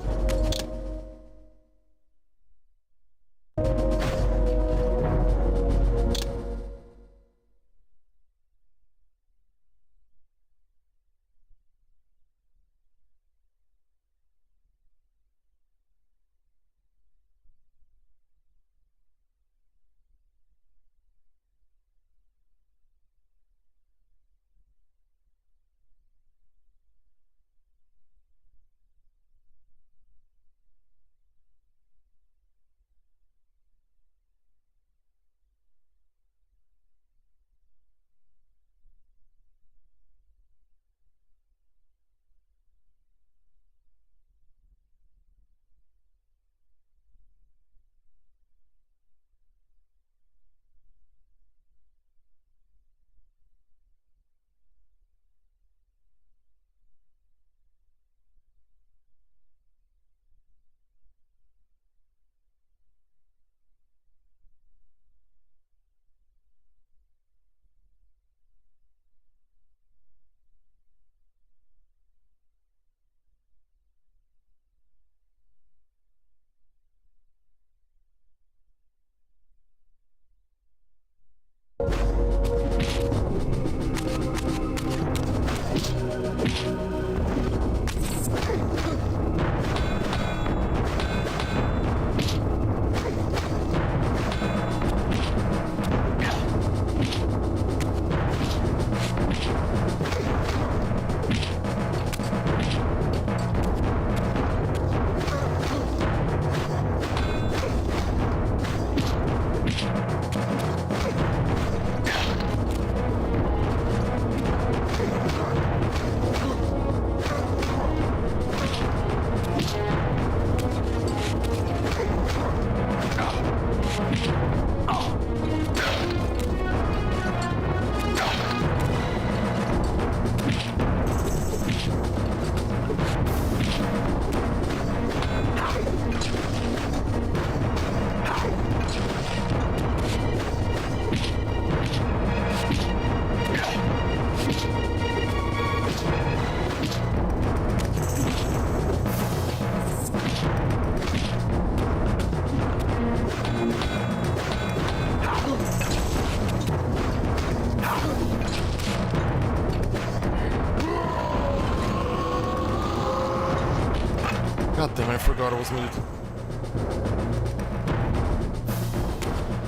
God damn, I forgot I was muted.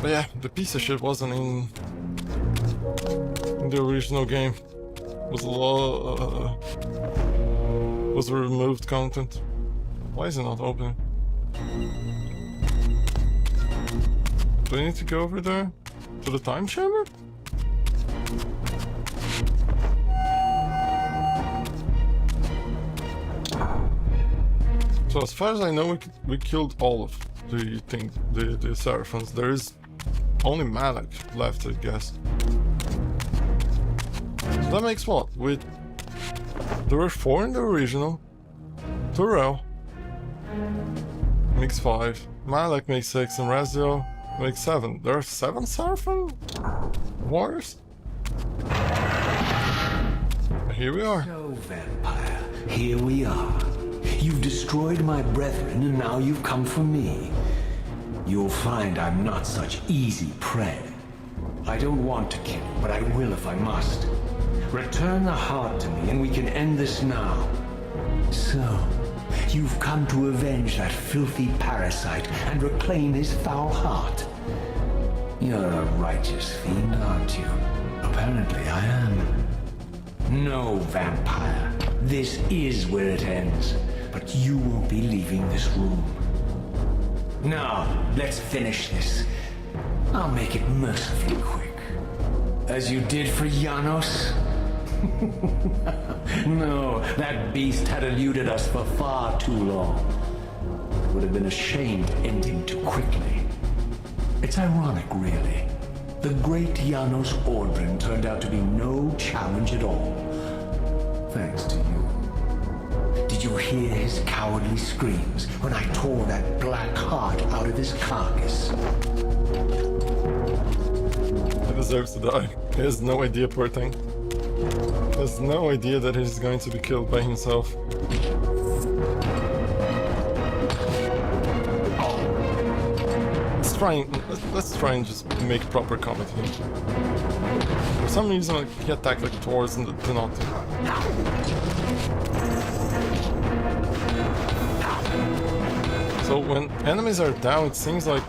But yeah, the piece of shit wasn't in the original game. Was was removed content. Why is it not open? Do I need to go over there? To the time chamber? So as far as I know, we killed all of the Seraphons. There is only Malak left, I guess. So that makes what? There were 4 in the original. Turel makes 5. Malak makes 6, and Raziel makes 7. There are 7 Seraphon warriors? Here we are. So, vampire, here we are. You've destroyed my brethren, and now you've come for me. You'll find I'm not such easy prey. I don't want to kill you, but I will if I must. Return the heart to me, and we can end this now. So, you've come to avenge that filthy parasite and reclaim his foul heart. You're a righteous fiend, aren't you? Apparently I am. No, vampire. This is where it ends. But you won't be leaving this room. Now, let's finish this. I'll make it mercifully quick. As you did for Janos? No, that beast had eluded us for far too long. It would have been a shame to end him too quickly. It's ironic, really. The great Janos Ordrin turned out to be no challenge at all. Thanks to you. Did you hear his cowardly screams when I tore that black heart out of his carcass? He deserves to die. He has no idea, poor thing. He has no idea that he's going to be killed by himself. Let's try and just make proper combat here. For some reason, like, he attacked like towards the not. So when enemies are down, it seems like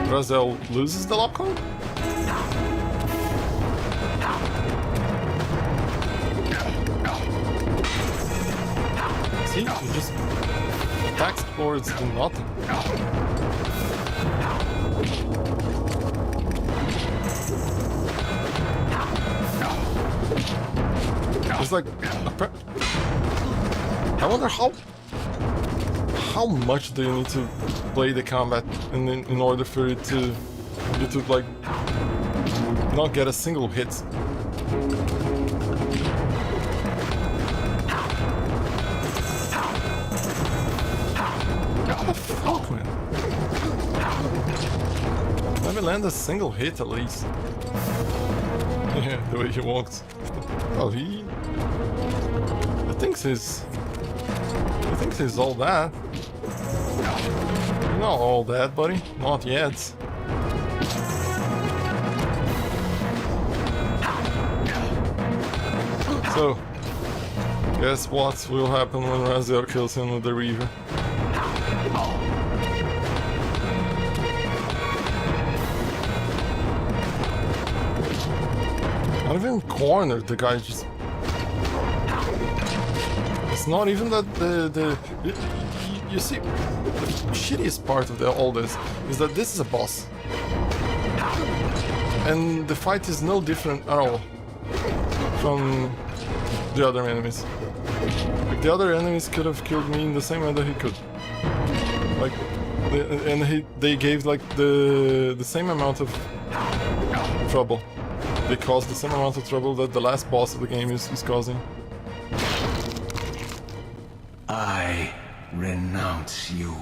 Raziel loses the lock-on? See, he just attacks towards the nothing. It's like, I wonder how much do you need to play the combat in order for you to like not get a single hit. What the fuck, man? Let me land a single hit at least. Yeah, the way he walked. Oh, he thinks he's all that. You're not all that, buddy. Not yet. So, guess what will happen when Raziel kills him with the Reaver? Not even cornered, the guy just... It's not even that you see, the shittiest part of all this is that this is a boss. And the fight is no different at all from the other enemies. Like, the other enemies could have killed me in the same way that he could. Like, they gave like the same amount of trouble. They caused the same amount of trouble that the last boss of the game is causing. I renounce you.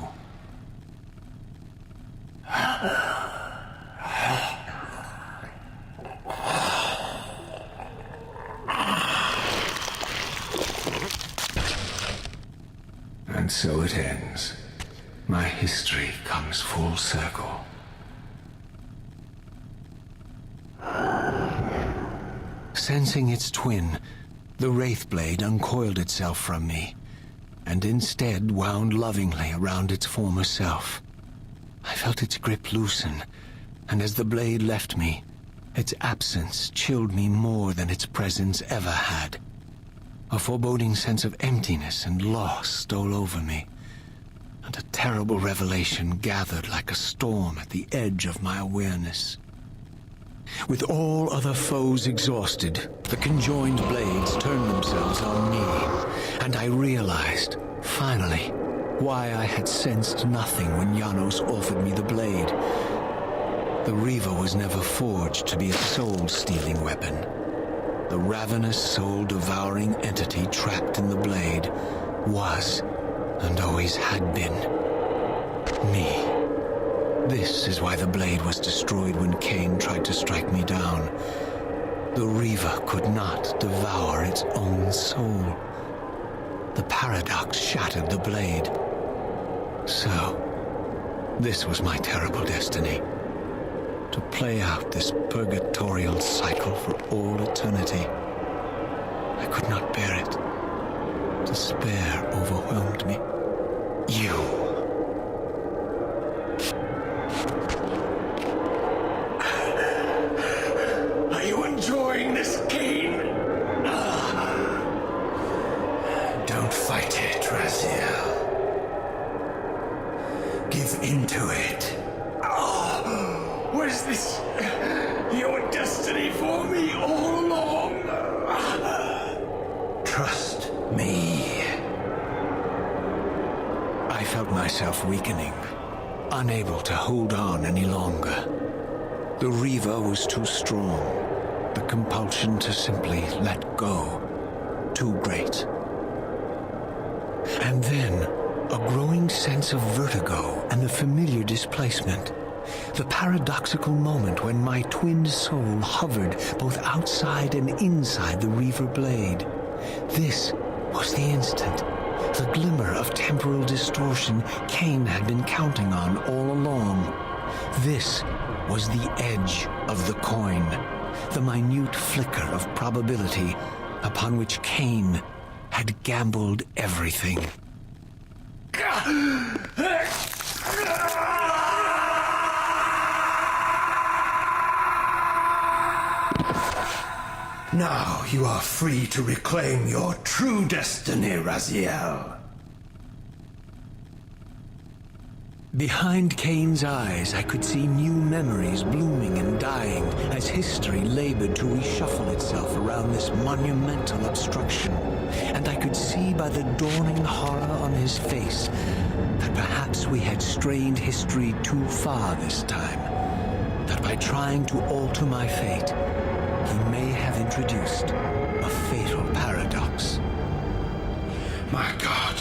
And so it ends. My history comes full circle. Sensing its twin, the Wraithblade uncoiled itself from me. and instead wound lovingly around its former self. I felt its grip loosen, and as the blade left me, its absence chilled me more than its presence ever had. A foreboding sense of emptiness and loss stole over me, and a terrible revelation gathered like a storm at the edge of my awareness. With all other foes exhausted, the conjoined blades turned themselves on me, and I realized, finally, why I had sensed nothing when Janos offered me the blade. The Reaver was never forged to be a soul-stealing weapon. The ravenous, soul-devouring entity trapped in the blade was, and always had been, me. This is why the blade was destroyed when Kain tried to strike me down. The Reaver could not devour its own soul. The paradox shattered the blade. So, this was my terrible destiny. To play out this purgatorial cycle for all eternity. I could not bear it. Despair overwhelmed me. You. Are you enjoying this, Kain? Don't fight it, Raziel. Give into it. Was this your destiny for me all along? Trust me. I felt myself weakening, unable to hold on any longer. The Reaver was too strong. The compulsion to simply let go, too great. And then, a growing sense of vertigo and the familiar displacement. The paradoxical moment when my twinned soul hovered both outside and inside the Reaver blade. This was the instant, the glimmer of temporal distortion Kain had been counting on all along. This was the edge of the coin, the minute flicker of probability upon which Kain had gambled everything. Now you are free to reclaim your true destiny, Raziel. Behind Kain's eyes, I could see new memories blooming and dying as history labored to reshuffle itself around this monumental obstruction. And I could see by the dawning horror on his face that perhaps we had strained history too far this time. That by trying to alter my fate, he may have introduced a fatal paradox. My God,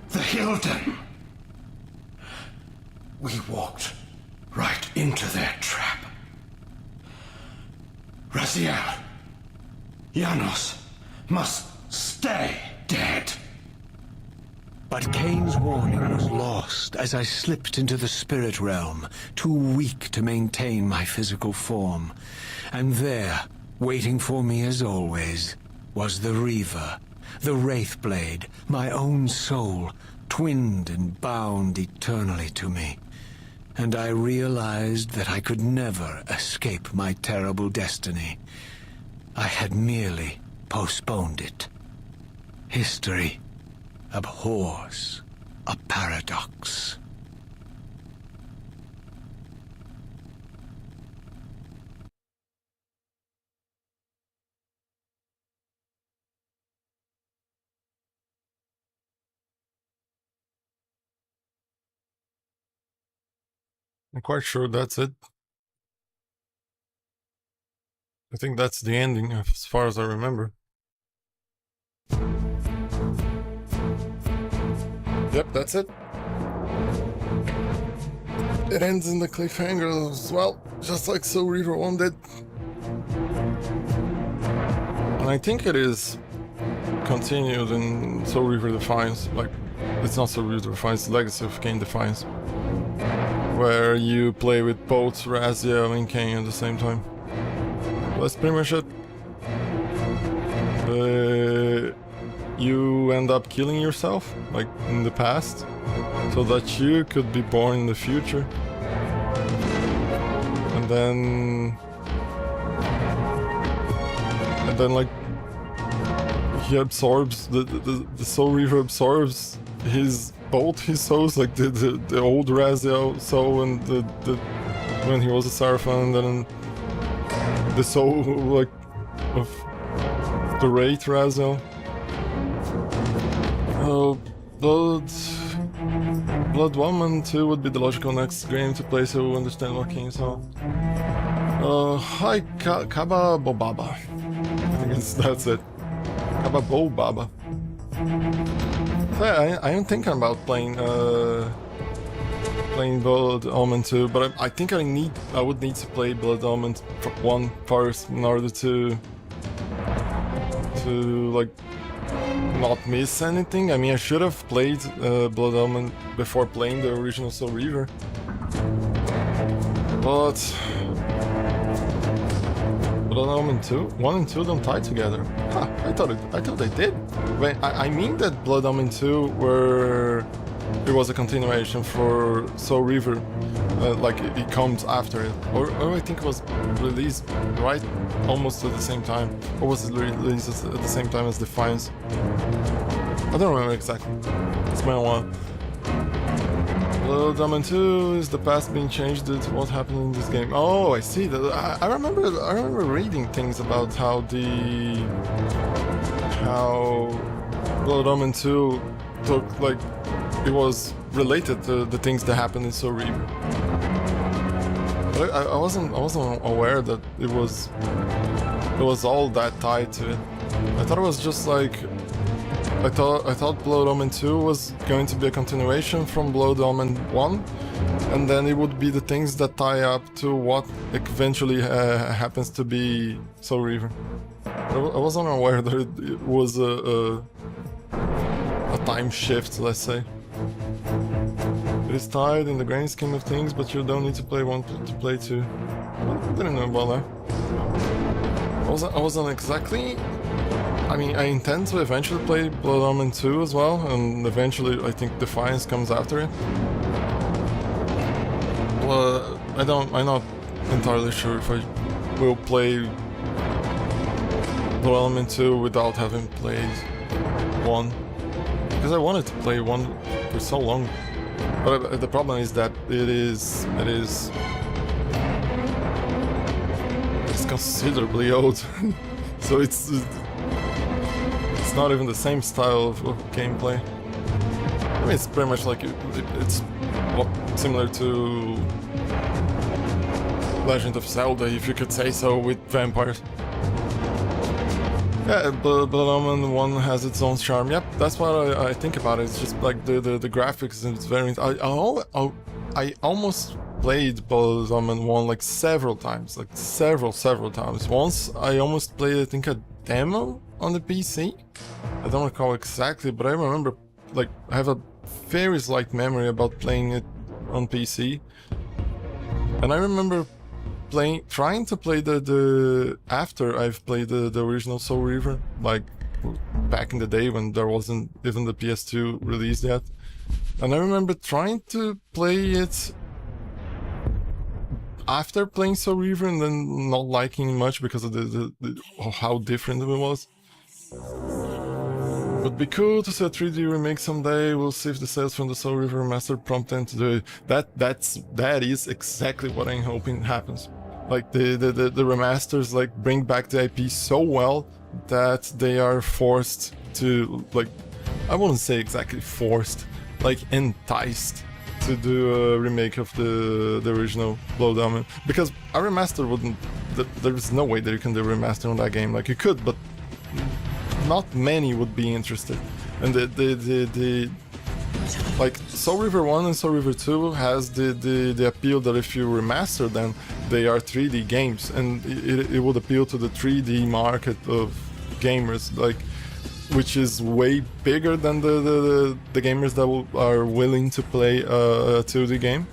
the Hilden! We walked right into their trap. Raziel, Janos must stay dead. But Kain's warning was lost as I slipped into the spirit realm, too weak to maintain my physical form. And there, waiting for me as always, was the Reaver, the Wraithblade, my own soul, twinned and bound eternally to me. And I realized that I could never escape my terrible destiny. I had merely postponed it. History abhors a paradox. I'm quite sure that's it. I think that's the ending, as far as I remember. Yep, that's it. It ends in the cliffhanger as well, just like Soul Reaver 1 did. And I think it is continued in Soul Reaver Defiance. Like, it's not Soul Reaver Defiance, Legacy of Kain Defiance, where you play with both Raziel and Kain at the same time. That's pretty much it. you end up killing yourself, like in the past, so that you could be born in the future. And then like he absorbs the Soul Reaver absorbs both his souls, like the old Raziel soul and the when he was a Seraphim, and then the soul like of the Wraith Raziel. Blood Woman 2 would be the logical next game to play, so we understand what Kain saw. Hi, Kaba Bobaba. I think that's it. Kaba Bobaba. So yeah, I am thinking about playing Blood Omen 2, but I think I would need to play Blood Omen 1 first in order to like not miss anything. I mean, I should have played Blood Omen before playing the original Soul Reaver, but Blood Omen 1 and 2 don't tie together. Huh, I thought they did. Wait, I mean that Blood Omen 2 it was a continuation for Soul Reaver, like it comes after it, or I think it was released right almost at the same time, or was it released at the same time as Defiance? I don't remember exactly. It's been a while. Blood Omen 2 is the past being changed due to what happened in this game. Oh, I see. I remember reading things about how Blood Omen 2 took like it was related to the things that happened in Soul Reaver. But I wasn't aware that it was all that tied to it. I thought it was just like I thought Blood Omen 2 was going to be a continuation from Blood Omen 1, and then it would be the things that tie up to what eventually happens to be Soul Reaver. I wasn't aware that it was a time shift, let's say. It is tied in the grand scheme of things, but you don't need to play 1 to play 2. I didn't know about that. I wasn't exactly... I mean, I intend to eventually play Blood Omen 2 as well, and eventually I think Defiance comes after it. But I'm not entirely sure if I will play Blood Omen 2 without having played 1. Because I wanted to play 1 for so long. But the problem is that it's considerably old. So it's not even the same style of gameplay. I mean, it's pretty much like it's similar to Legend of Zelda, if you could say so, with vampires. Yeah, Blood Omen 1 has its own charm. Yep, that's what I think about it. It's just like the graphics, and it's very... I almost played Blood Omen 1 like several times, like several times. Once I almost played, I think, a demo on the PC. I don't recall exactly, but I remember, like, I have a very slight memory about playing it on PC. And I remember trying to play the after I've played the original Soul Reaver, like back in the day when there wasn't even the PS2 released yet. And I remember trying to play it after playing Soul Reaver and then not liking it much because of how different it was. Would be cool to see a 3D remake someday. We'll see if the sales from the Soul Reaver Remastered prompt them to do it. That is exactly what I'm hoping happens. Like the remasters like bring back the IP so well that they are forced to, like, I wouldn't say exactly forced, like enticed to do a remake of the original Blood Omen, because a remaster wouldn't. There's no way that you can do a remaster on that game. Like, you could, but not many would be interested. And like Soul Reaver 1 and Soul Reaver 2 has the appeal that if you remaster them, they are 3D games, and it would appeal to the 3D market of gamers, like, which is way bigger than the gamers that are willing to play a 2D game.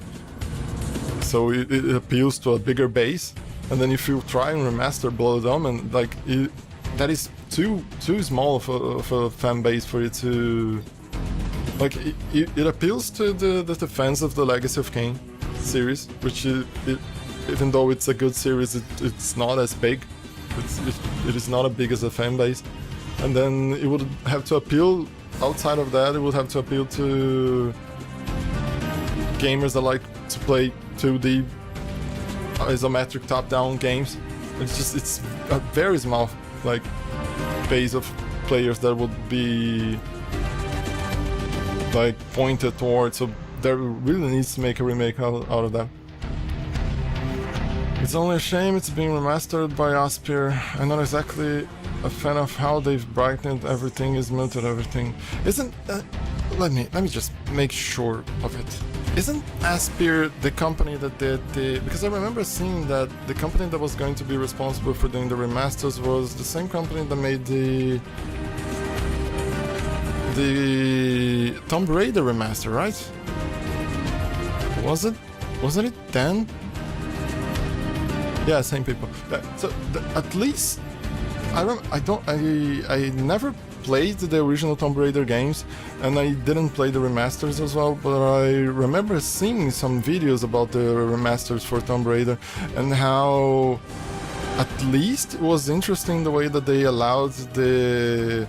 So it appeals to a bigger base. And then if you try and remaster Blood Omen, like, that is too small of a fan base for it to like. It appeals to the fans of the Legacy of Kain series, which even though it's a good series, it's not as big. It is not as big as a fan base, and then it would have to appeal. Outside of that, it would have to appeal to gamers that like to play 2D isometric top-down games. It's a very small like base of players that would be like pointed towards. So there really needs to make a remake out of that. It's only a shame it's being remastered by Aspyr. I'm not exactly a fan of how they've brightened everything, is muted everything. Isn't let me just make sure of it. Isn't Aspyr the company that did the... Because I remember seeing that the company that was going to be responsible for doing the remasters was the same company that made the Tomb Raider remaster, right? Was it? Wasn't it then? Yeah, same people. So at least I never played the original Tomb Raider games, and I didn't play the remasters as well, but I remember seeing some videos about the remasters for Tomb Raider and how at least it was interesting the way that they allowed the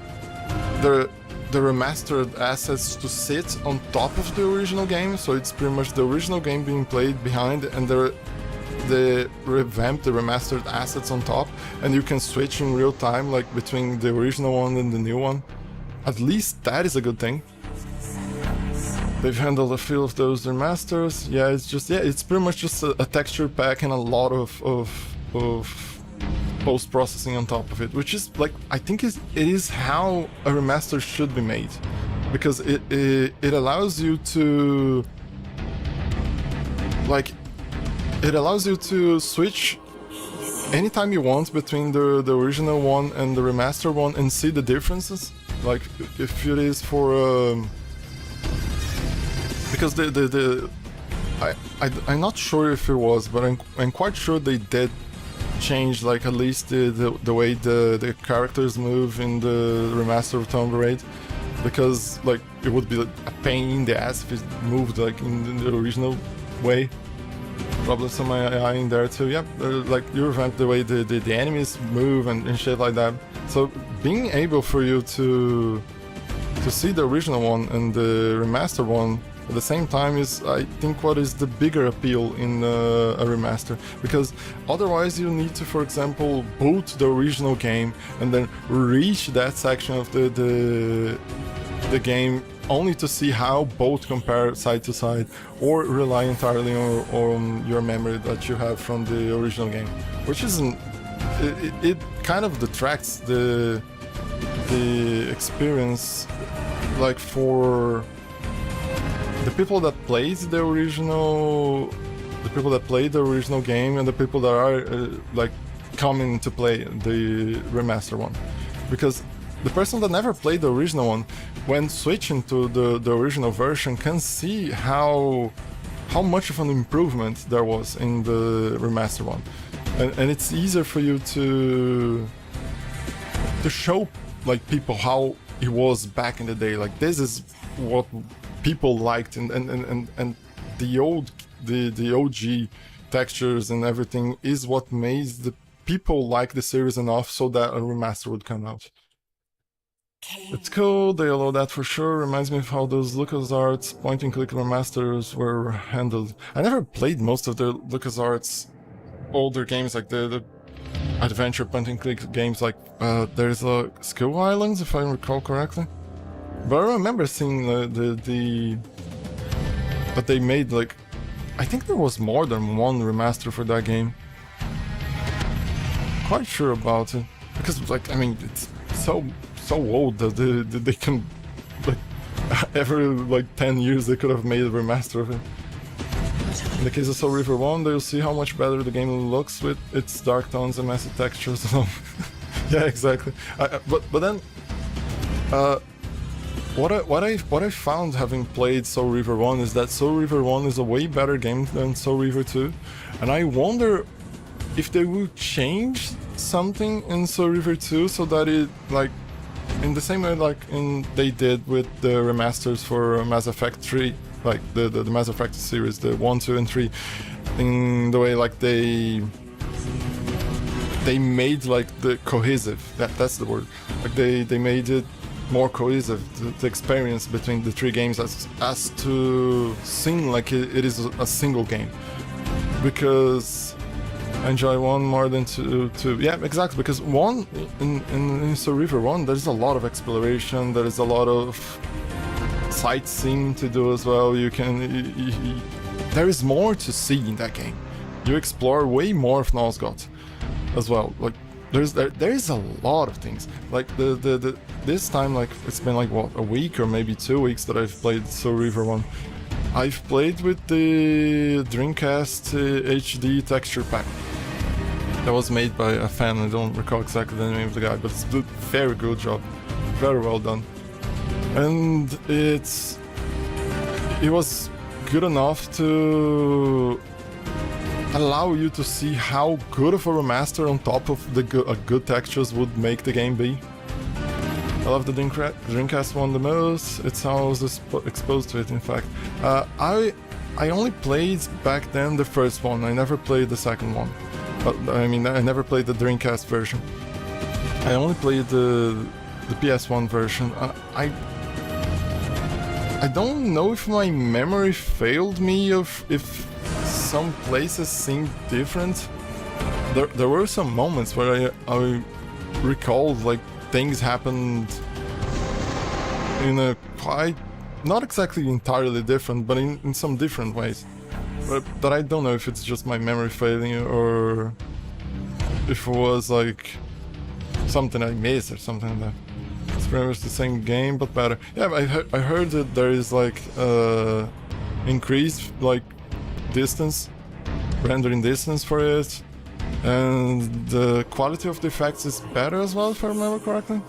remastered assets to sit on top of the original game, so it's pretty much the original game being played behind and the revamped, the remastered assets on top, and you can switch in real time, like between the original one and the new one. At least that is a good thing. They've handled a few of those remasters. Yeah, it's pretty much just a texture pack and a lot of post-processing on top of it, which is like, I think it is how a remaster should be made, because it allows you to like. It allows you to switch anytime you want between the original one and the remaster one and see the differences. Like if it is for because I'm not sure if it was, but I'm quite sure they did change like at least the way the characters move in the remaster of Tomb Raider, because like it would be like a pain in the ass if it moved like in the original way. Probably some AI in there too. Yeah, like you revamp the way the enemies move and shit like that. So being able for you to see the original one and the remaster one at the same time is, I think, what is the bigger appeal in a remaster. Because otherwise you need to, for example, boot the original game and then reach that section of the game only to see how both compare side to side, or rely entirely on your memory that you have from the original game, which isn't... It kind of detracts the experience, like for the people that played the original, game, and the people that are like coming to play the remaster one, because the person that never played the original one, when switching to the original version, can see how much of an improvement there was in the remaster one, and it's easier for you to show like people how it was back in the day. Like, this is what people liked, and the OG textures and everything is what made the people like the series enough so that a remaster would come out. It's cool, they allow that for sure. Reminds me of how those LucasArts point-and-click remasters were handled. I never played most of the LucasArts older games, like the adventure point-and-click games, like there's Skill Islands, if I recall correctly. But I remember seeing that they made, like, I think there was more than one remaster for that game. Quite sure about it, because, like, I mean, it's so old that they can, like, every like 10 years they could have made a remaster of it. In the case of Soul Reaver 1, they'll see how much better the game looks with its dark tones and massive textures. Yeah, exactly. But then what I found having played Soul Reaver 1 is that Soul Reaver 1 is a way better game than Soul Reaver 2, and I wonder if they will change something in Soul Reaver 2 so that it, like, in the same way like they did with the remasters for Mass Effect 3, like the Mass Effect series, the 1, 2, and 3, in the way like they made like the cohesive, that's the word, like they made it more cohesive, the experience between the 3 games as to seem like it is a single game, because I enjoy 1 more than 2. Yeah, exactly, because 1 in Soul Reaver 1 there's a lot of exploration, there is a lot of sightseeing to do as well. You can there is more to see in that game. You explore way more of Nosgoth as well. Like there is a lot of things. Like the this time, like it's been like what, a week or maybe 2 weeks that I've played Soul Reaver 1. I've played with the Dreamcast HD texture pack that was made by a fan. I don't recall exactly the name of the guy, but it's a very good job, very well done. And it was good enough to allow you to see how good of a remaster on top of the good textures would make the game be. I love the Dreamcast one the most. It's how I was exposed to it, in fact. I only played back then the first one. I never played the second one. I mean, I never played the Dreamcast version. I only played the PS1 version. I don't know if my memory failed me, if some places seemed different. There were some moments where I recalled like things happened in a quite, not exactly entirely different, but in some different ways. But I don't know if it's just my memory failing or if it was like something I missed or something like that. It's pretty much the same game but better. Yeah, I heard that there is like increased like distance, rendering distance for it, and the quality of the effects is better as well, if I remember correctly.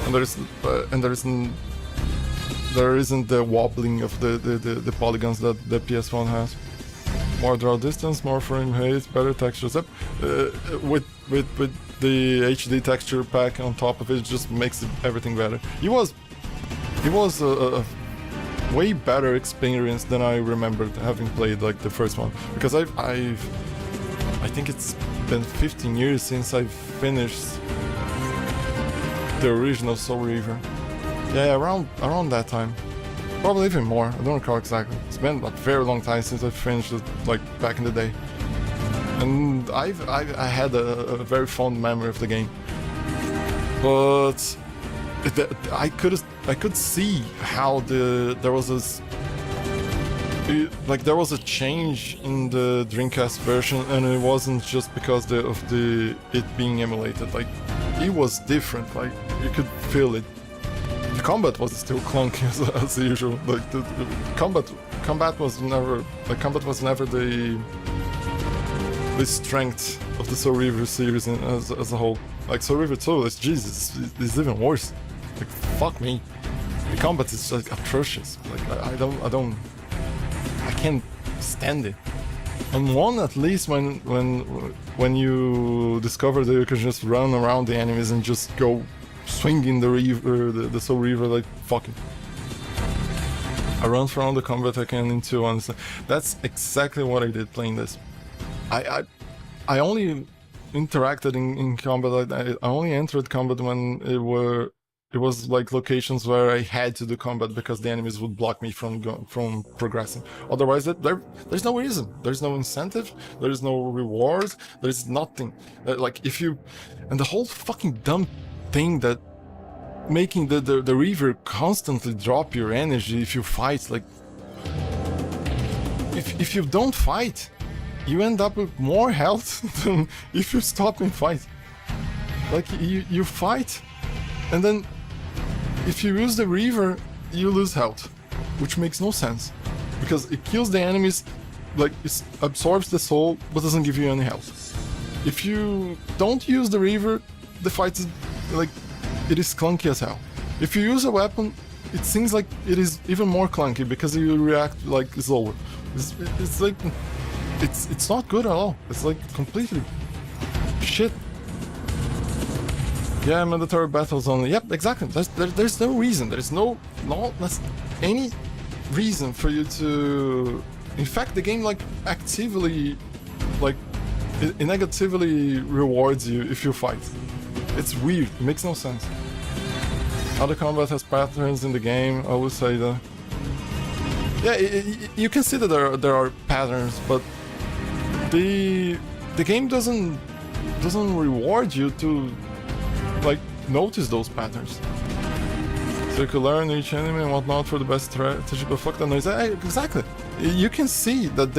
And there isn't the wobbling of the polygons that the PS1 has. More draw distance, more frame rate, better textures. With the HD texture pack on top of it, just makes everything better. It was a way better experience than I remembered having played like the first one, because I think it's been 15 years since I finished the original Soul Reaver. Yeah, around that time. Probably even more, I don't recall exactly. It's been a very long time since I finished it, like back in the day. And I had a very fond memory of the game. But I could see how there was this, like there was a change in the Dreamcast version, and it wasn't just because of it being emulated. Like it was different. Like you could feel it. The combat was still clunky as usual. Like the combat was never the strength of the Soul Reaver series as a whole. Like Soul Reaver 2, it's Jesus, it's even worse. Like fuck me, the combat is like atrocious. Like I can't stand it. On 1 at least, when you discover that you can just run around the enemies and just go swinging the Reaver, the Soul Reaver, like fuck it. I run through all the combat I can in 2, honestly. That's exactly what I did playing this. I only interacted in combat. I only entered combat when it was like locations where I had to do combat because the enemies would block me from progressing. Otherwise, there's no reason. There's no incentive. There's no rewards. There's nothing. Like if you, and the whole fucking dumb thing that making the Reaver constantly drop your energy if you fight. Like if you don't fight, you end up with more health than if you stop and fight. Like you fight, and then if you use the Reaver, you lose health, which makes no sense, because it kills the enemies, like it absorbs the soul, but doesn't give you any health. If you don't use the Reaver, the fight is like, it is clunky as hell. If you use a weapon, it seems like it is even more clunky because you react like slower. It's like it's not good at all. It's like completely shit. Yeah, mandatory battles only. Yep, exactly. There's no reason. There's no any reason for you to. In fact, the game like actively, like, it negatively rewards you if you fight. It's weird. It makes no sense. Other combat has patterns in the game. I would say that. Yeah, you can see that there are patterns, but the game doesn't reward you to like notice those patterns. So you can learn each enemy and whatnot for the best strategy, but fuck that noise. Exactly. You can see that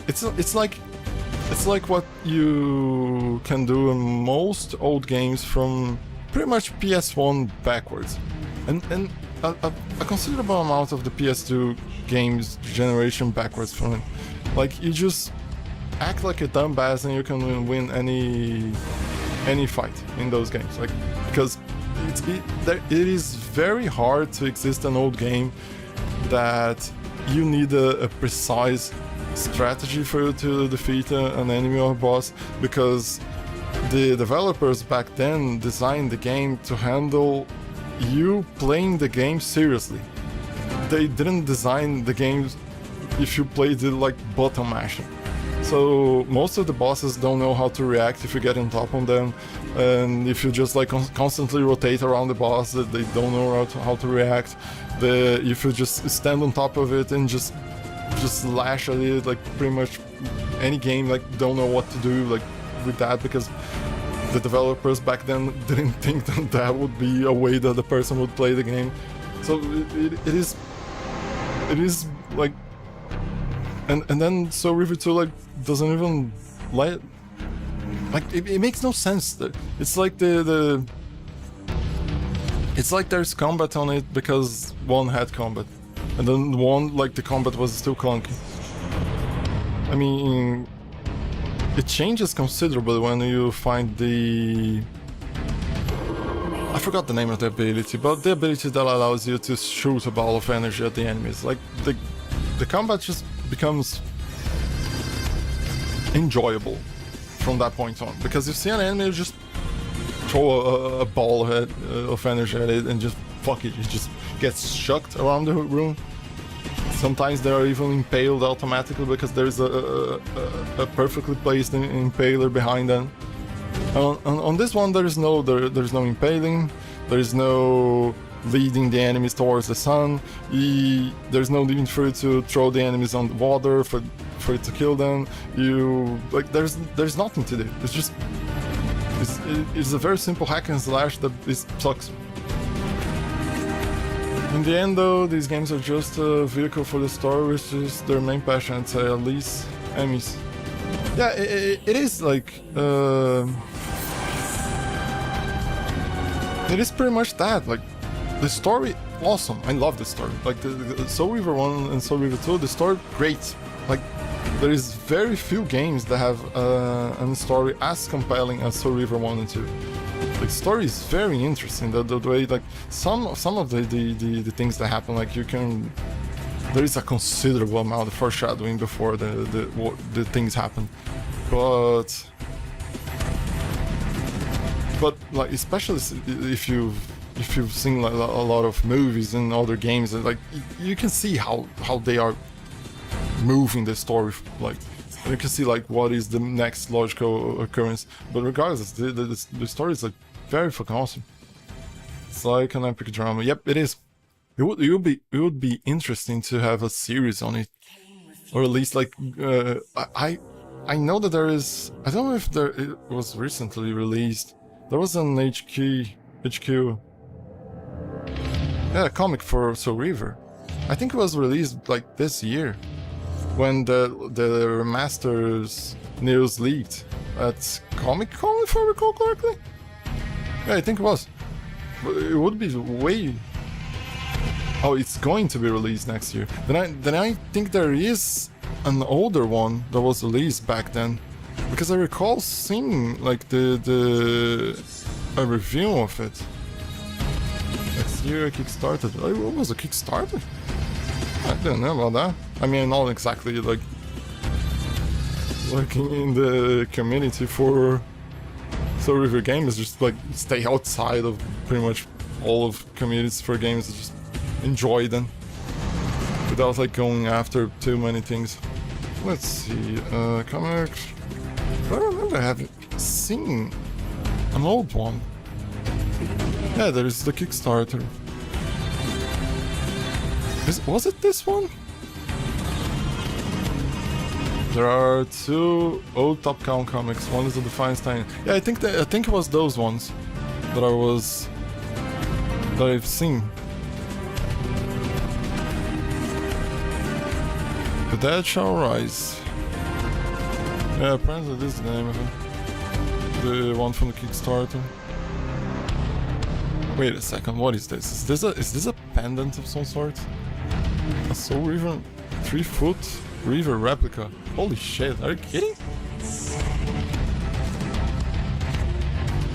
it's like what you can do in most old games from pretty much PS1 backwards, and a considerable amount of the PS2 games generation backwards from it. Like, you just act like a dumbass and you can win any fight in those games. Like, because it is very hard to exist an old game that you need a precise strategy for you to defeat an enemy or boss, because the developers back then designed the game to handle you playing the game seriously. They didn't design the games if you played it like button mashing. So most of the bosses don't know how to react if you get on top of them, and if you just like constantly rotate around the boss, they don't know how to react. If you just stand on top of it and just slash at it, like pretty much any game like don't know what to do like with that, because the developers back then didn't think that would be a way that the person would play the game. So it is like, and then so Reaver 2 like doesn't even like it makes no sense. It's like it's like there's combat on it because one had combat, and then one, like, the combat was still clunky. I mean, it changes considerably when you find I forgot the name of the ability, but the ability that allows you to shoot a ball of energy at the enemies. Like, the combat just becomes enjoyable from that point on, because you see an enemy, you just throw a ball of energy at it and just fuck it, it just gets chucked around the room. Sometimes they are even impaled automatically because there's a perfectly placed impaler behind them. On this one, there's no impaling, there's no leading the enemies towards the sun. There's no need for you to throw the enemies on the water for it to kill them. There's nothing to do. It's just it's a very simple hack and slash that sucks. In the end, though, these games are just a vehicle for the story, which is their main passion, I'd say, at least Emmys. Yeah, it is like it is pretty much that. Like, the story, awesome. I love the story. Like, the Soul Reaver 1 and Soul Reaver 2, the story, great. Like, there is very few games that have a story as compelling as Soul Reaver 1 and 2. The story is very interesting. The way, like, some of the things that happen, like, there is a considerable amount of foreshadowing before the things happen, but like, especially if you've seen like a lot of movies and other games, like, you can see how they are moving the story. Like, you can see like what is the next logical occurrence. But regardless, the story is like very fucking awesome. It's like an epic drama. Yep, it is. It would be interesting to have a series on it, or at least like I know that there is. I don't know if it was recently released. There was an HQ. Yeah, a comic for Soul Reaver. I think it was released like this year, when the remasters news leaked at Comic-Con, if I recall correctly. Yeah, I think it was. But it would be way. Oh, it's going to be released next year. Then I think there is an older one that was released back then, because I recall seeing like a review of it. Next year, a Kickstarter. What was a Kickstarter? I didn't know about that. I mean, not exactly like working in the community for So Reaver game is just like stay outside of pretty much all of communities for games and just enjoy them without like going after too many things. Let's see, comics. I remember having seen an old one. Yeah, there's the Kickstarter. Was it this one? There are two old Top Cow comics. One is the Feinstein. Yeah, I think it was those ones that I've seen. The Dead Shall Rise. Yeah, apparently this is the name of it. The one from the Kickstarter. Wait a second, what is this? Is this a pendant of some sort? A Soul Reaver 3-foot Reaver replica. Holy shit, are you kidding?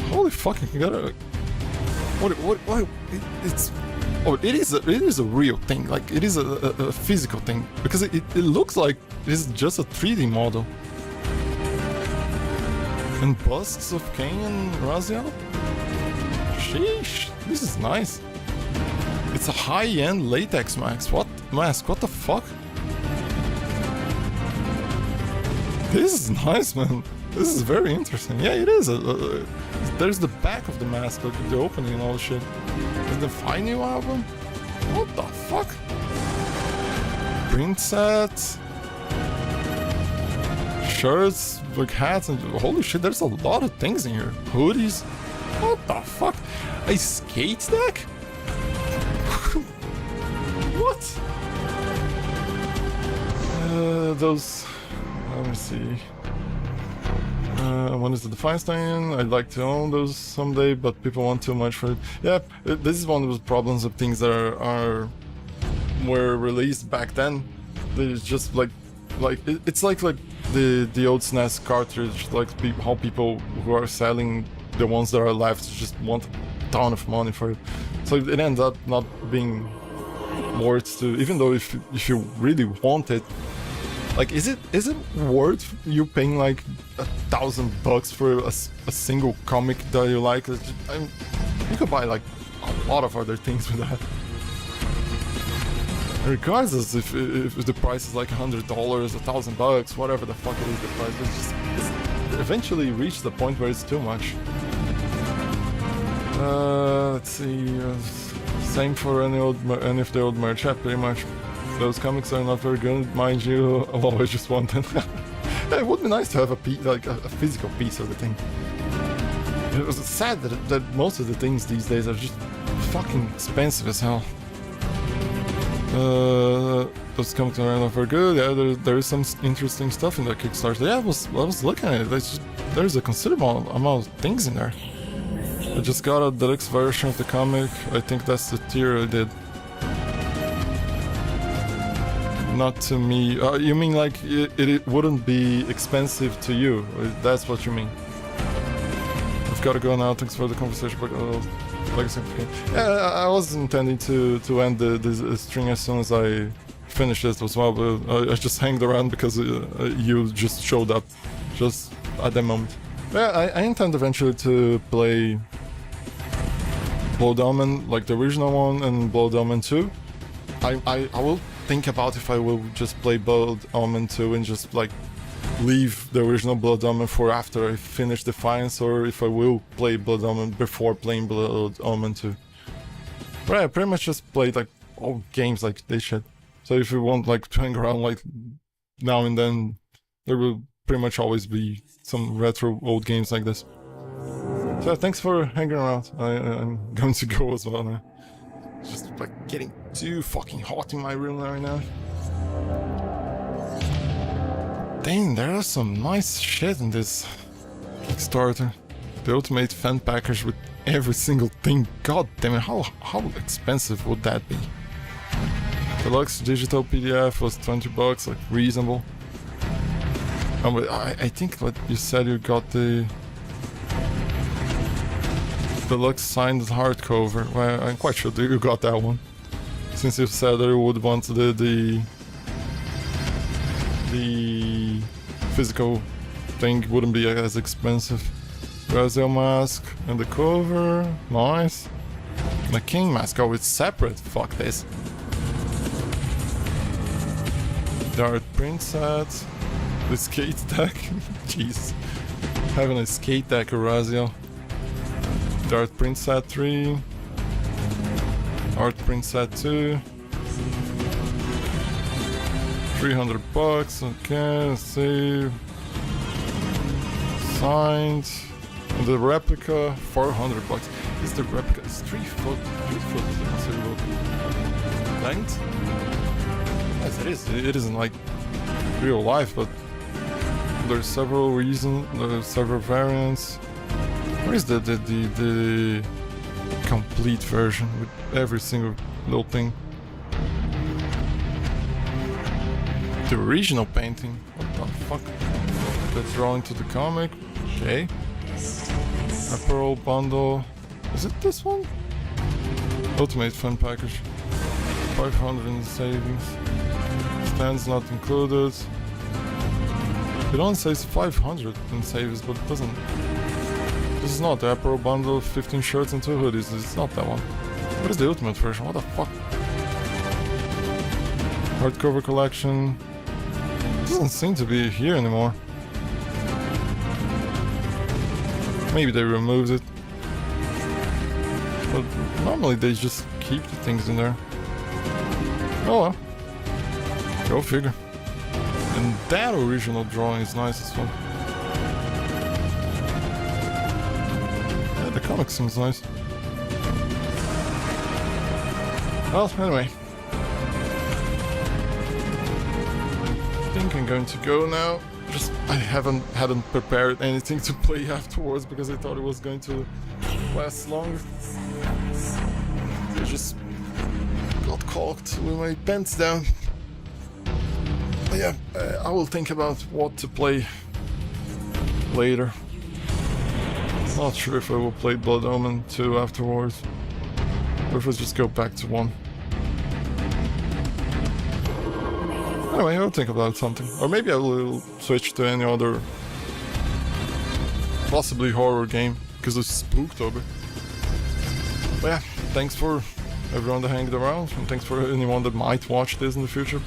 Holy fucking, you gotta... What, it's... Oh, it is a real thing, like, it is a physical thing, because it looks like it is just a 3D model. And busts of Kain and Raziel? Sheesh, this is nice. It's a high-end latex mask, what the fuck? This is nice, man. This is very interesting. Yeah, it is. There's the back of the mask, like the opening and all the shit. Is the Fine New album? What the fuck? Print sets, shirts, like hats, and holy shit, there's a lot of things in here. Hoodies. What the fuck? A skate deck? What? Those. Let me see. One is the Feinstein. I'd like to own those someday, but people want too much for it. Yeah, this is one of those problems of things that were released back then. There's just it's like the old SNES cartridge, like how people who are selling the ones that are left just want a ton of money for it. So it ends up not being worth to, even though if you really want it. Like, is it worth you paying like $1,000 for a single comic that you like? You could buy like a lot of other things with that. Regardless if the price is like $100, $1,000, whatever the fuck it is, the price it's eventually reached the point where it's too much. Let's see. Same for any of the old merch. Yeah, pretty much. Those comics are not very good, mind you. I've always just wanted. Yeah, it would be nice to have a piece, like a physical piece of the thing. It was sad that most of the things these days are just fucking expensive as hell. Those comics are not very good. Yeah, there is some interesting stuff in that Kickstarter. Yeah, I was looking at it. There's a considerable amount of things in there. I just got a deluxe version of the comic. I think that's the tier I did. Not to me. You mean like it wouldn't be expensive to you? That's what you mean? I've got to go now. Thanks for the conversation. But yeah, I was intending to end this string as soon as I finished this as well. But I just hanged around because you just showed up, just at the moment. Yeah, I intend eventually to play Blood Omen, like the original one, and Blood Omen 2. I will think about if I will just play Blood Omen 2 and just like leave the original Blood Omen for after I finish Defiance, or if I will play Blood Omen before playing Blood Omen 2. But I pretty much just played like all games like this shit. So if you want like to hang around like now and then, there will pretty much always be some retro old games like this. So thanks for hanging around. I'm going to go as well now. It's just like getting too fucking hot in my room right now. Dang, there are some nice shit in this Kickstarter. The ultimate fan package with every single thing. God damn it, how expensive would that be? Deluxe digital PDF was $20, like reasonable. But I think what you said, you got the deluxe signed hardcover. Well, I'm quite sure that you got that one, since you said that you would want the physical thing wouldn't be as expensive. Brazil mask and the cover. Nice. The king mask. Oh, it's separate. Fuck this. Dart print set. The skate deck. Jeez. Having a skate deck, Raziel. Dart print set 3. Art print set 2. 300 bucks. Okay, let's see. Signed. And the replica, 400 bucks. Is the replica? It's 3 foot. 3 foot considerable length. Yes, it is. It isn't like real life, but there's several reasons. There's several variants. Where is the complete version with every single little thing? The original painting. What the fuck? The drawing to the comic. Okay. Apparel bundle. Is it this one? Ultimate Fun Package. 500 in savings. Stands not included. It only says 500 in savings, but it doesn't. This is not the apparel bundle, 15 shirts and 2 hoodies. It's not that one. What is the ultimate version? What the fuck? Hardcover collection. It doesn't seem to be here anymore. Maybe they removed it. But normally they just keep the things in there. Oh well. Go figure. And that original drawing is nice as well. Yeah, the comic seems nice. Well, anyway. I think I'm going to go now. Just I hadn't prepared anything to play afterwards because I thought it was going to last longer. I just got caught with my pants down. But yeah, I will think about what to play later. Not sure if I will play Blood Omen 2 afterwards, or if I'll just go back to 1. Anyway, I'll think about something. Or maybe I will switch to any other possibly horror game, because it's Spooktober. But yeah, thanks for everyone that hanged around, and thanks for anyone that might watch this in the future.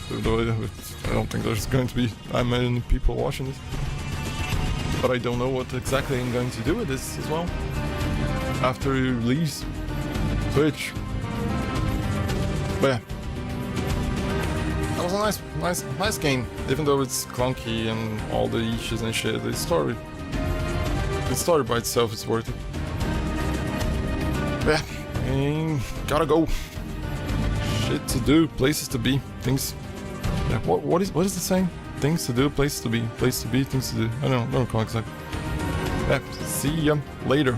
Though I don't think there's going to be that many people watching this. But I don't know what exactly I'm going to do with this as well. After it release Twitch. But yeah. That was a nice game, even though it's clunky and all the issues and shit. The story by itself is worth it. But yeah, gotta go. Shit to do, places to be, things. Yeah, what is the saying? Things to do, place to be, things to do. I don't know exactly. Yeah, see ya later.